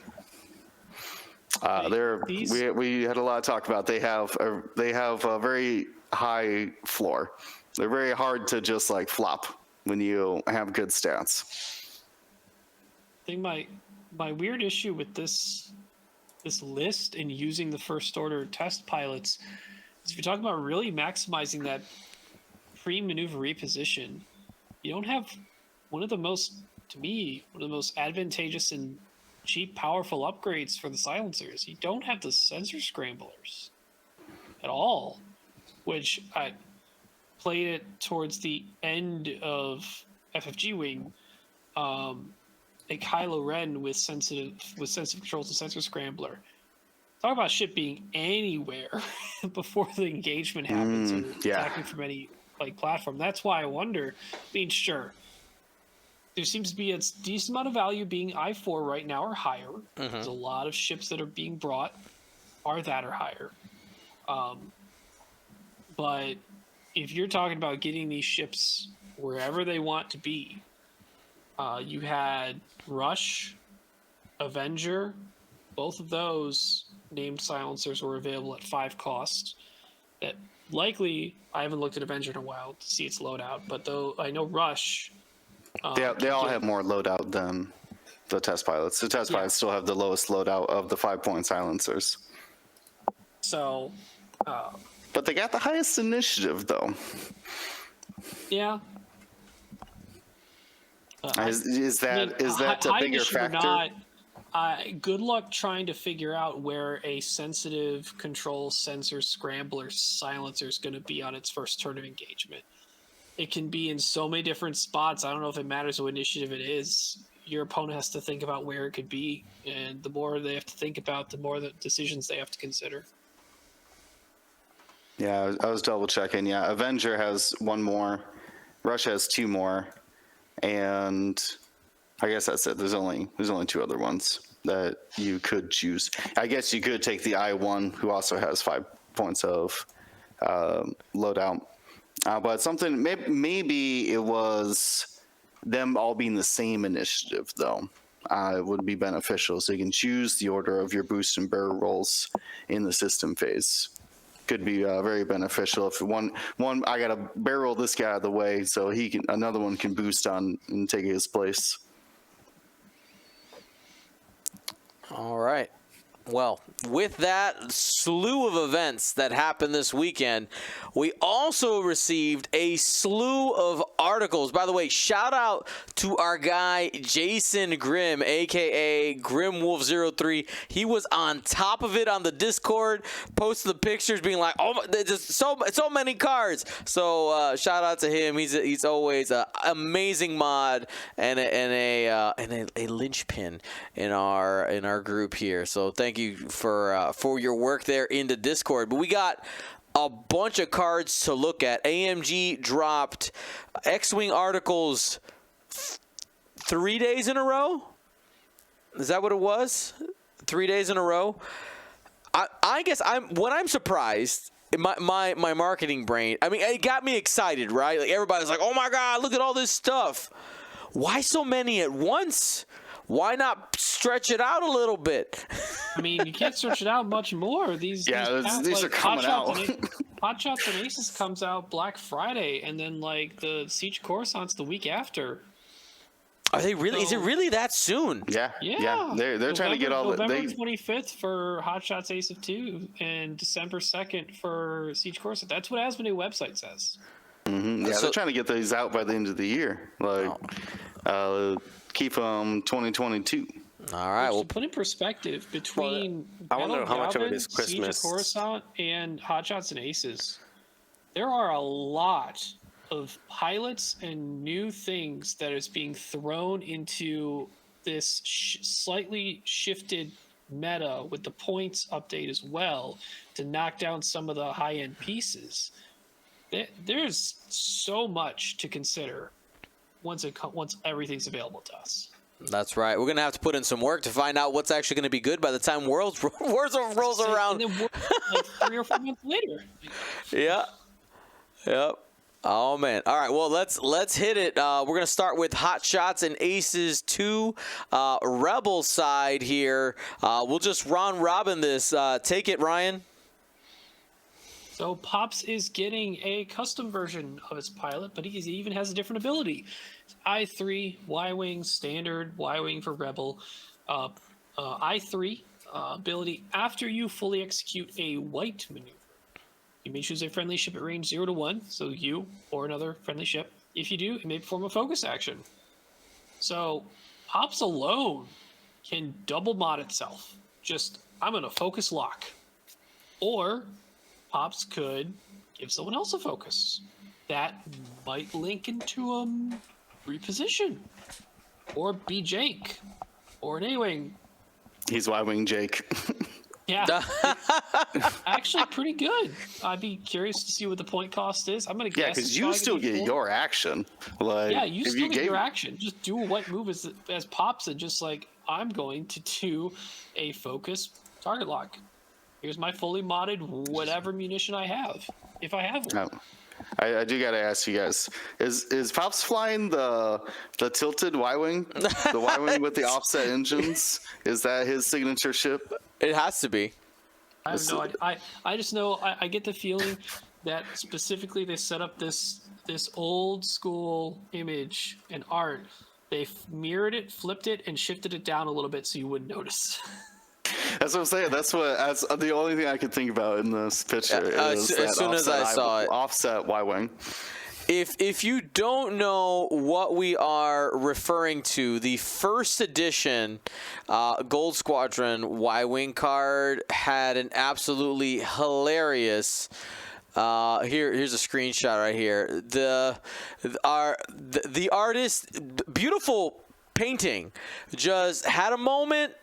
We had a lot of talk about. They have a very high floor. They're very hard to just like flop when you have good stats. I think my weird issue with this list and using the first order test pilots is if you're talking about really maximizing that pre-maneuver reposition, you don't have one of the most advantageous and cheap, powerful upgrades for the silencers. You don't have the sensor scramblers at all, which I played it towards the end of FFG Wing. A Kylo Ren with sensitive controls and sensor scrambler. Talk about ship being anywhere before the engagement happens or attacking from any platform. That's why I wonder. I mean, sure, there seems to be a decent amount of value being I4 right now or higher. There's a lot of ships that are being brought are that or higher. But if you're talking about getting these ships wherever they want to be, you had Rush, Avenger, both of those named silencers were available at 5 cost. That likely, I haven't looked at Avenger in a while to see its loadout, but though I know Rush. They all have more loadout than the test pilots. The test pilots still have the lowest loadout of the 5-point silencers. So. But they got the highest initiative, though. Yeah. Is that a bigger factor? Good luck trying to figure out where a sensitive control sensor scrambler silencer is going to be on its first turn of engagement. It can be in so many different spots. I don't know if it matters what initiative it is. Your opponent has to think about where it could be, and the more they have to think about, the more the decisions they have to consider. Yeah, I was double checking. Yeah, Avenger has 1 more, Rush has 2 more, and I guess that's it. There's only 2 other ones that you could choose. I guess you could take the I1, who also has 5 points of loadout. But something, maybe it was them all being the same initiative, though. It would be beneficial, so you can choose the order of your boost and barrel rolls in the system phase. Could be very beneficial if one I gotta barrel this guy out of the way so another one can boost on and take his place. All right. Well, with that slew of events that happened this weekend, we also received a slew of articles. By the way, shout out to our guy Jason Grimm, aka GrimWolf03. He was on top of it on the Discord, posted the pictures, being like, "Oh, there's so many cards." So shout out to him. He's always an amazing mod and a linchpin in our group here. So thank you for your work there in the Discord. But we got a bunch of cards to look at. AMG dropped X-Wing articles 3 days in a row. Is that what it was? 3 days in a row. I guess what I'm surprised my marketing brain, I mean, it got me excited, right? Like everybody's like, oh my God, look at all this stuff. Why so many at once? Why not stretch it out a little bit? I mean, you can't stretch it out much more. These are coming out. Hot Shots and Aces comes out Black Friday, and then like the Siege Coruscant's the week after. Are they really? Is it really that soon? Yeah. Yeah, They're trying to get all the. November 25th for Hot Shots Ace of 2 and December 2nd for Siege Coruscant. That's what Asmodee website says. Yeah, So- they're trying to get these out by the end of the year. Like, keep them 2022. All right. To Well, put in perspective, between I wonder Battle how much of it Yavin, is Siege Christmas. of Coruscant, and Hot Shots and Aces, there are a lot of pilots and new things that is being thrown into this slightly shifted meta with the points update as well to knock down some of the high-end pieces. There's so much to consider once everything's available to us. that's right. We're gonna have to put in some work to find out what's actually gonna be good by the time Warzone rolls around. And then like 3 or 4 months later. Yeah. Yep. Oh man. All right. Well, let's hit it. We're gonna start with Hot Shots and Aces 2, Rebel side here. We'll just round robin this. Take it, Ryan. So Pops is getting a custom version of his pilot, but he even has a different ability. I3, Y-Wing, standard, Y-Wing for Rebel. I3 ability, after you fully execute a white maneuver, you may choose a friendly ship at range 0 to 1, so you or another friendly ship. If you do, it may perform a focus action. So Pops alone can double mod itself. Just, I'm going to focus lock. Or Pops could give someone else a focus. That might link into reposition. Or be Jake. Or an A-Wing. He's Y-Wing Jake. Yeah. Actually pretty good. I'd be curious to see what the point cost is. I'm going to guess. Yeah, because it's you probably still gonna be get 4. your action. Like, Yeah, you if still get gave- your action. Just do a white move as Pops and just like, I'm going to do a focus target lock. Here's my fully modded whatever munition I have, if I have one. Oh. I do gotta ask you guys: Is Pops flying the tilted Y-wing, the Y-wing with the offset engines? Is that his signature ship? It has to be. I have no idea. I just know I get the feeling that specifically they set up this old school image and art. They mirrored it, flipped it, and shifted it down a little bit so you wouldn't notice. That's what I'm saying. That's the only thing I could think about in this picture. As soon as I saw it. Offset Y-wing. If you don't know what we are referring to, the first edition Gold Squadron Y-Wing card had an absolutely hilarious. Here's a screenshot right here. The artist, beautiful painting, just had a moment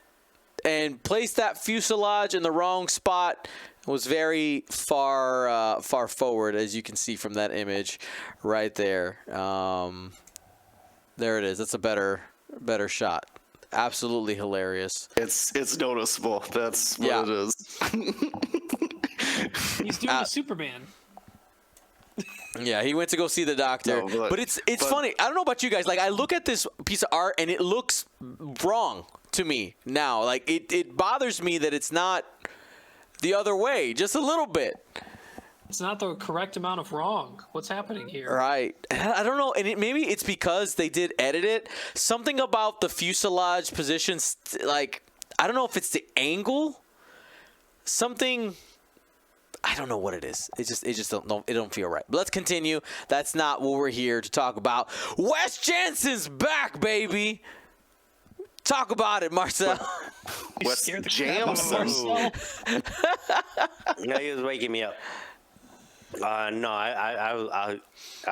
and placed that fuselage in the wrong spot. It was very far forward, as you can see from that image right there. There it is. That's a better shot. Absolutely hilarious. It's noticeable. That's what it is. He's doing a Superman. Yeah, he went to go see the doctor. No, but it's funny. I don't know about you guys. Like, I look at this piece of art and it looks wrong to me now. Like, it bothers me that it's not the other way, just a little bit. It's not the correct amount of wrong. What's happening here? Right. I don't know. And maybe it's because they did edit it. Something about the fuselage positions, like, I don't know if it's the angle. Something, I don't know what it is. It just don't feel right. But let's continue. That's not what we're here to talk about. Wes Jansen's back, baby. Talk about it, Marcel. Wes Scared the crap out of Jansen. Marcel. No, he was waking me up. No, I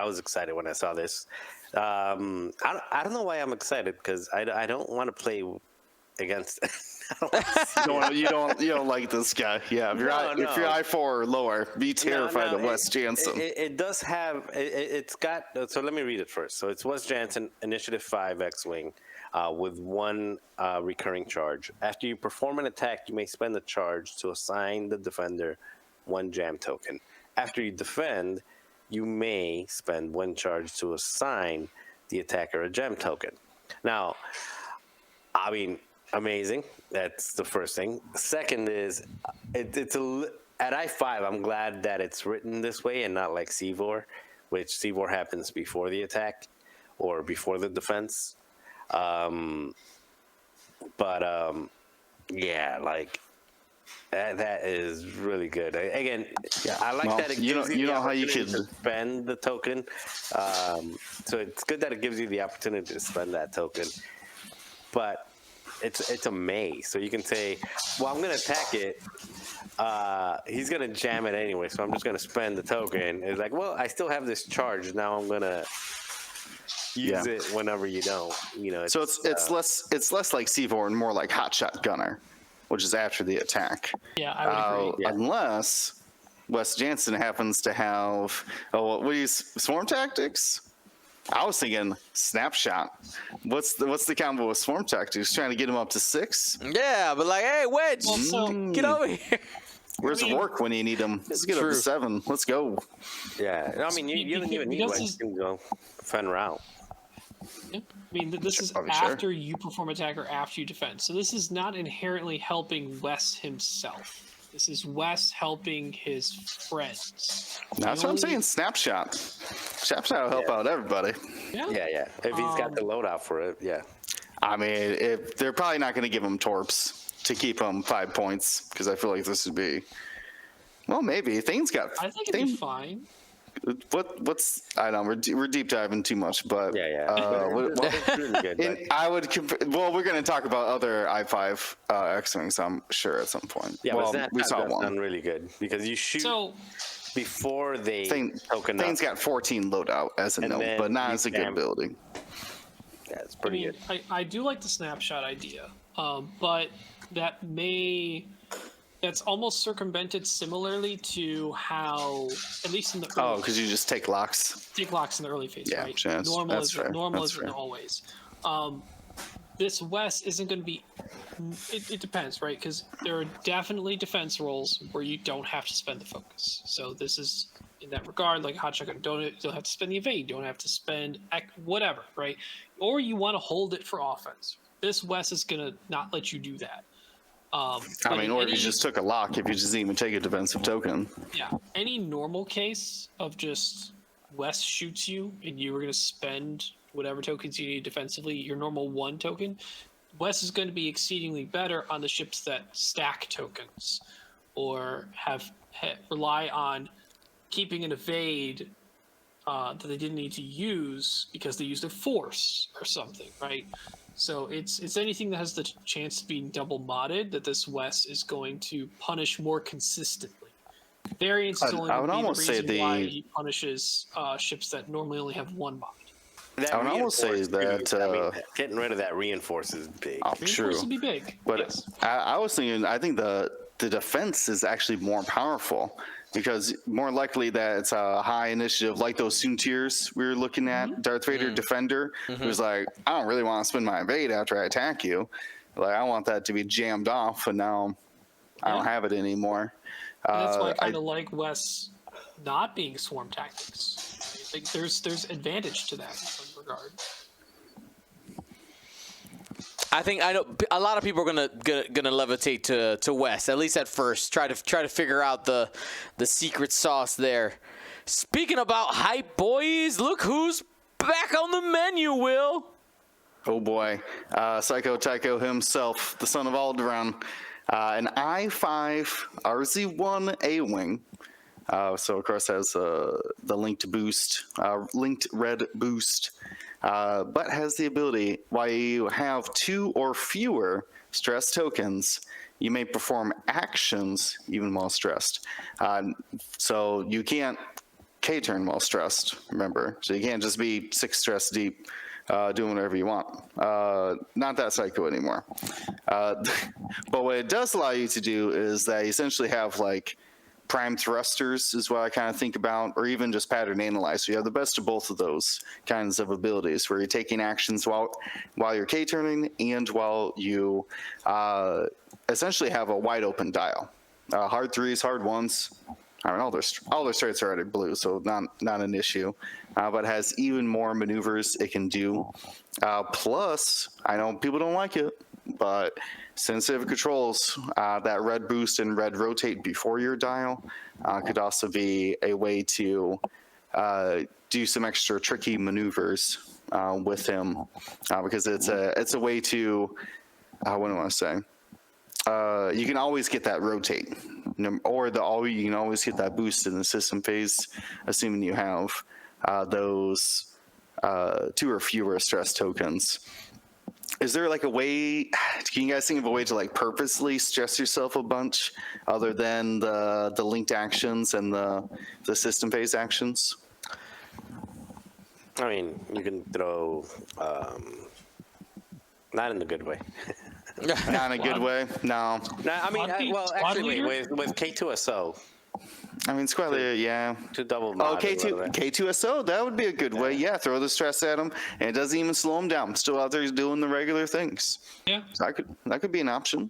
was excited when I saw this. I don't know why I'm excited, because I don't want to play against. You don't like this guy. Yeah, if you're I4 or lower, be terrified of Wes Jansen. It does have. It's got. So let me read it first. So it's Wes Jansen, Initiative 5 X-wing, with 1 recurring charge. After you perform an attack, you may spend the charge to assign the defender 1 jam token. After you defend, you may spend 1 charge to assign the attacker a gem token. Now, I mean, amazing. That's the first thing. Second is, at I5, I'm glad that it's written this way and not like CVOR, which CVOR happens before the attack or before the defense. Yeah, like that is really good. Again, I like Well, that it you gives know- you you the know how you opportunity to could- spend the token. So it's good that it gives you the opportunity to spend that token. But it's a maze, so you can say, well, I'm going to attack it. He's going to jam it anyway, so I'm just going to spend the token. It's like, well, I still have this charge. Now I'm going to use it whenever you don't. You know. So it's less like CVOR and more like Hotshot Gunner, which is after the attack. Yeah, I would agree. Unless Wes Jansen happens to have what do you swarm tactics? I was thinking snapshot. What's the combo with swarm tactics? Trying to get him up to 6? Yeah, but like, hey, Wedge, Well, so- get over here. Where's Rourke when you need him? Let's get up True. to 7. Let's go. Yeah, I mean, you don't even need Because one. You can go fun route. Yeah. I mean, this is Probably sure. after you perform attack or after you defend. So this is not inherently helping Wes himself. This is Wes helping his friends. That's what I'm saying. Snapshot. Snapshot will help out everybody. Yeah. If he's got the loadout for it, yeah. I mean, if they're probably not going to give him torps to keep him 5 points, because I feel like this would be. Well, maybe Thane's got. I think it'd be fine. What's I don't know we're deep diving too much, but Yeah. It's really good. and I would well, we're going to talk about other i5 X-wings, I'm sure, at some point. Yeah, well, but we saw that's one. done really good because you shoot So before they token Thane's up. got 14 loadout as a And note, then but not you as a good jam. ability. Yeah, it's I pretty mean, good. I do like the snapshot idea, but that's almost circumvented similarly to how, at least in the Oh, early, because you just take locks. take locks in the early phase, Yeah, right? sure, that's fair. Normal That's isn't fair. always. This West isn't going to be. It depends, right? Because there are definitely defense roles where you don't have to spend the focus. So this is in that regard, like hot shotgun. Don't have to spend the evade. Don't have to spend whatever, right? Or you want to hold it for offense. This West is going to not let you do that. I but mean, in or if any- you just took a lock, if you just didn't even take a defensive token. Yeah, any normal case of just West shoots you and you were going to spend whatever tokens you need defensively, your normal 1 token, West is going to be exceedingly better on the ships that stack tokens or rely on keeping an evade that they didn't need to use because they used a force or something, right? So it's anything that has the chance of being double modded that this West is going to punish more consistently. Variance is only I going would to be the almost say reason why the- he punishes ships that normally only have 1 mod. That I would almost say reinforce, too, that, I mean, getting rid of that reinforce is big. Oh, Reinforce true. would be big. But yes. I was thinking, I think the defense is actually more powerful because more likely that it's a high initiative, like those Soontiers we were looking at, Darth Vader Defender, who's like, I don't really want to spend my evade after I attack you. Like, I want that to be jammed off, and now I don't Yeah. have it anymore. And that's why I kind of like Wes not being swarm tactics. Like there's advantage to that in some regard. I think I know a lot of people are gonna levitate to West, at least at first. Try to figure out the secret sauce there. Speaking about hype, boys, look who's back on the menu. Will. Oh boy, Psycho Tycho himself, the son of Alderaan, an I-5 RZ-1 A-wing. So of course has the linked red boost, but has the ability while you have 2 or fewer stress tokens, you may perform actions even while stressed. So you can't K-turn while stressed, remember. So you can't just be 6 stress deep doing whatever you want. Not that psycho anymore. But what it does allow you to do is that you essentially have like prime thrusters is what I kind of think about, or even just pattern analyze. So you have the best of both of those kinds of abilities where you're taking actions while you're K-turning and while you essentially have a wide open dial. hard threes, hard ones. I mean, all their straights are already blue, so not an issue. But has even more maneuvers it can do. Plus, I know people don't like it, but sensitive controls, that red boost and red rotate before your dial could also be a way to do some extra tricky maneuvers with him, because it's a way to what do I want to say? You can always get that rotate, or you can always get that boost in the system phase, assuming you have those 2 or fewer stress tokens. Is there like a way? Can you guys think of a way to like purposely stress yourself a bunch, other than the linked actions and the system phase actions? I mean, you can throw, not in the good way. Not in a good way. No. No, I mean, well, Squad actually, leader? with K2SO, I mean, squad leader, yeah. to double Oh, mod it, K2SO, that would be a good way. Yeah, throw the stress at him, and it doesn't even slow him down. Still out there doing the regular things. Yeah. So that could be an option.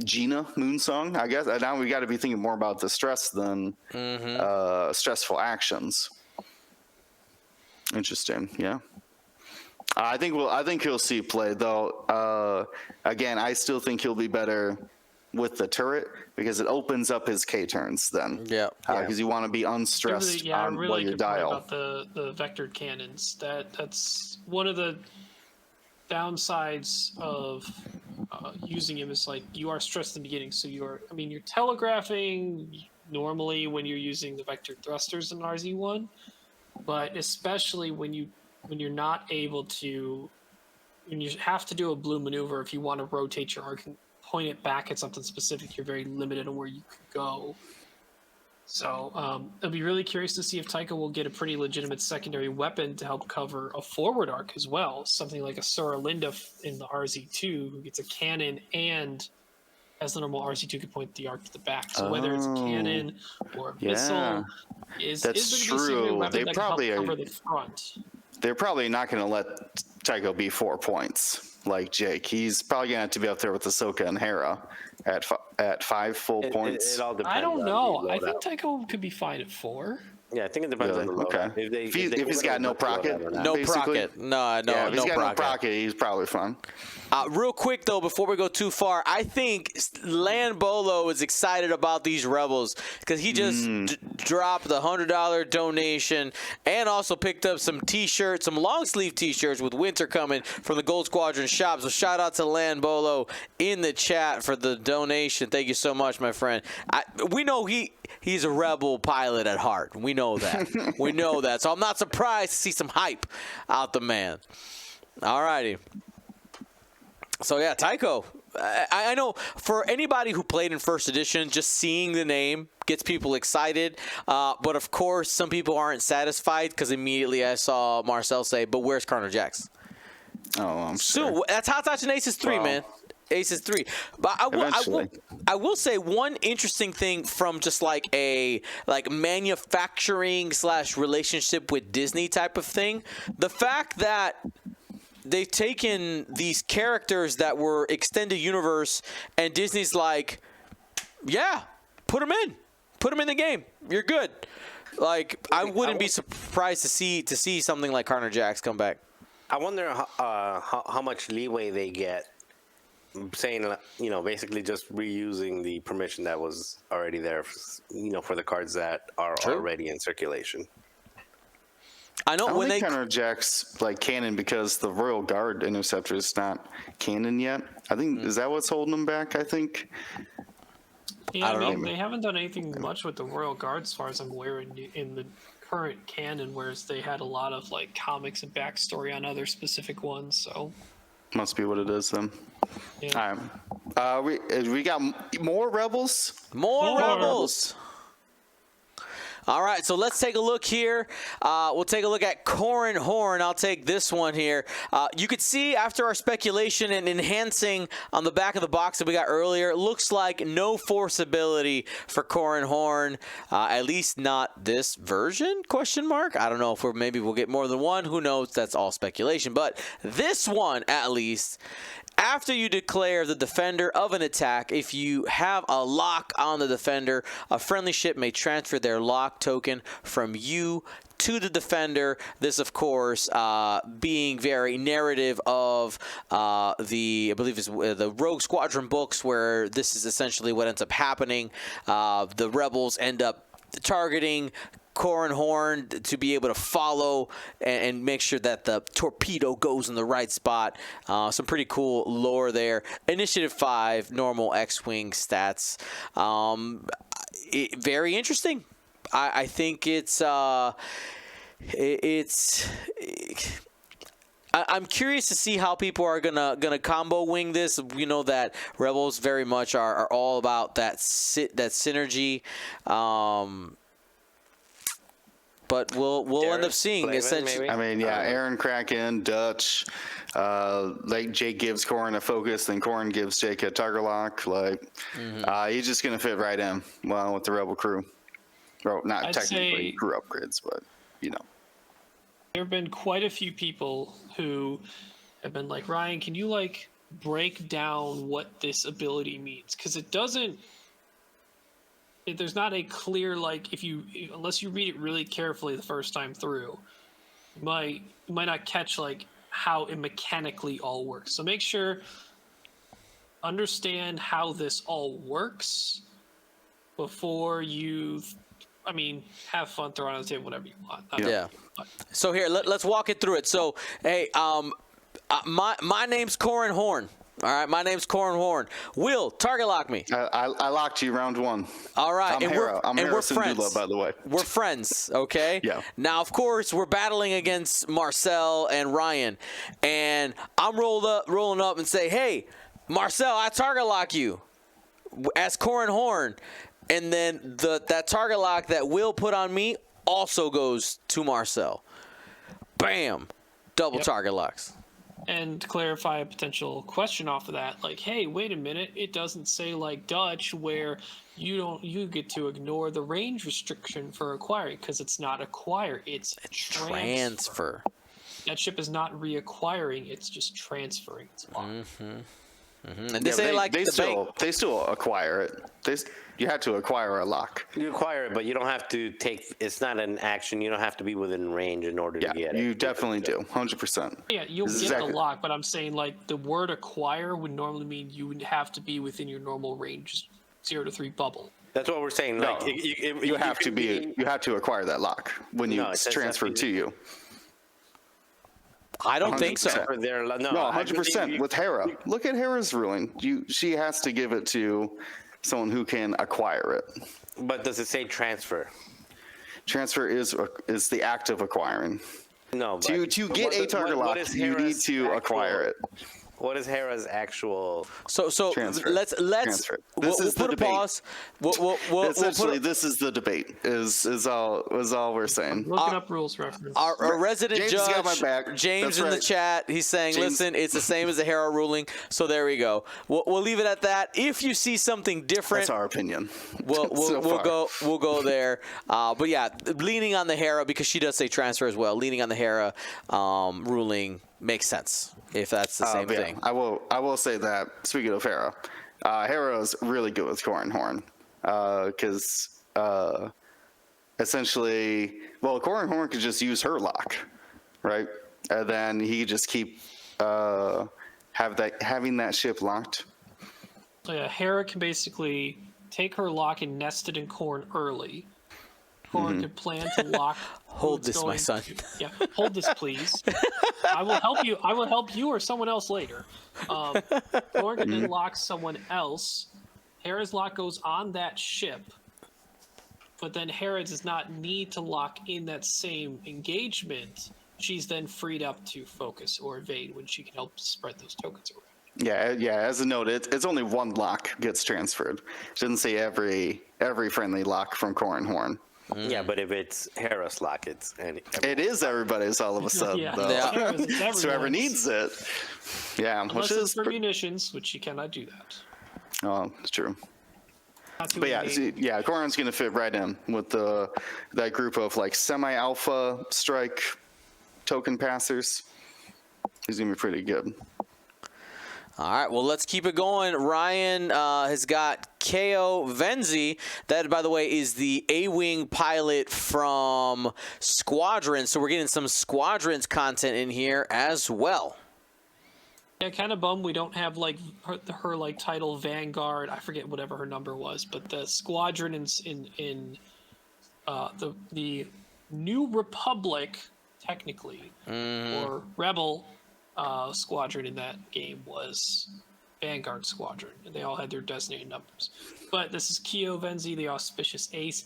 Gina Moonsong, I guess. Now we got to be thinking more about the stress than stressful actions. Interesting. Yeah. I think he'll see play though. Again, I still think he'll be better with the turret because it opens up his K turns then. Yeah. Because you want to be unstressed on really your good point dial. about the vectored cannons. That's one of the downsides of using him. Is like you are stressed in the beginning, so you're telegraphing normally when you're using the vector thrusters in RZ1, but especially when you're not able to, when you have to do a blue maneuver, if you want to rotate your arc and point it back at something specific, you're very limited on where you could go. So I'll be really curious to see if Taika will get a pretty legitimate secondary weapon to help cover a forward arc as well. Something like a Sura Linda in the RZ2 who gets a cannon and as the normal RZ2 could point the arc to the back. So whether it's a cannon or a missile, is there going to be a secondary weapon that can help cover the front? They're probably not going to let Tycho be 4 points like Jake. He's probably going to have to be up there with Ahsoka and Hera at 5 full points. It all depends. I don't on know. the I think loadout. Tycho could be fine at 4. Yeah, I think it depends on the loadout. Okay. If If he's got no procket, No basically. procket. No, Yeah, if he's no got procket. no procket, he's probably fine. Real quick though, before we go too far, I think Lan Bolo is excited about these Rebels because he just dropped the $100 donation and also picked up some T-shirts, some long sleeve T-shirts with winter coming from the Gold Squadron shop. So shout out to Lan Bolo in the chat for the donation. Thank you so much, my friend. We know he's a Rebel pilot at heart. We know that. We know that. So I'm not surprised to see some hype out the man. All righty. So yeah, Tycho. I know for anybody who played in First Edition, just seeing the name gets people excited. But of course, some people aren't satisfied because immediately I saw Marcel say, "But where's Connor Jax?" Oh, I'm So sure. that's Hot Touch and Aces 3, man. Aces 3. But I will say one interesting thing from just like a manufacturing / relationship with Disney type of thing. The fact that they've taken these characters that were extended universe and Disney's like, yeah, put them in the game. You're good. Like, I wouldn't be surprised to see something like Connor Jax come back. I wonder how much leeway they get, saying, basically just reusing the permission that was already there, for the cards that are already in circulation. I know I don't when think they Connor Jack's like canon because the Royal Guard Interceptor is not canon yet. I think is that what's holding them back? I think. Yeah, I don't know. they haven't done anything much with the Royal Guard as far as I'm aware in the current canon, whereas they had a lot of like comics and backstory on other specific ones. So Must be what it is then. yeah. All right. We got more rebels. More Rebels. All right, so let's take a look here. We'll take a look at Corin Horn. I'll take this one here. You could see after our speculation and enhancing on the back of the box that we got earlier, it looks like no force ability for Corin Horn, at least not this version, question mark. I don't know if maybe we'll get more than one. Who knows? That's all speculation. But this one, at least, after you declare the defender of an attack, if you have a lock on the defender, a friendly ship may transfer their lock token from you to the defender. This, of course, being very narrative of I believe it's the Rogue Squadron books, where this is essentially what ends up happening. The rebels end up targeting Corin Horn to be able to follow and make sure that the torpedo goes in the right spot. Some pretty cool lore there. Initiative 5, normal X-Wing stats. Very interesting. I think I'm curious to see how people are gonna combo wing this. You know that Rebels very much are all about that synergy. But we'll end up seeing essentially. I mean, yeah, Aaron Kraken, Dutch, like Jake gives Corin a focus, then Corin gives Jake a target lock. Like, he's just gonna fit right in with the Rebel crew. Well, not I'd technically say crew upgrades, but you know. there have been quite a few people who have been like, Ryan, can you like break down what this ability means? Because it doesn't. There's not a clear like unless you read it really carefully the first time through, you might not catch like how it mechanically all works. So make sure understand how this all works before you. I mean, have fun, throw it on the table, whatever you want. Yeah. So here, let's walk it through it. So hey, my name's Corin Horn. All right, my name's Corin Horn. Will, target lock me. I locked you round 1. All right, I'm Hera. I'm Hera friends. Syndulla, by the way. We're friends, okay? Yeah. Now, of course, we're battling against Marcel and Ryan, and I'm rolling up and say, hey, Marcel, I target lock you as Corin Horn, and then that target lock that Will put on me also goes to Marcel. Bam, double target locks. And to clarify a potential question off of that, like, hey, wait a minute, it doesn't say like Dutch where you get to ignore the range restriction for acquiring because it's not acquire, it's transfer. That ship is not reacquiring, it's just transferring. It's locked. And this ain't like they still acquire it. You had to acquire a lock. You acquire it, but you don't have to take. It's not an action. You don't have to be within range in order to get it. You definitely do, 100%. Yeah, you'll get the lock, but I'm saying like the word acquire would normally mean you would have to be within your normal range 0 to 3 bubble. That's what we're saying. No, Like you have to acquire that lock when it's transferred to you. I don't think so. No, 100% with Hera. Look at Hera's ruling. She has to give it to someone who can acquire it. But does it say transfer? Transfer is the act of acquiring. No. To get a target lock, you need to acquire it. What is Hera's actual? So transfer. let's Transfer. This we'll is the put a debate. pause. We'll Essentially, this is the debate. Is all we're saying. Looking up rules reference. Our resident James judge, got my back. James That's in the right. chat, he's saying, James. listen, it's the same as the Hera ruling. So there we go. We'll leave it at that. If you see something different, That's our opinion. we'll go there. But yeah, leaning on the Hera because she does say transfer as well. Leaning on the Hera ruling makes sense if that's the same thing. I will say that. Speaking of Hera, Hera is really good with Corin Horn because essentially, Corin Horn could just use her lock, right? And then he could just keep having that ship locked. So yeah, Hera can basically take her lock and nest it in Corn early. Corn could plan to lock. Hold this, my son. Yeah, hold this, please. I will help you. I will help you or someone else later. Corn can then lock someone else. Hera's lock goes on that ship, but then Hera does not need to lock in that same engagement. She's then freed up to focus or evade when she can help spread those tokens around. Yeah. As a note, it's only one lock gets transferred. It doesn't say every friendly lock from Corin Horn. Yeah, but if it's Harris lock, it's It is everybody's all of a sudden, Yeah, though. it's Harris, it's It's whoever everyone's. needs it. Yeah, Unless which it's is for munitions, which you cannot do that. oh, it's true. Not too But yeah, innate. yeah, Goran's gonna fit right in with that group of like semi-alpha strike token passers. He's gonna be pretty good. All right, well, let's keep it going. Ryan has got KO Venzi. That, by the way, is the A-Wing pilot from Squadron. So we're getting some Squadrons content in here as well. Yeah, kind of bummed we don't have like her like title Vanguard. I forget whatever her number was, but the Squadron in the New Republic, technically, or Rebel Squadron in that game was Vanguard Squadron, and they all had their designated numbers. But this is Keo Venzi, the Auspicious Ace.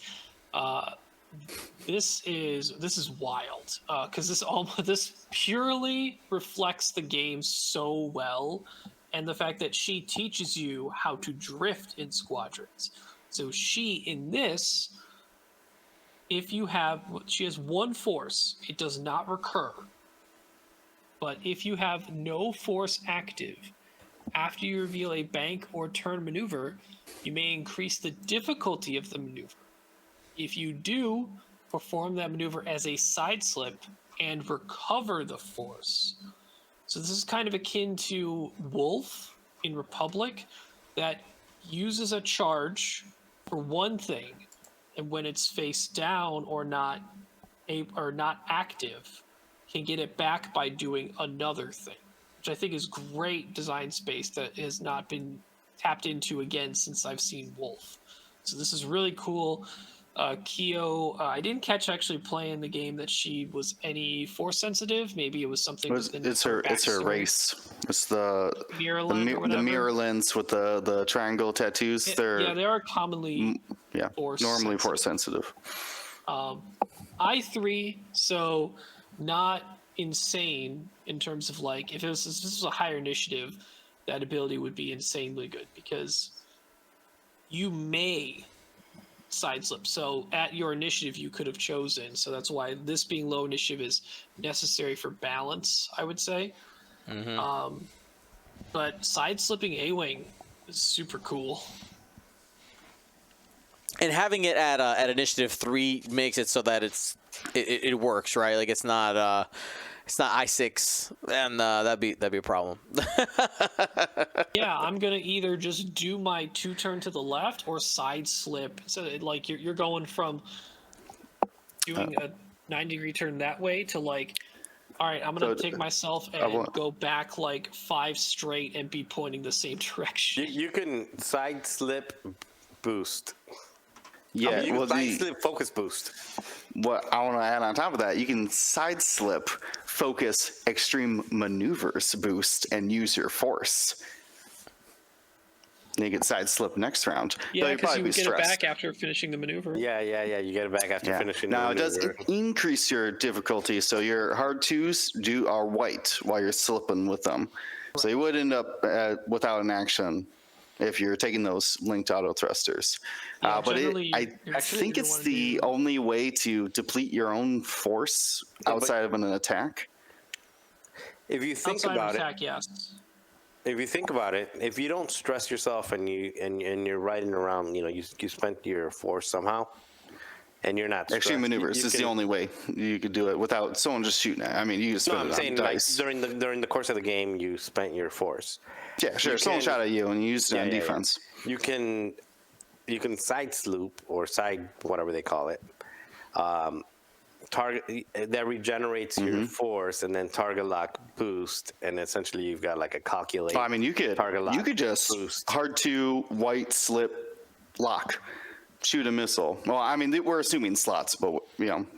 This is wild because this purely reflects the game so well, and the fact that she teaches you how to drift in squadrons. So she in this, she has one force, it does not recur. But if you have no force active, after you reveal a bank or turn maneuver, you may increase the difficulty of the maneuver. If you do, perform that maneuver as a side slip and recover the force. So this is kind of akin to Wolf in Republic that uses a charge for one thing, and when it's face down or not active, can get it back by doing another thing, which I think is great design space that has not been tapped into again since I've seen Wolf. So this is really cool. Keo, I didn't catch actually playing the game that she was any force sensitive. Maybe it was something. It's her race. It's the mirror lens or whatever. The mirror lens with the triangle tattoos. Yeah, They're they are commonly normally force sensitive. I3, so not insane in terms of like if this was a higher initiative, that ability would be insanely good because you may side slip. So at your initiative you could have chosen. So that's why this being low initiative is necessary for balance, I would say. But side slipping A-Wing is super cool. And having it at initiative 3 makes it so that it works, right? Like it's not I6, and that'd be a problem. Yeah, I'm gonna either just do my 2-turn to the left or side slip. So like you're going from doing a 90-degree turn that way to like, all right, I'm gonna take myself and go back like 5 straight and be pointing the same direction. You can side slip boost. Yeah, I mean, you can side slip focus boost. What I want to add on top of that, you can side slip focus extreme maneuvers boost and use your force. And you get side slip next round. Yeah, because you would get it back after finishing the maneuver. Yeah. You get it back after finishing the now, maneuver. Now, it does increase your difficulty, so your hard 2s are white while you're slipping with them. So you would end up without an action if you're taking those linked auto thrusters. Yeah, but I think it's the only way to deplete your own force outside of an attack. If you think outside about of attack, it, yes. If you think about it, if you don't stress yourself and you're riding around, you spent your force somehow, and you're not stressed, extreme maneuvers is the only way you could do it without someone just shooting at. I mean, you just spend it on dice. Like during the course of the game, you spent your force. Yeah, sure. Someone shot at you and you used it on defense. You can side sloop or side whatever they call it. Target that regenerates your force, and then target lock boost, and essentially you've got like a calculate. I mean, you could just boost. hard 2 white slip lock. Shoot a missile. Well, I mean, we're assuming slots, but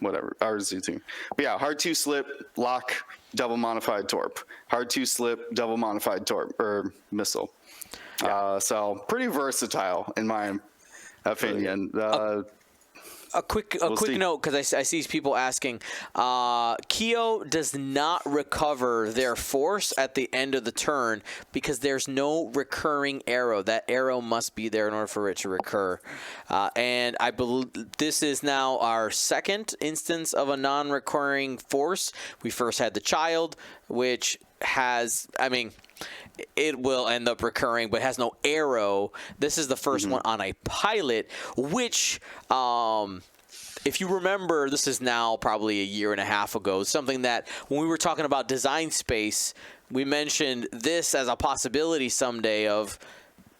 whatever. RZ2. But yeah, hard 2 slip, lock, double modified torp. Hard 2 slip, double modified torp or missile. Yeah. So pretty versatile in my opinion. A quick see. note, because I see people asking. Kyo does not recover their force at the end of the turn because there's no recurring arrow. That arrow must be there in order for it to recur. And I believe this is now our second instance of a non-recurring force. We first had the child, which has, I mean, it will end up recurring, but has no arrow. This is the first one on a pilot, which, if you remember, this is now probably a year and a half ago, something that when we were talking about design space, we mentioned this as a possibility someday of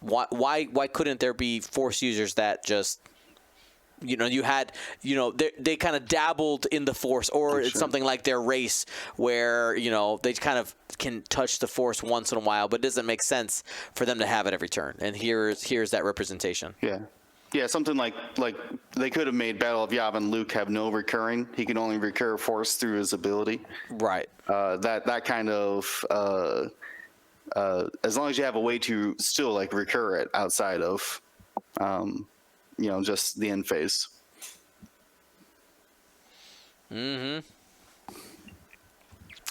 why couldn't there be force users that just, you had, they kind of dabbled in the force, or it's something like their race where, they kind of can touch the force once in a while, but it doesn't make sense for them to have it every turn. And here's that representation. Yeah, something like they could have made Battle of Yavin Luke have no recurring. He can only recur force through his ability. Right. That kind of as long as you have a way to still like recur it outside of just the end phase.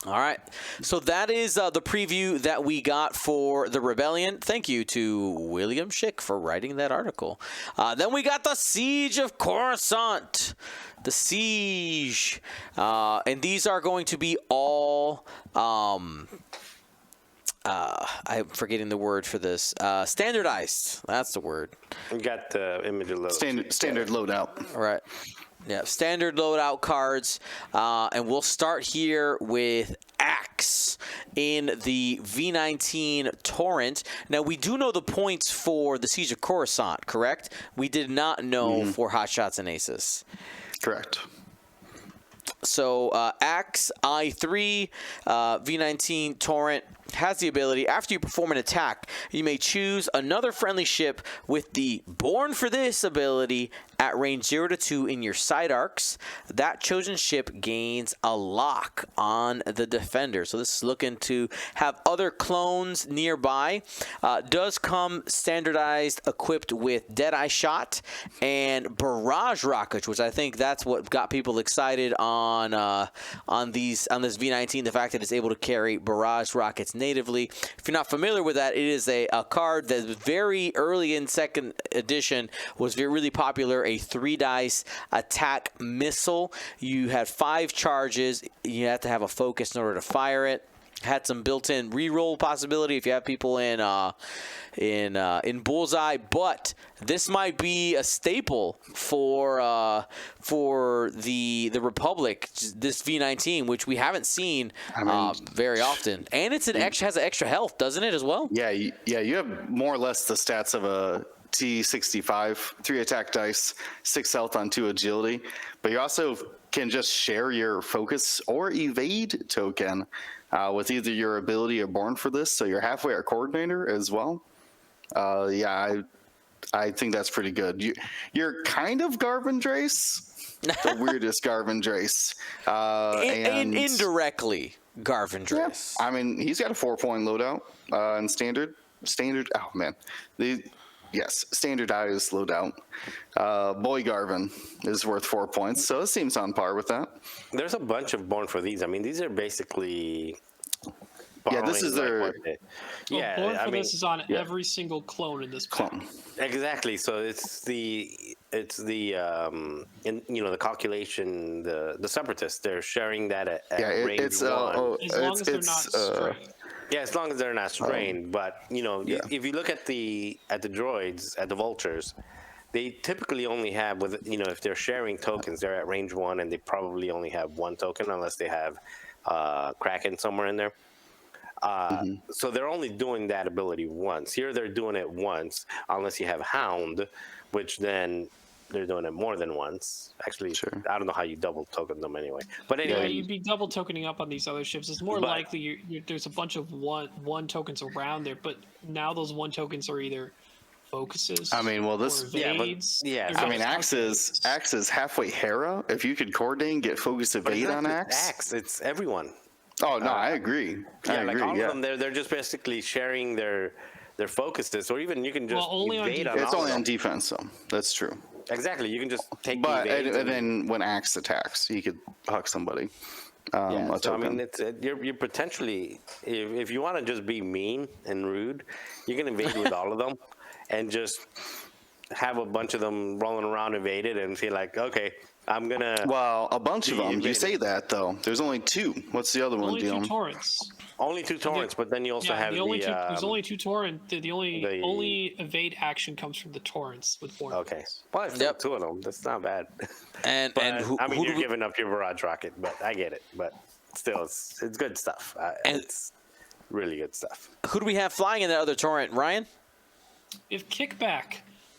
All right. So that is the preview that we got for the Rebellion. Thank you to William Schick for writing that article. Then we got the Siege of Coruscant. The Siege. And these are going to be all... I'm forgetting the word for this. Standardized. That's the word. We got the image of load. Standard loadout. All right. Yeah, standard loadout cards. And we'll start here with Axe in the V19 Torrent. Now, we do know the points for the Siege of Coruscant, correct? We did not know for Hot Shots and Aces. Correct. So Axe I3 V19 Torrent has the ability, after you perform an attack, you may choose another friendly ship with the Born for This ability at range 0 to 2 in your side arcs. That chosen ship gains a lock on the defender. So this is looking to have other clones nearby. Does come standardized equipped with Deadeye Shot and Barrage Rockets, which I think that's what got people excited on this V19, the fact that it's able to carry Barrage Rockets natively. If you're not familiar with that, it is a card that very early in second edition was really popular, a 3-dice attack missile. You had 5 charges. You have to have a focus in order to fire it. Had some built-in reroll possibility if you have people in bullseye, but this might be a staple for the Republic, this V19, which we haven't seen very often, and it's has an extra health, doesn't it, as well? Yeah, you have more or less the stats of a T65, 3 attack dice, 6 health on 2 agility, but you also can just share your focus or evade token with either your ability or Born for This, so you're halfway our coordinator as well. I think that's pretty good. You're kind of Garvin Drace, the weirdest Garvin Drace. And indirectly Garvin Drace. Yeah, I mean, he's got a 4-point loadout in standard. Oh man, standardized loadout. Boy Garvin is worth 4 points, so it seems on par with that. There's a bunch of Born for these. I mean, these are basically. This is their. Born for This is on every single clone in this pack. Exactly. So it's the the calculation, the separatists, they're sharing that at range 1. As long as they're not strained. Yeah, as long as they're not strained. But if you look at the droids, at the vultures, they typically only have if they're sharing tokens, they're at range 1, and they probably only have 1 token unless they have Kraken somewhere in there. So they're only doing that ability once. Here they're doing it once, unless you have Hound, which then they're doing it more than once. Actually, sure. I don't know how you double token them anyway. But anyway, you'd be double tokening up on these other ships. It's more likely there's a bunch of one tokens around there, but now those 1 tokens are either focuses. I mean, well, this evades. I mean, Axe is halfway Hera. If you could coordinate and get focus evade on Axe, it's everyone. Oh no, I agree. I agree. All of them, they're just basically sharing their focuses, or even you can just evade on. It's only on defense, so that's true. Exactly. You can just take But the evades and then when Axe attacks, you could huck somebody. A so I token. mean, you're potentially, if you want to just be mean and rude, you can invade with all of them, and just have a bunch of them rolling around evaded, and feel like, okay, I'm gonna. Well, a bunch of be them. You invaded. say that though. There's only 2. What's the other one, Only 2 Dion? torrents. Only 2 torrents, but then you also have there's only 2 torrent. The the- only evade action comes from the torrents with Born Okay, Blades. well, it's still 2 of them. That's not bad. And But who, I mean, who do you're we, giving up your barrage rocket, but I get it. But still, it's good stuff. And- It's really good stuff. who do we have flying in that other torrent, Ryan? If Kickback,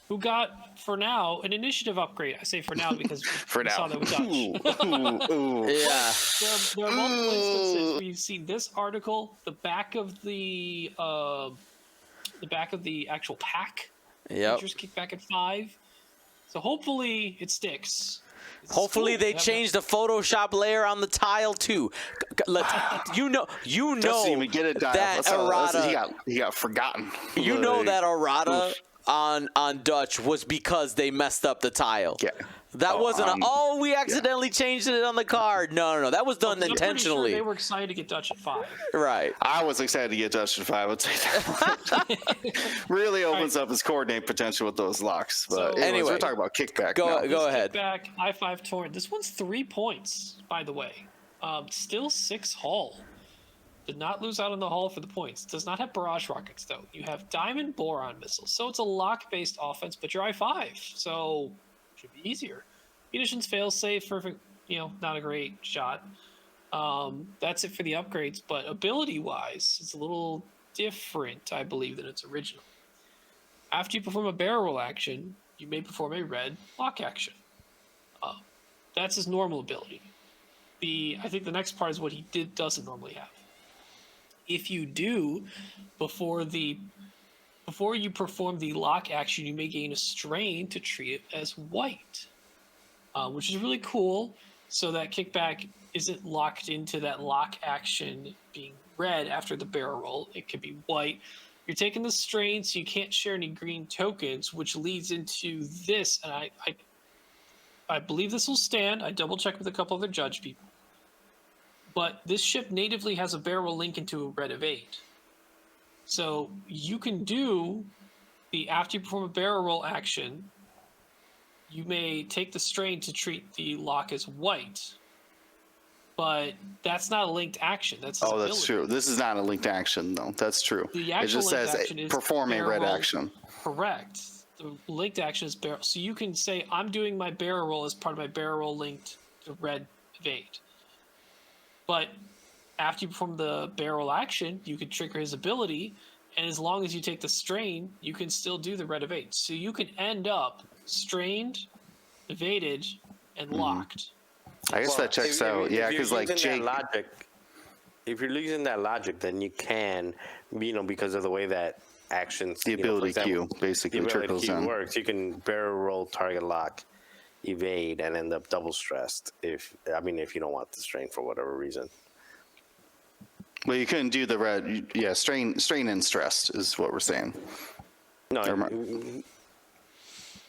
who got for now an initiative upgrade, I say for now because For we saw now. that with Dutch. Ooh. Yeah. There are multiple instances where you've seen this article, the back of the actual pack. Yep. Features Kickback at 5. So hopefully it sticks. It's Hopefully cool. they That- change the Photoshop layer on the tile too. You know Doesn't even get it dialed. that errata. He got forgotten. You know Like, that errata oof. on Dutch was because they messed up the tile. Yeah. That wasn't we accidentally changed it on the card. No. That was done I'm pretty sure intentionally. they were excited to get Dutch at 5. Right. I was excited to get Dutch at 5. I would say that really opens up his coordinate potential with those locks. But So- anyways, Anyway, we're talking about kickback. go- now. go ahead. Kickback, I5 torrent. This one's 3 points, by the way. Still 6 hull. Did not lose out on the hull for the points. Does not have barrage rockets though. You have diamond boron missiles, so it's a lock-based offense, but you're I5, so should be easier. Munitions fail safe, perfect. Not a great shot. That's it for the upgrades, but ability-wise, it's a little different, I believe, than its original. After you perform a barrel roll action, you may perform a red lock action. That's his normal ability. I think the next part is what he doesn't normally have. If you do, before you perform the lock action, you may gain a strain to treat it as white, which is really cool. So that Kickback isn't locked into that lock action being red after the barrel roll. It could be white. You're taking the strain, so you can't share any green tokens, which leads into this. And I believe this will stand. I double checked with a couple other judge people. But this ship natively has a barrel link into a red evade. So you can do after you perform a barrel roll action, you may take the strain to treat the lock as white. But that's not a linked action. That's his ability. That's true. This is not a linked action, though. That's true. The It actual just linked says action is perform a red barrel. action. Correct. The linked action is barrel. So you can say, I'm doing my barrel roll as part of my barrel roll linked to red evade. But after you perform the barrel action, you can trigger his ability, and as long as you take the strain, you can still do the red evade. So you can end up strained, evaded, and locked. I guess that checks out. Yeah, because like Jake. If you're using that logic, then you can, because of the way that actions, The ability queue basically the ability trickles queue in. works. You can barrel roll, target lock, evade, and end up double stressed. If you don't want the strain for whatever reason. Well, you couldn't do the red. Yeah, strain and stressed is what we're saying. No,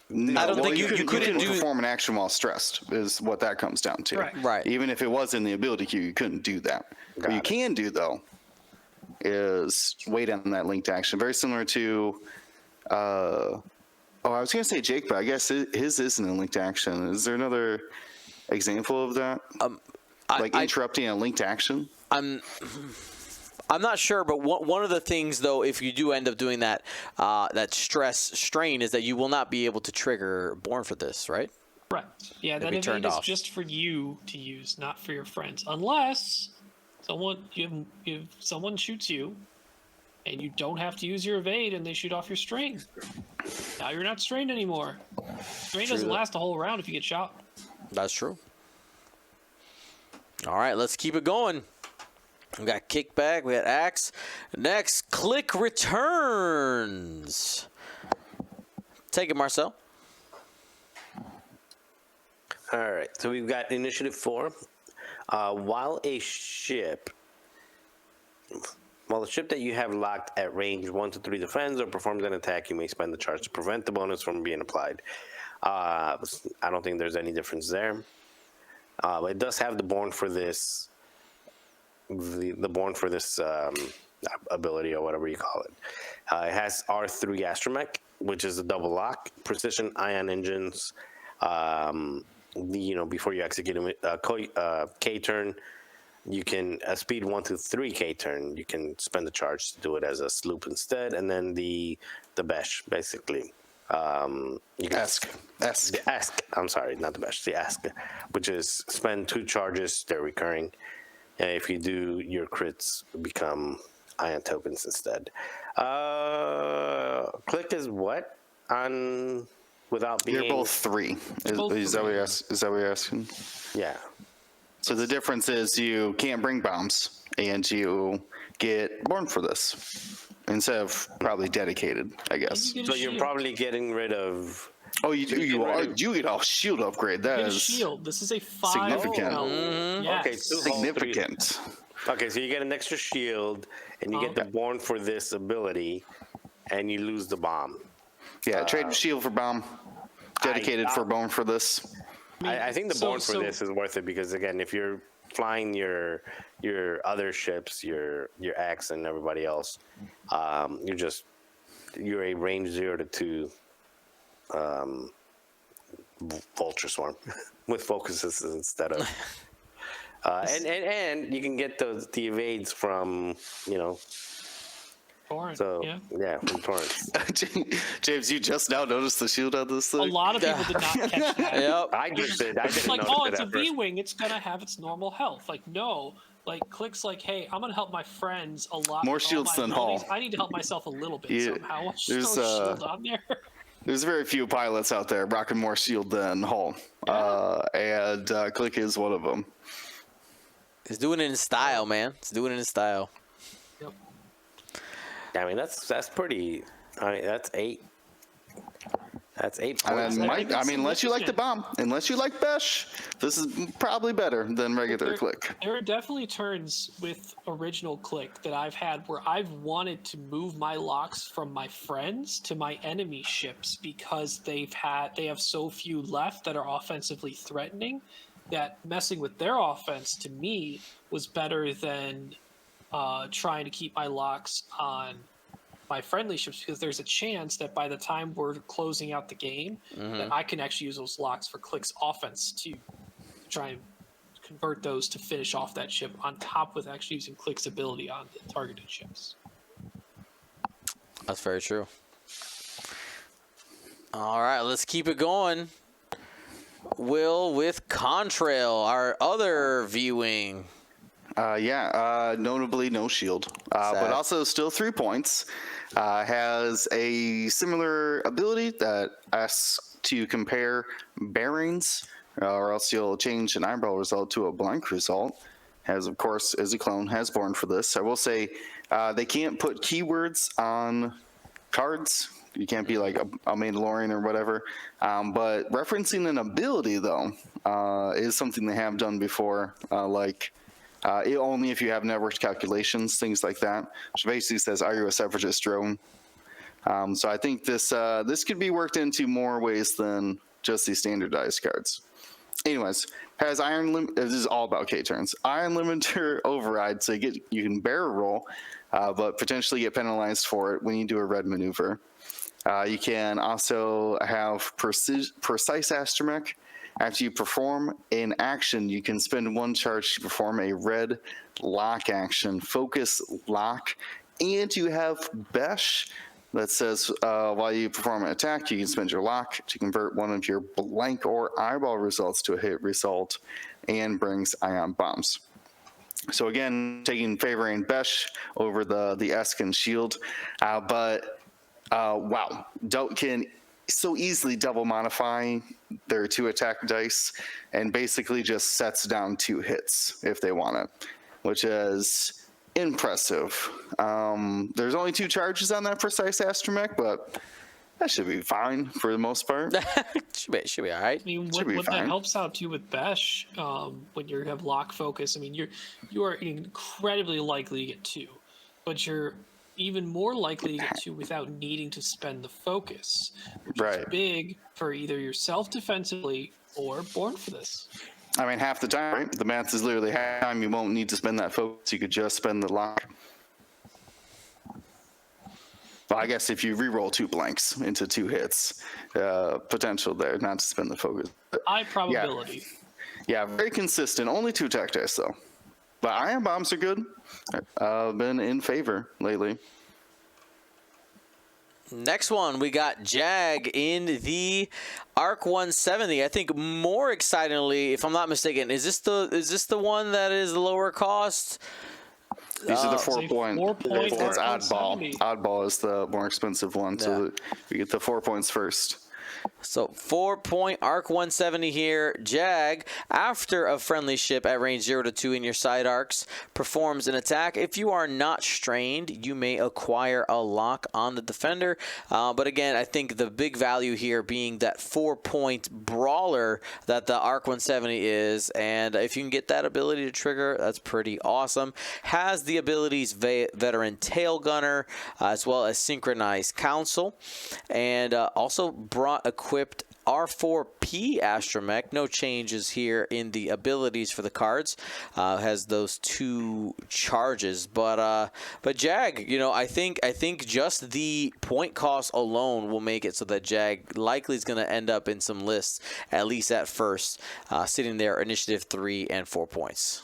No, I don't think you couldn't do- perform an action while stressed is what that comes down to. Correct. Right. Even if it was in the ability queue, you couldn't do that. What you can do though is wait on that linked action, very similar to. I was gonna say Jake, but I guess his isn't a linked action. Is there another example of that? Like interrupting a linked action? I'm not sure, but one of the things, though, if you do end up doing that, that strain, is that you will not be able to trigger Born for this, right? Correct. Yeah, that be evade turned is off. just for you to use, not for your friends, unless someone shoots you, and you don't have to use your evade, and they shoot off your strain. Now you're not strained anymore. Strain doesn't last a whole round if you get shot. That's true. All right, let's keep it going. We got Kickback, we got Axe. Next, Click Returns. Take it, Marcel. All right, so we've got Initiative 4. While the ship that you have locked at range 1 to 3 defends or performs an attack, you may spend the charge to prevent the bonus from being applied. I don't think there's any difference there. But it does have the Born for This, the Born for This ability or whatever you call it. It has R3 Astromech, which is a double lock, precision ion engines. Before you execute a K turn, you can speed 1 to 3 K turn. You can spend the charge to do it as a sloop instead, and then the Besh basically. You can the Ask. I'm sorry, not the Besh. The Ask, which is spend 2 charges. They're recurring. And if you do, your crits become ion tokens instead. Click is what on without being. You're both 3. Is that what you're asking? Yeah. So the difference is you can't bring bombs, and you get Born for This instead of probably dedicated, I guess. You get So a you're shield. probably getting rid of. Oh, you get a shield upgrade. That You get a is shield. This is a 5 significant. Yes. Okay, 2 significant. Okay, so you get an extra shield, and you get the Born for This ability, and you lose the bomb. Yeah, trade shield for bomb. Dedicated for Born for This. I think the Born for This is worth it because again, if you're flying your other ships, your Axe and everybody else, you're a range 0 to 2 Vulture Swarm with focuses instead of. And you can get the evades from Torrent, so yeah. from torrents. James, you just now noticed the shield on this thing? A lot of people did not catch that. Yep. I just did. I It's didn't like, notice oh, it it's a at first. V-wing. It's gonna have its normal health. Like, no. Like, Click's like, hey, I'm gonna help my friends a lot. More with all shields my than abilities. Hull. I need to help myself a little bit Yeah, somehow. there's, Throw shield on there. There's very few pilots out there rocking more shield than Hull. And Click is one of them. He's doing it in style, man. He's doing it in style. Yep. I mean, that's pretty. I mean, that's 8. That's 8 And points. then think it's unless you like the bomb, unless you like Besh, this is probably better than regular Click. There are definitely turns with original Click that I've had where I've wanted to move my locks from my friends to my enemy ships because they have so few left that are offensively threatening that messing with their offense to me was better than trying to keep my locks on my friendly ships because there's a chance that by the time we're closing out the game that I can actually use those locks for Click's offense to try and convert those to finish off that ship on top with actually using Click's ability on the targeted ships. That's very true. All right, let's keep it going. Will with Contrail, our other V-wing. Notably no shield, but also still 3 points. Has a similar ability that asks to compare bearings, or else you'll change an eyeball result to a blank result. Has, of course, is a clone, has Born for This. I will say they can't put keywords on cards. You can't be like a Mandalorian or whatever. But referencing an ability, though, is something they have done before, only if you have networked calculations, things like that, which basically says, are you a separatist drone? So I think this could be worked into more ways than just these standardized cards. Anyways, has Iron Limit. This is all about K turns. Iron Limiter Override, so you can barrel roll, but potentially get penalized for it when you do a red maneuver. You can also have Precise Astromech. After you perform an action, you can spend 1 charge to perform a red lock action, focus lock, and you have Besh that says while you perform an attack, you can spend your lock to convert one of your blank or eyeball results to a hit result and brings ion bombs. So again, favoring Besh over the Eskin shield, but wow, can so easily double modify their 2 attack dice and basically just sets down 2 hits if they want it, which is impressive. There's only 2 charges on that Precise Astromech, but that should be fine for the most part. should be all right. I mean, Should be what fine. that helps out too with Besh, when you have lock focus. I mean, you are incredibly likely to get 2, but you're even more likely to get 2 without needing to spend the focus, which is Right. big for either yourself defensively or Born for this. I mean, half the time, right? The math is literally half the time you won't need to spend that focus. You could just spend the lock. Well, I guess if you re-roll 2 blanks into 2 hits, potential there, not to spend the focus. But High probability. yeah, very consistent. Only 2 attack dice, though. But ion bombs are good. Been in favor lately. Next one, we got Jag in the Arc 170. I think more excitingly, if I'm not mistaken, is this the one that is lower cost? These are the It's 4 a point. 4 point It's Arc oddball. 170. Oddball is the more expensive one, so Yeah. we get the 4 points first. So 4-point Arc 170 here. Jag, after a friendly ship at range 0 to 2 in your side arcs, performs an attack. If you are not strained, you may acquire a lock on the defender. But again, I think the big value here being that 4-point brawler that the Arc 170 is. And if you can get that ability to trigger, that's pretty awesome. Has the abilities Veteran Tail Gunner, as well as Synchronized Council. And also brought equipped R4P Astromech. No changes here in the abilities for the cards. Has those 2 charges, but Jag, you know, I think just the point cost alone will make it so that Jag likely is going to end up in some lists, at least at first, sitting there initiative 3 and 4 points.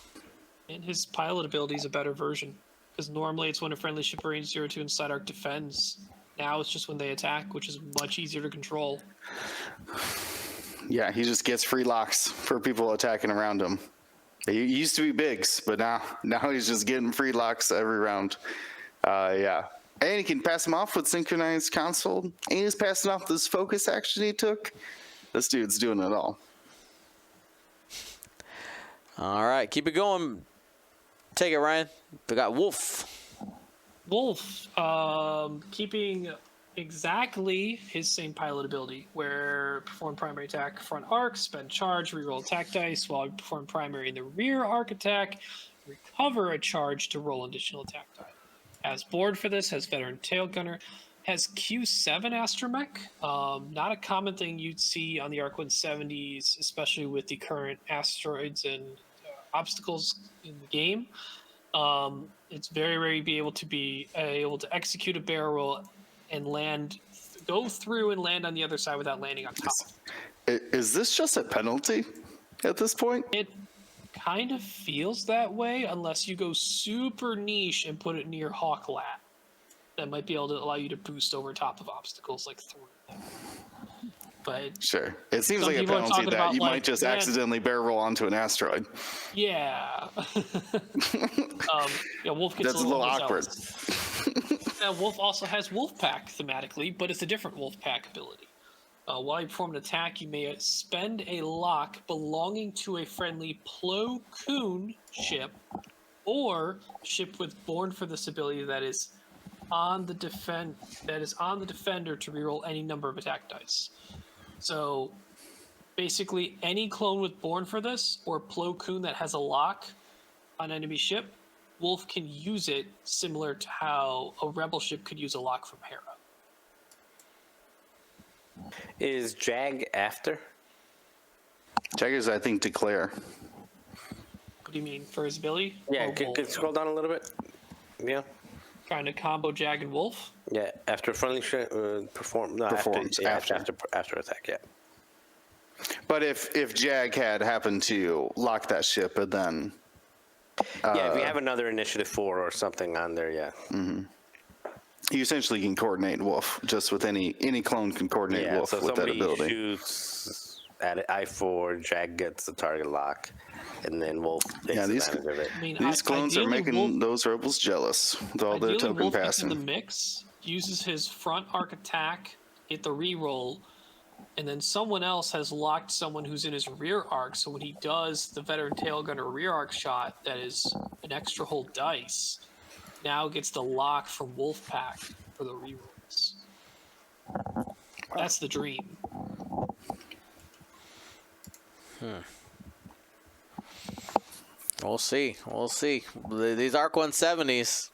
And his pilot ability is a better version. Because normally it's when a friendly ship range 0 to inside arc defends. Now it's just when they attack, which is much easier to control. Yeah, he just gets free locks for people attacking around him. He used to be bigs, but now he's just getting free locks every round. Yeah. And he can pass them off with Synchronized Console. And he's passing off this focus action he took. This dude's doing it all. All right, keep it going. Take it, Ryan. We got Wolf. Wolf, keeping exactly his same pilot ability, where perform primary attack front arc, spend charge, reroll attack dice, while you perform primary in the rear arc attack, recover a charge to roll additional attack die. As board for this, has Veteran Tail Gunner, has Q7 Astromech, not a common thing you'd see on the Arc 170s, especially with the current asteroids and obstacles in the game. It's very rare to be able to execute a barrel roll and go through and land on the other side without landing on top. Is this just a penalty at this point? It kind of feels that way unless you go super niche and put it near Hawk Lat. That might be able to allow you to boost over top of obstacles like through them. But Sure. It seems some like a people are penalty talking that about, you like, might just man- accidentally barrel roll onto an asteroid. yeah. Wolf gets That's a little awkward. Wolf also has Wolf Pack thematically, but it's a different Wolf Pack ability. While you perform an attack, you may spend a lock belonging to a friendly Plo Koon ship or ship with Born for this ability that is on the defender to reroll any number of attack dice. So basically any clone with Born for this or Plo Koon that has a lock on enemy ship, Wolf can use it similar to how a rebel ship could use a lock from Hera. Is Jag after? Jaggers, I think, declare. What do you mean, for his ability? Yeah, Or could Wolf? scroll down a little bit. Yeah. Trying to combo Jag and Wolf? Yeah, after friendly perform. No, Performs after after. attack. Yeah. But if Jag had happened to lock that ship and then Yeah, if we have another initiative 4 or something on there, yeah. you essentially can coordinate Wolf just with any clone can coordinate Yeah, Wolf so with that somebody ability. shoots at I4, Jag gets the target lock, and then Wolf takes Yeah, these- advantage of it. I mean, These clones are ideally, making Wolf, those rebels jealous with all their ideally, token Wolf gets in the passing. mix, uses his front arc attack, get the reroll, and then someone else has locked someone who's in his rear arc. So when he does the Veteran Tail Gunner rear arc shot, that is an extra whole dice, now gets the lock from Wolfpack for the rerolls. That's the dream. We'll see. We'll see. These Arc 170s,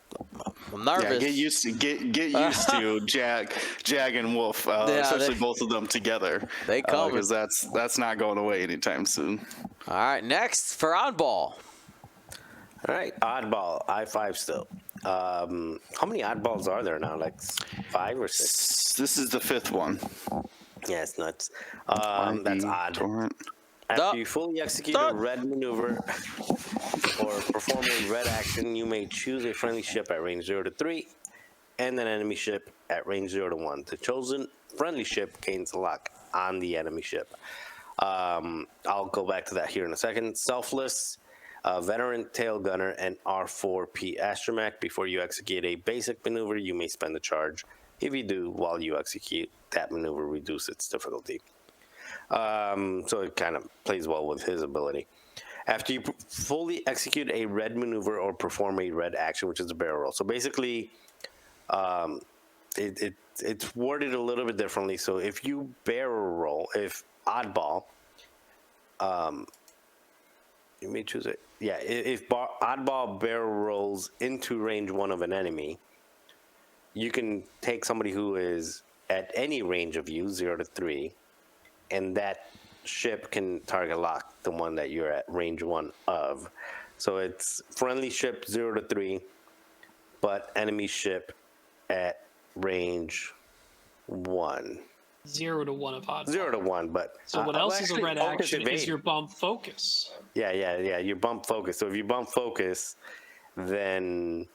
I'm Yeah, nervous. get used to Jag and Wolf, especially both of them together. They coming. Because that's not going away anytime soon. All right, next for Oddball. All right, oddball, I5 still. How many oddballs are there now? Like 5 or 6? This is the 5th one. Yeah, it's nuts. That's odd. Torrent. After you fully execute a red maneuver or perform a red action, you may choose a friendly ship at range 0 to 3 and an enemy ship at range 0 to 1. The chosen friendly ship gains a lock on the enemy ship. I'll go back to that here in a second. Selfless, veteran tail gunner, and R4P astromech. Before you execute a basic maneuver, you may spend a charge. If you do, while you execute that maneuver, reduce its difficulty. So it kind of plays well with his ability. After you fully execute a red maneuver or perform a red action, which is a barrel roll. So basically, it's worded a little bit differently. So if you barrel roll, if oddball, you may choose it. Yeah, if oddball barrel rolls into range 1 of an enemy, you can take somebody who is at any range of you, 0 to 3, and that ship can target lock the one that you're at range 1 of. So it's friendly ship 0 to 3, but enemy ship at range 1. 0 to 1 of oddball. 0 to 1, but So what else is a actually, red focus action evade. is your bump focus. Yeah, your bump focus. So if you bump focus, then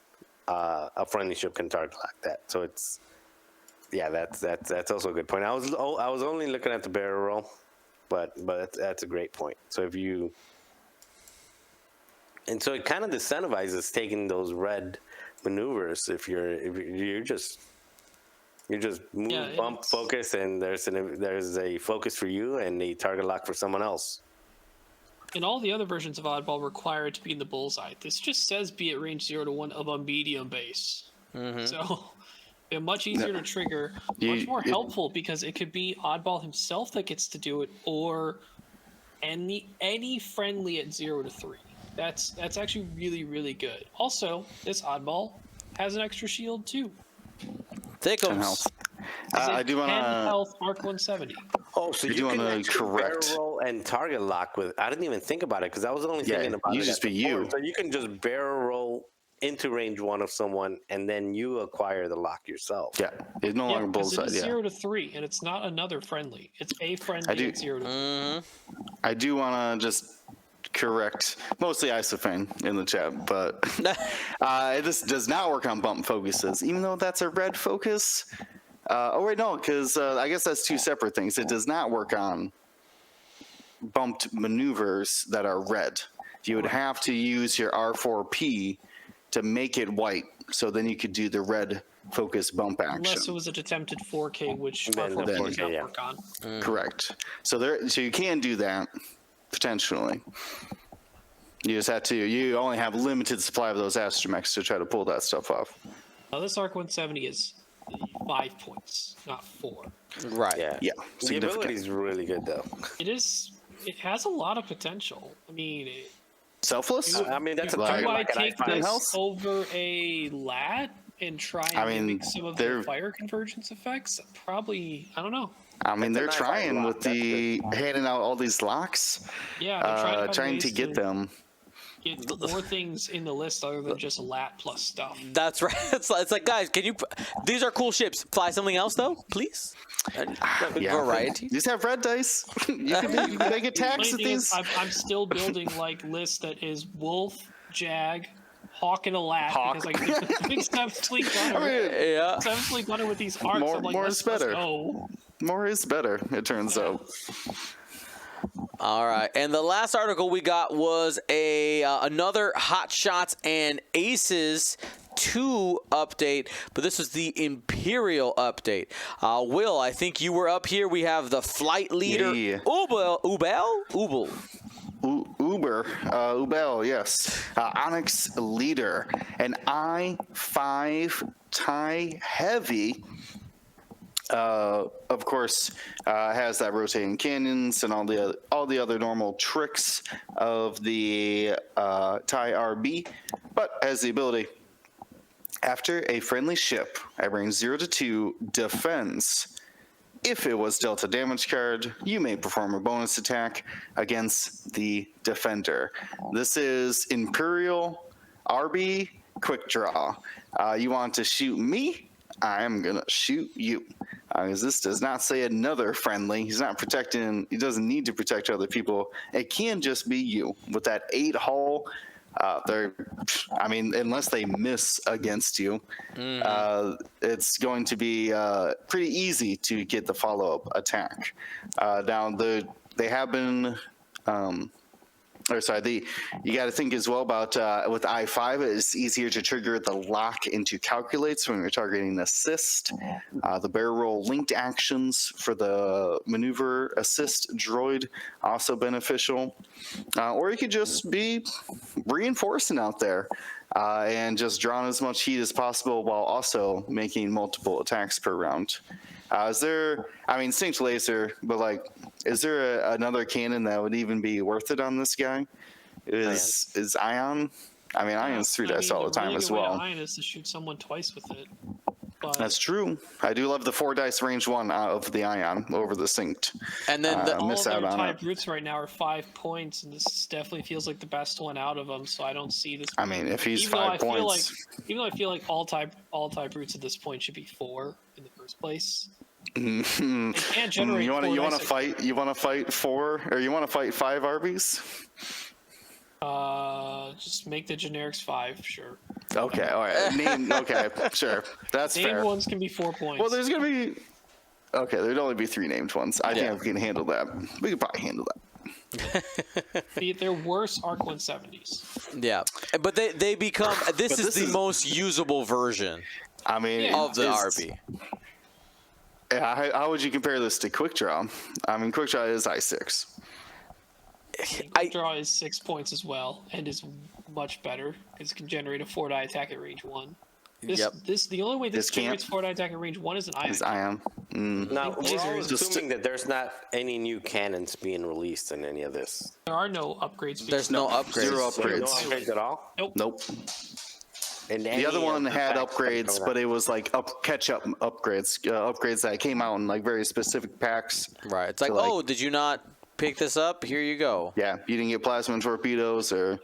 a friendly ship can target lock that. So it's that's also a good point. I was only looking at the barrel roll, but that's a great point. So so it kind of disincentivizes taking those red maneuvers if you're just move, bump focus, and there's a focus for you and a target lock for someone else. And all the other versions of oddball require it to be in the bullseye. This just says be at range 0 to 1 of a medium base. So they're much easier to trigger, much more helpful because it could be oddball himself that gets to do it, or any friendly at 0 to 3. That's actually really, really good. Also, this oddball has an extra shield too. Thickums. I do want 10 to. health, Mark 170. Oh, so you can actually barrel roll and target lock with. I didn't even think about it because I was only thinking about it. Just be you. So you can just barrel roll into range 1 of someone, and then you acquire the lock yourself. Yeah, it's no longer Because bullseye. it is Yeah, 0 to 3, and it's not another friendly. It's a friendly at 0 to 3. I do want to just correct mostly Isophane in the chat, but this does not work on bump focuses, even though that's a red focus. Oh wait, no, because I guess that's two separate things. It does not work on bumped maneuvers that are red. You would have to use your R4P to make it white, so then you could do the red focus bump action. Unless it was an attempted 4K, which Then R4 the does 4K, not yeah. work on. Correct. So you can do that potentially. You just have to. You only have limited supply of those astromechs to try to pull that stuff off. Now, this Arc 170 is 5 points, not 4. Right. Yeah, The significant. ability is really good, though. It has a lot of potential. I mean, Selfless. I mean, that's a do target I like an take I5. this over a lat and try and mimic some of the fire convergence effects? Probably, I don't know. I mean, they're That's a nice trying lock, with the handing out all these locks, Yeah, they're trying to get them. Get more things in the list other than just lat plus stuff. That's right. It's like, guys, can you? These are cool ships. Fly something else though, please. Variety. These have red dice. you can make attacks with Funny thing is, these. I'm still building like list that is Wolf, Jag, Hawk, and a lat Hawk. because I think Seventh Fleet Gunner. Yeah. Seventh Fleet Gunner with these arcs. I'm like, more let's is better. go. More is better, it turns out. All right, and the last article we got was another Hot Shots and Aces 2 update, but this was the Imperial update. Will, I think you were up here. We have the flight leader, Yeah. Ubel. Ubel, yes. Onyx Leader, an I-5 TIE Heavy. Of course, has that rotating cannons and all the other normal tricks of the TIE RB, but has the ability After a friendly ship at range 0 to 2 defends, if it was dealt a damage card, you may perform a bonus attack against the defender. This is Imperial RB Quick Draw. You want to shoot me? I'm going to shoot you. Because this does not say another friendly. He's not protecting, he doesn't need to protect other people. It can just be you. With that 8 hull, unless they miss against you, it's going to be pretty easy to get the follow-up attack. They have been, you got to think as well about with I-5, it's easier to trigger the lock into calculates when you're targeting assist. The barrel roll linked actions for the maneuver assist droid also beneficial. Or you could just be reinforcing out there and just drawing as much heat as possible while also making multiple attacks per round. Synced laser, but is there another cannon that would even be worth it on this guy? Is Ion? Ion's 3 dice all the time as well. Ion is to shoot someone twice with it. But That's true. I do love the 4 dice range 1 out of the Ion over the synced. And then all miss of out their on type it. roots right now are 5 points, and this definitely feels like the best one out of them. So I don't see this. If he's even though 5 points, even though I feel like all type roots at this point should be 4 in the first place. They can't generate. you want to fight? fight? You want to fight 4, or you want to fight 5 Arby's? Just make the generics 5, sure. Okay, all right. Okay, sure. That's Named fair. ones can be 4 points. Well, there's gonna be. Okay, there'd only be 3 named ones. I think we can handle that. We could probably handle that. They're worse Arc 170s. Yeah, but they become. This is the most usable version of the RB. Yeah, how would you compare this to Quick Draw? Quick Draw is I6. Quick Draw is 6 points as well, and is much better because it can generate a 4-die attack at range 1. The only way this generates 4-die attack at range 1 is an Ion. Is Ion. Now, we're all Lasers. assuming that there's not any new cannons being released in any of this. There are no upgrades. There's no upgrades. 0 So no upgrades. upgrades at all? Nope. And The other one had packs upgrades, coming but out. it was catch-up upgrades. Upgrades that came out in very specific packs. Right. It's like, So, oh, did you not pick this up? Here you go. Yeah, you didn't get plasma torpedoes or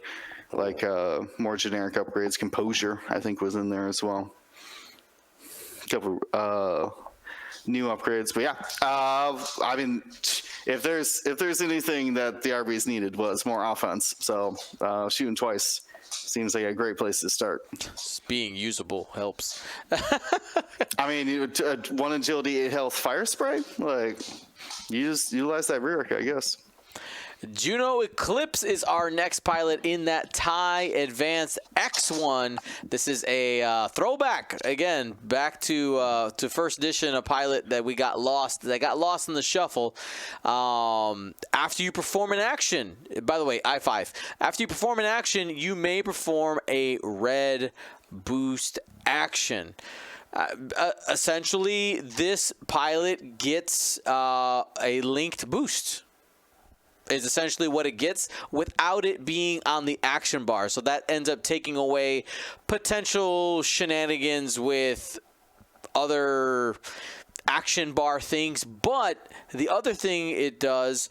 more generic upgrades. Composure, I think, was in there as well. A couple new upgrades, but yeah. If there's anything that the RBs needed was more offense. So shooting twice seems like a great place to start. Being usable helps. One agility, 8 health, fire spray. You just utilize that rear, I guess. Juno Eclipse is our next pilot in that TIE Advanced X1. This is a throwback again, back to first edition, a pilot that got lost in the shuffle. After you perform an action, by the way, I5. After you perform an action, you may perform a red boost action. Essentially, this pilot gets a linked boost. Is essentially what it gets without it being on the action bar. So that ends up taking away potential shenanigans with other action bar things. But the other thing it does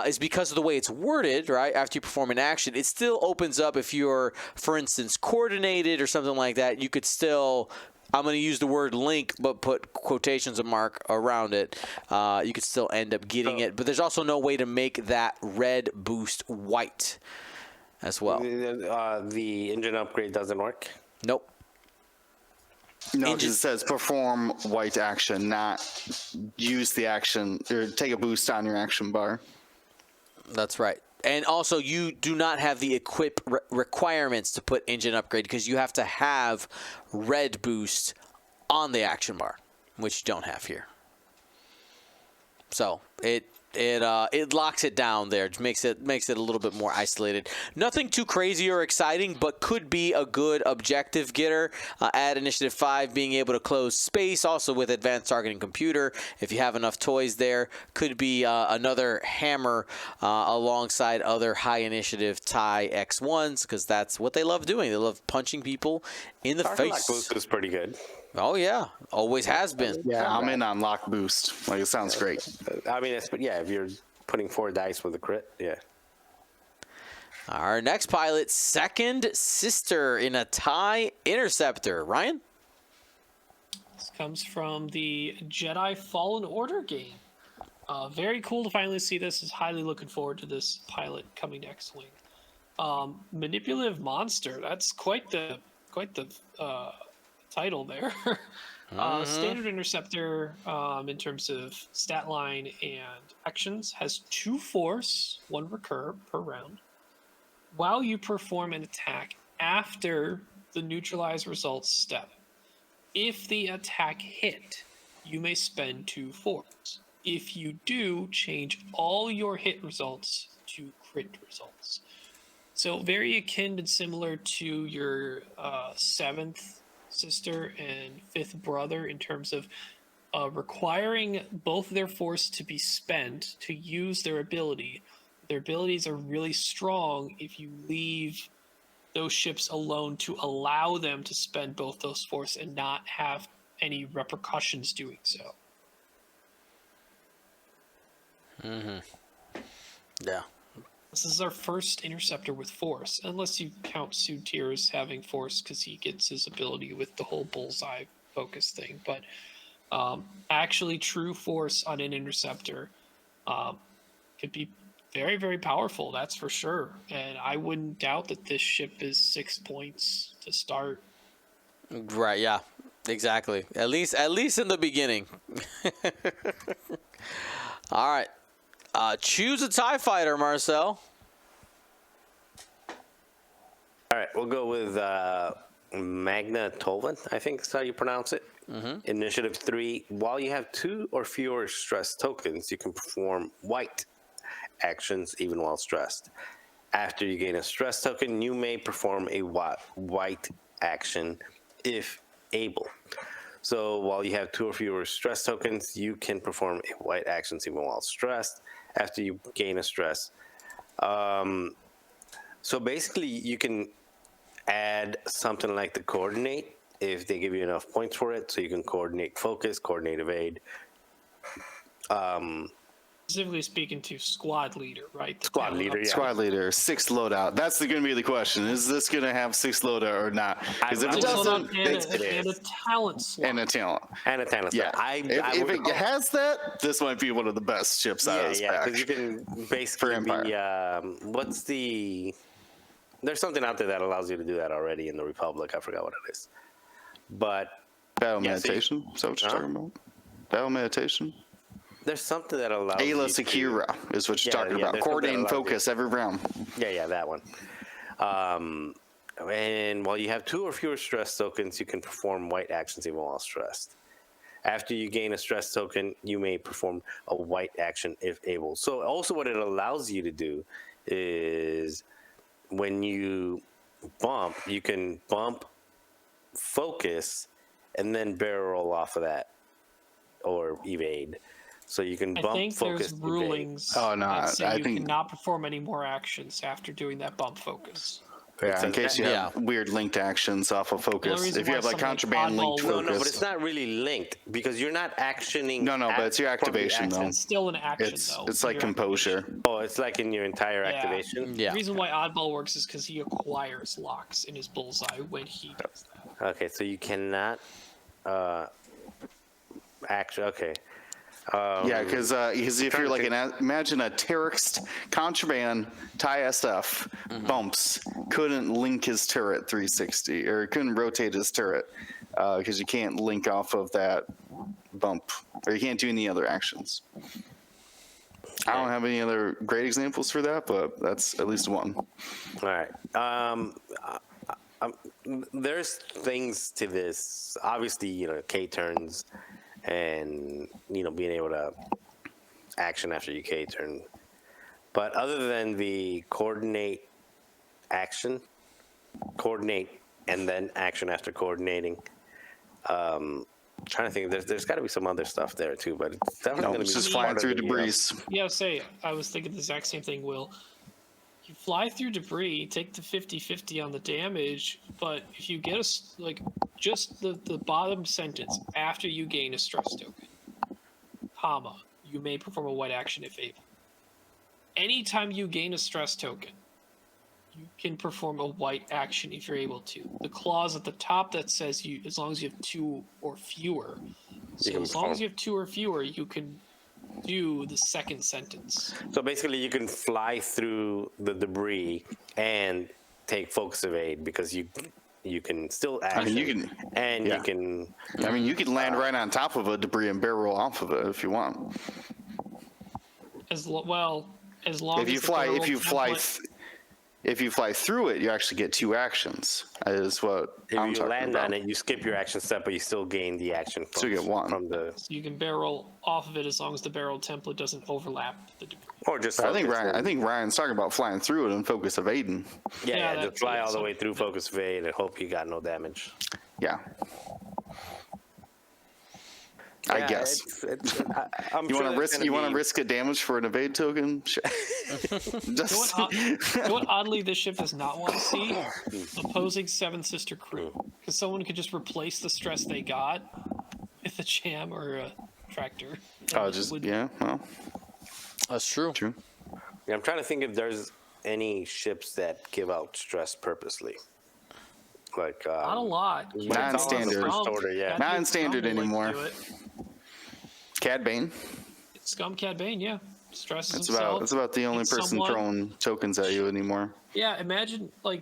is because of the way it's worded, right? After you perform an action, it still opens up if you're, for instance, coordinated or something like that. You could still, I'm going to use the word link, but put quotations mark around it. You could still end up getting it, but there's also no way to make that red boost white as well. The engine upgrade doesn't work? Nope. No, it says perform white action, not use the action or take a boost on your action bar. That's right. And also, you do not have the equip requirements to put engine upgrade because you have to have red boost on the action bar, which you don't have here. So it it locks it down there. It makes it a little bit more isolated. Nothing too crazy or exciting, but could be a good objective getter. At Initiative 5, being able to close space, also with Advanced Targeting Computer, if you have enough toys there, could be another hammer alongside other high initiative TIE X1s, because that's what they love doing. They love punching people in the Target lock face. boost is pretty good. Oh yeah, always has been. Yeah, I'm in on lock boost. Like, it sounds great. I mean, if you're putting 4 dice with a crit, yeah. Our next pilot, second sister in a TIE Interceptor. Ryan? This comes from the Jedi Fallen Order game. Very cool to finally see this. Is highly looking forward to this pilot coming to X-Wing. Manipulative Monster. That's quite the title there. Standard Interceptor, in terms of stat line and actions, has 2 force, 1 recur per round. While you perform an attack after the neutralize results step. If the attack hit, you may spend 2 force. If you do, change all your hit results to crit results. So very akin and similar to your 7th sister and 5th brother in terms of requiring both their force to be spent to use their ability. Their abilities are really strong if you leave those ships alone to allow them to spend both those force and not have any repercussions doing so. Yeah. This is our first interceptor with force, unless you count Sutir as having force because he gets his ability with the whole bullseye focus thing. But actually, true force on an interceptor could be very, very powerful. That's for sure. And I wouldn't doubt that this ship is 6 points to start. Right. Yeah. Exactly. At least in the beginning. All right. Choose a TIE fighter, Marcel. All right, we'll go with Magna Tolvan, I think is how you pronounce it. Initiative 3, while you have 2 or fewer stress tokens, you can perform white actions even while stressed. After you gain a stress token, you may perform a white action if able. So while you have 2 or fewer stress tokens, you can perform a white action even while stressed after you gain a stress. So basically, you can add something like the coordinate if they give you enough points for it. So you can coordinate focus, coordinate evade. Specifically speaking to squad leader, right? The Squad talent leader, up- yeah. Squad leader, 6th loadout. That's going to be the question. Is this going to have 6th loadout or not? Because if it Six doesn't, loadout and, it's, and a talent slot. and a talent. And a talent. Yeah. If would it hope- has that, this might be one of the best ships out of this pack. because you can basically Empire. be, there's something out there that allows you to do that already in the Republic. I forgot what it is. But Battle yeah, so you- meditation? Is that what you're talking about? Battle meditation? there's something that allows you Ayla to- Secura is what you're Yeah, talking yeah, about. there's Coordinate and something that allows focus every round. Yeah, that one. And while you have 2 or fewer stress tokens, you can perform white actions even while stressed. After you gain a stress token, you may perform a white action if able. So also what it allows you to do is when you bump, you can bump, focus, and then barrel roll off of that or evade. So you can I bump, think focus, there's evade. rulings Oh, no, that say I you think- cannot perform any more actions after doing that bump focus. Yeah, in says case that- you have weird linked actions off of focus. reason If you why have like something like contraband linked oddball- No, but focus. it's not really linked because you're not actioning. No, but it's your from the activation, though. action. It's still an action, It's though. it's like Your composure. Oh, it's like in your entire Yeah. activation. Yeah. The reason why oddball works is because he acquires locks in his bullseye when he does that. Okay, so you cannot Okay. Yeah, because if you're like imagine a Terex contraband TIE SF bumps couldn't link his turret 360 or couldn't rotate his turret because you can't link off of that bump or you can't do any other actions. I don't have any other great examples for that, but that's at least one. All right. There's things to this. Obviously, K turns and being able to action after you K-turn. But other than the coordinate action, coordinate and then action after coordinating, trying to think, there's got to be some other stuff there too, but it's definitely No, going to it's be just part flying of through the, debris. Yeah, I was thinking the exact same thing, Will. You fly through debris, take the 50-50 on the damage, but if you get just the bottom sentence after you gain a stress token, comma, you may perform a white action if able. Anytime you gain a stress token, you can perform a white action if you're able to. The clause at the top that says you, as long as you have 2 or fewer. So can as long as perform. you have 2 or fewer, you can do the second sentence. So basically, you can fly through the debris and take focus evade because you can still action. I mean, you can, and yeah. you can. I mean, you can land right on top of a debris and barrel off of it if you want. As long If as you the fly, barrel if you fly, template- if you fly through it, you actually get 2 actions. Is what I'm If you talking land about. on it, you skip your action step, but you still gain the action. From, So you get 1. from the, so you can barrel off of it as long as the barrel template doesn't overlap the debris. or just. I think focus Ryan. and- I think Ryan's talking about flying through it and focus evading. Yeah, that- just fly yeah, all the so- way through focus evade and hope you got no damage. Yeah. I Yeah, guess. I'm You sure want to there's risk? gonna You want to be- risk a damage for an evade token? Sure. Just, You know what oddly this ship does not want to see? Opposing Seven Sister crew. Because someone could just replace the stress they got with a jam or a tractor. oh, just yeah. Well, That's true. true. Yeah, I'm trying to think if there's any ships that give out stress purposely. Like Not a lot. Non-standard. First order, yeah. Non-standard anymore. Cad Bane. Scum Cad Bane, yeah. Stresses That's himself. that's about the only It's person somewhat- throwing tokens at you anymore. Yeah, imagine like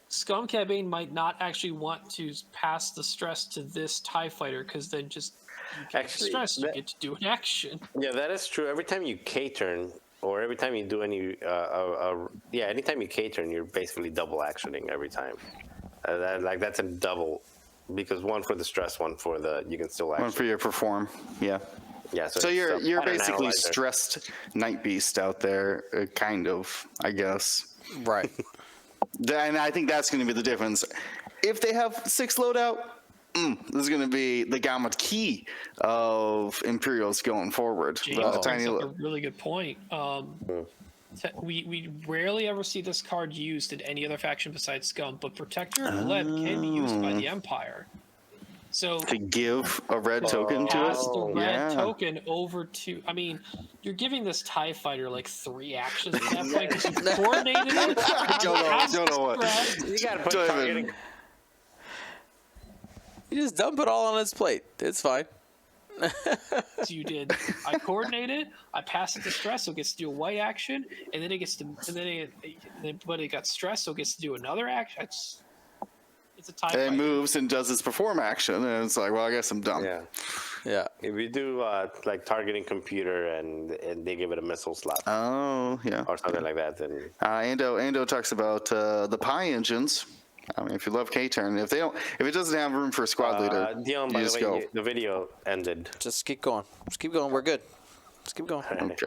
Scum Cad Bane might not actually want to pass the stress to this TIE fighter because then just you get Actually, stress, you that- get to do an action. Yeah, that is true. Every time you K-turn, or every time you do any, anytime you K-turn, you're basically double actioning every time. That's a double, because one for the stress, one for the you can still action. One for your perform. Yeah. Yeah, So it's you're a pattern basically analyzer. stressed Night Beast out there, kind of, I guess. Right. And I think that's going to be the difference. If they have 6 loadout, this is going to be the gamma key of Imperials going forward. James The brings tiny up lo- a really good point. We rarely ever see this card used in any other faction besides Scum, but Protector and Lead can be used by the Empire. So to give a red token to pass it. the red Yeah. token over to. I mean, you're giving this TIE fighter like 3 actions at that point because you coordinated it. don't know what. Stressed. You gotta put Don't even- targeting. You just dump it all on its plate. It's fine. So you did. I coordinated. I pass it to stress, so it gets to do a white action, and then it gets to. But it got stressed, so it gets to do another action. It's a TIE And it fighter. moves and does its perform action, and it's like, well, I guess I'm done. Yeah. Yeah. If you do like targeting computer and they give it a missile slot Oh, yeah. or something like that, then Ando talks about the Pi engines. I mean, if you love K-turn, if it doesn't have room for a squad leader, Dion, you by just the go. way, the video ended. Just keep going. Just keep going. We're good. Just keep going. Okay.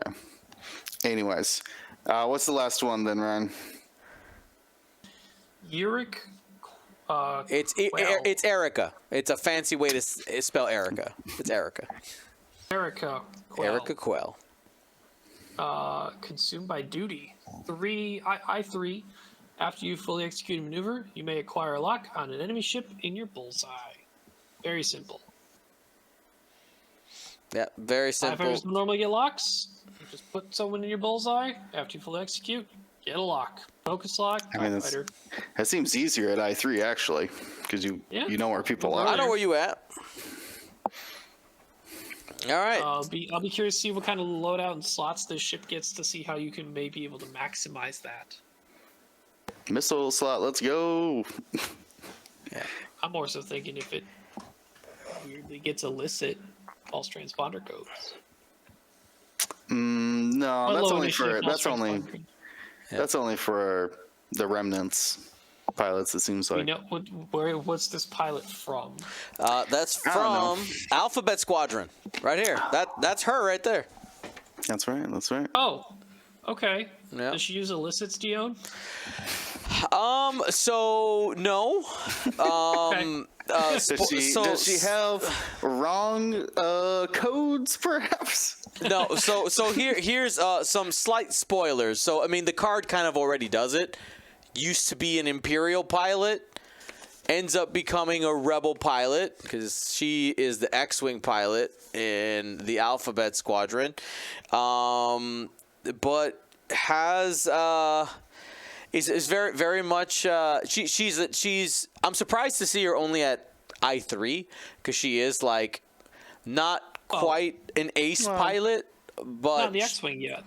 Anyways, what's the last one then, Ryan? Uric. It's Erica. It's a fancy way to spell Erica. It's Erica. Erica. Erica Quell. Consumed by duty. I3. After you fully execute a maneuver, you may acquire a lock on an enemy ship in your bullseye. Very simple. Yeah, very TIE simple. fighters normally get locks. You just put someone in your bullseye. After you fully execute, get a lock. Focus lock. I mean, TIE it's- fighter. That seems easier at I3 actually, because Yeah. you know where people I I are. know where you at. All right. I'll be curious to see what kind of loadout and slots this ship gets to see how you can maybe able to maximize that. Missile slot, let's go. I'm more so thinking if it weirdly gets illicit false transponder codes. No, that's Low only initiative for false transponder code. that's only for the remnants pilots. It seems We like. know what's this pilot from? That's I don't know. from Alphabet Squadron. Right here. That's her right there. That's right. That's right. Oh, okay. Yeah. Does she use illicits, Dion? So no. Does she have wrong codes, perhaps? No, so here's some slight spoilers. So I mean, the card kind of already does it. Used to be an Imperial pilot, ends up becoming a Rebel pilot because she is the X-wing pilot in the Alphabet Squadron, but has is very very much she's I'm surprised to see her only at I3 because she is like not quite an ace pilot, but Not the X-wing yet.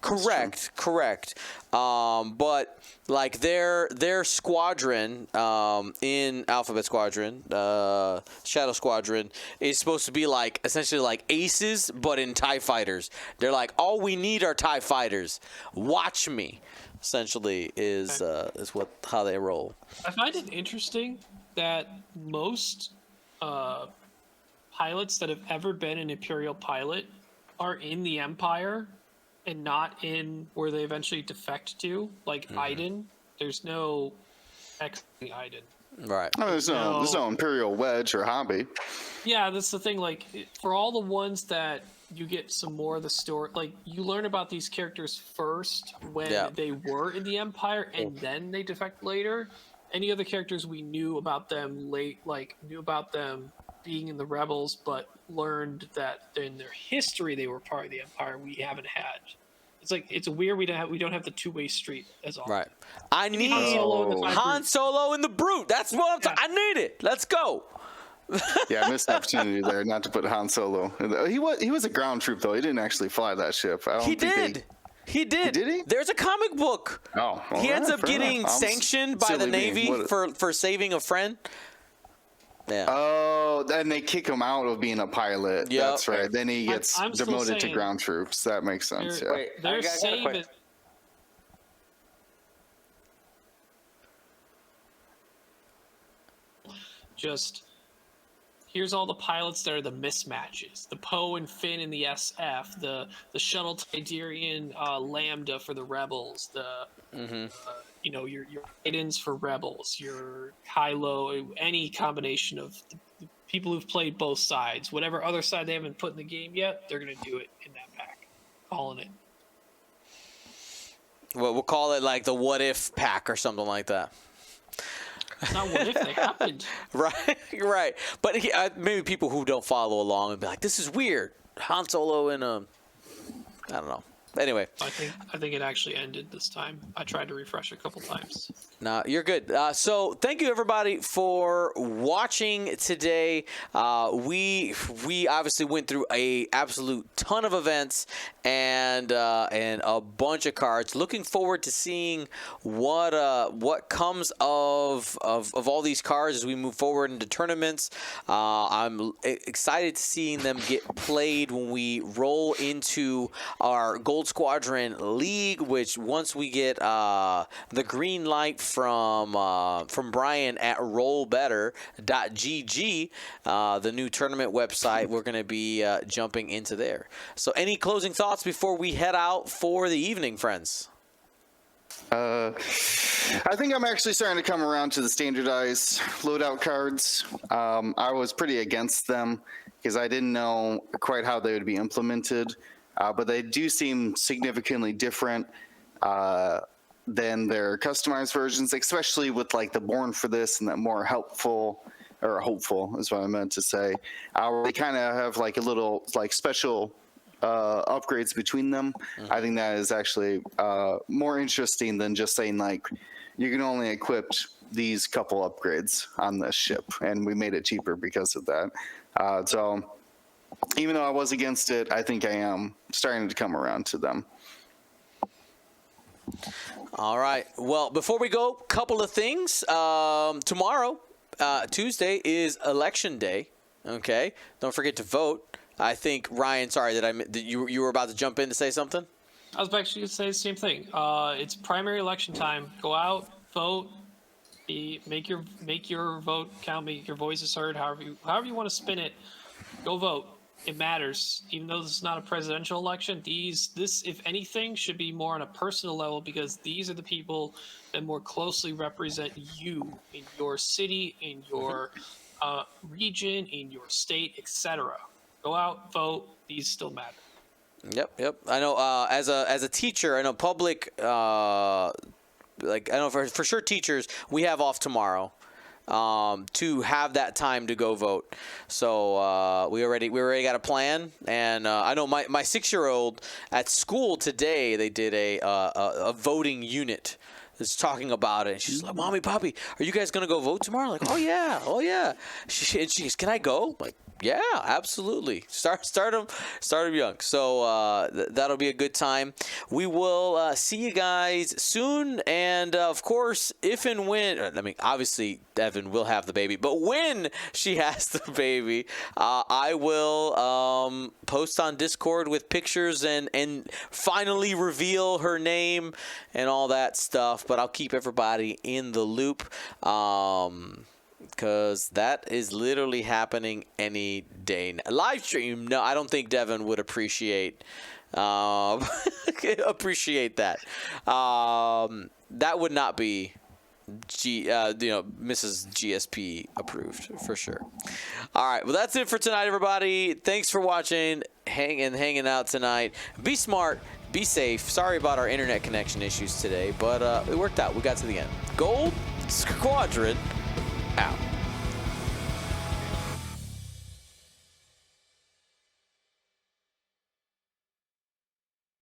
correct. But like their squadron in Alphabet Squadron, Shadow Squadron is supposed to be like essentially like aces, but in TIE fighters. They're like, all we need are TIE fighters. Watch me. Essentially is how they roll. I find it interesting that most pilots that have ever been an Imperial pilot are in the Empire and not in where they eventually defect to, like Iden. There's no X-wing Iden. Right. No, there's no Imperial Wedge or Hobby. Yeah, that's the thing. Like, for all the ones that you get some more of the story, like, you learn about these characters first when they were in the Empire, and then they defect later. Any other characters we knew about them knew about them being in the Rebels, but learned that in their history they were part of the Empire. We haven't had. It's like it's weird. We don't have the two-way street as often. Right. I need Han Han Solo and the Brute. That's what I'm talking. I need it. Let's go. Yeah, I missed the opportunity there not to put Han Solo. He was a ground troop though. He didn't actually fly that ship. I don't He think did. He did. Did he? There's a comic book. Oh, all he ends right, up fair getting enough. sanctioned by the Silly me. Navy What- for saving a friend. Yeah. Oh, then they kick him out of being a pilot. Yep. That's right. Then he gets I'm still demoted to saying- ground troops. That makes sense. They're- Yeah. Wait, Their I got a save question. is just here's all the pilots that are the mismatches: the Poe and Finn in the SF, the shuttle Tiderian Lambda for the Rebels, the your Idens for Rebels, your Kylo, any combination of the people who've played both sides, whatever other side they haven't put in the game yet, they're gonna do it in that pack. Calling it. Well, we'll call it like the what if pack or something like that. Not what if they happened. Right. But maybe people who don't follow along and be like, this is weird. Han Solo in I don't know. Anyway. I think it actually ended this time. I tried to refresh a couple times. No, you're good. So thank you everybody for watching today. We obviously went through a absolute ton of events and a bunch of cards. Looking forward to seeing what comes of all these cards as we move forward into tournaments. I'm excited to seeing them get played when we roll into our Gold Squadron League, which once we get the green light from Brian at rollbetter.gg, the new tournament website, we're going to be jumping into there. So any closing thoughts before we head out for the evening, friends? I think I'm actually starting to come around to the standardized loadout cards. I was pretty against them because I didn't know quite how they would be implemented, but they do seem significantly different than their customized versions, especially with like the Born for This and that more helpful or hopeful is what I meant to say. They kind of have like a little like special upgrades between them. I think that is actually more interesting than just saying like you can only equip these couple upgrades on this ship, and we made it cheaper because of that. So even though I was against it, I think I am starting to come around to them. All right. Well, before we go, couple of things. Tomorrow, Tuesday, is Election Day. Okay. Don't forget to vote. I think, Ryan, sorry that you were about to jump in to say something? I was actually going to say the same thing. It's primary election time. Go out, vote, make your vote count, make your voices heard. However you want to spin it, go vote. it matters. Even though this is not a presidential election, this, if anything, should be more on a personal level, because these are the people that more closely represent you in your city, in your region, in your state, etc. Go out, vote. These still matter. Yep. I know. As a teacher, I know public. Like I know for sure, teachers, we have off tomorrow. To have that time to go vote. So we already got a plan, and I know my 6-year-old at school today, they did a voting unit that's talking about it. And she's like, "Mommy, Poppy, are you guys gonna go vote tomorrow?" I'm like, oh yeah. She goes, "Can I go?" I'm like, yeah, absolutely. Start them young. So that'll be a good time. We will see you guys soon, and of course, if and when, I mean, obviously, Devin will have the baby, but when she has the baby, I will post on Discord with pictures and finally reveal her name and all that stuff. But I'll keep everybody in the loop. Because that is literally happening any day. Live stream, no, I don't think Devin would appreciate that. That would not be Mrs. GSP approved for sure. All right, well, that's it for tonight, everybody. Thanks for watching, hanging out tonight. Be smart, be safe. Sorry about our internet connection issues today, but it worked out. We got to the end. Gold Squadron out.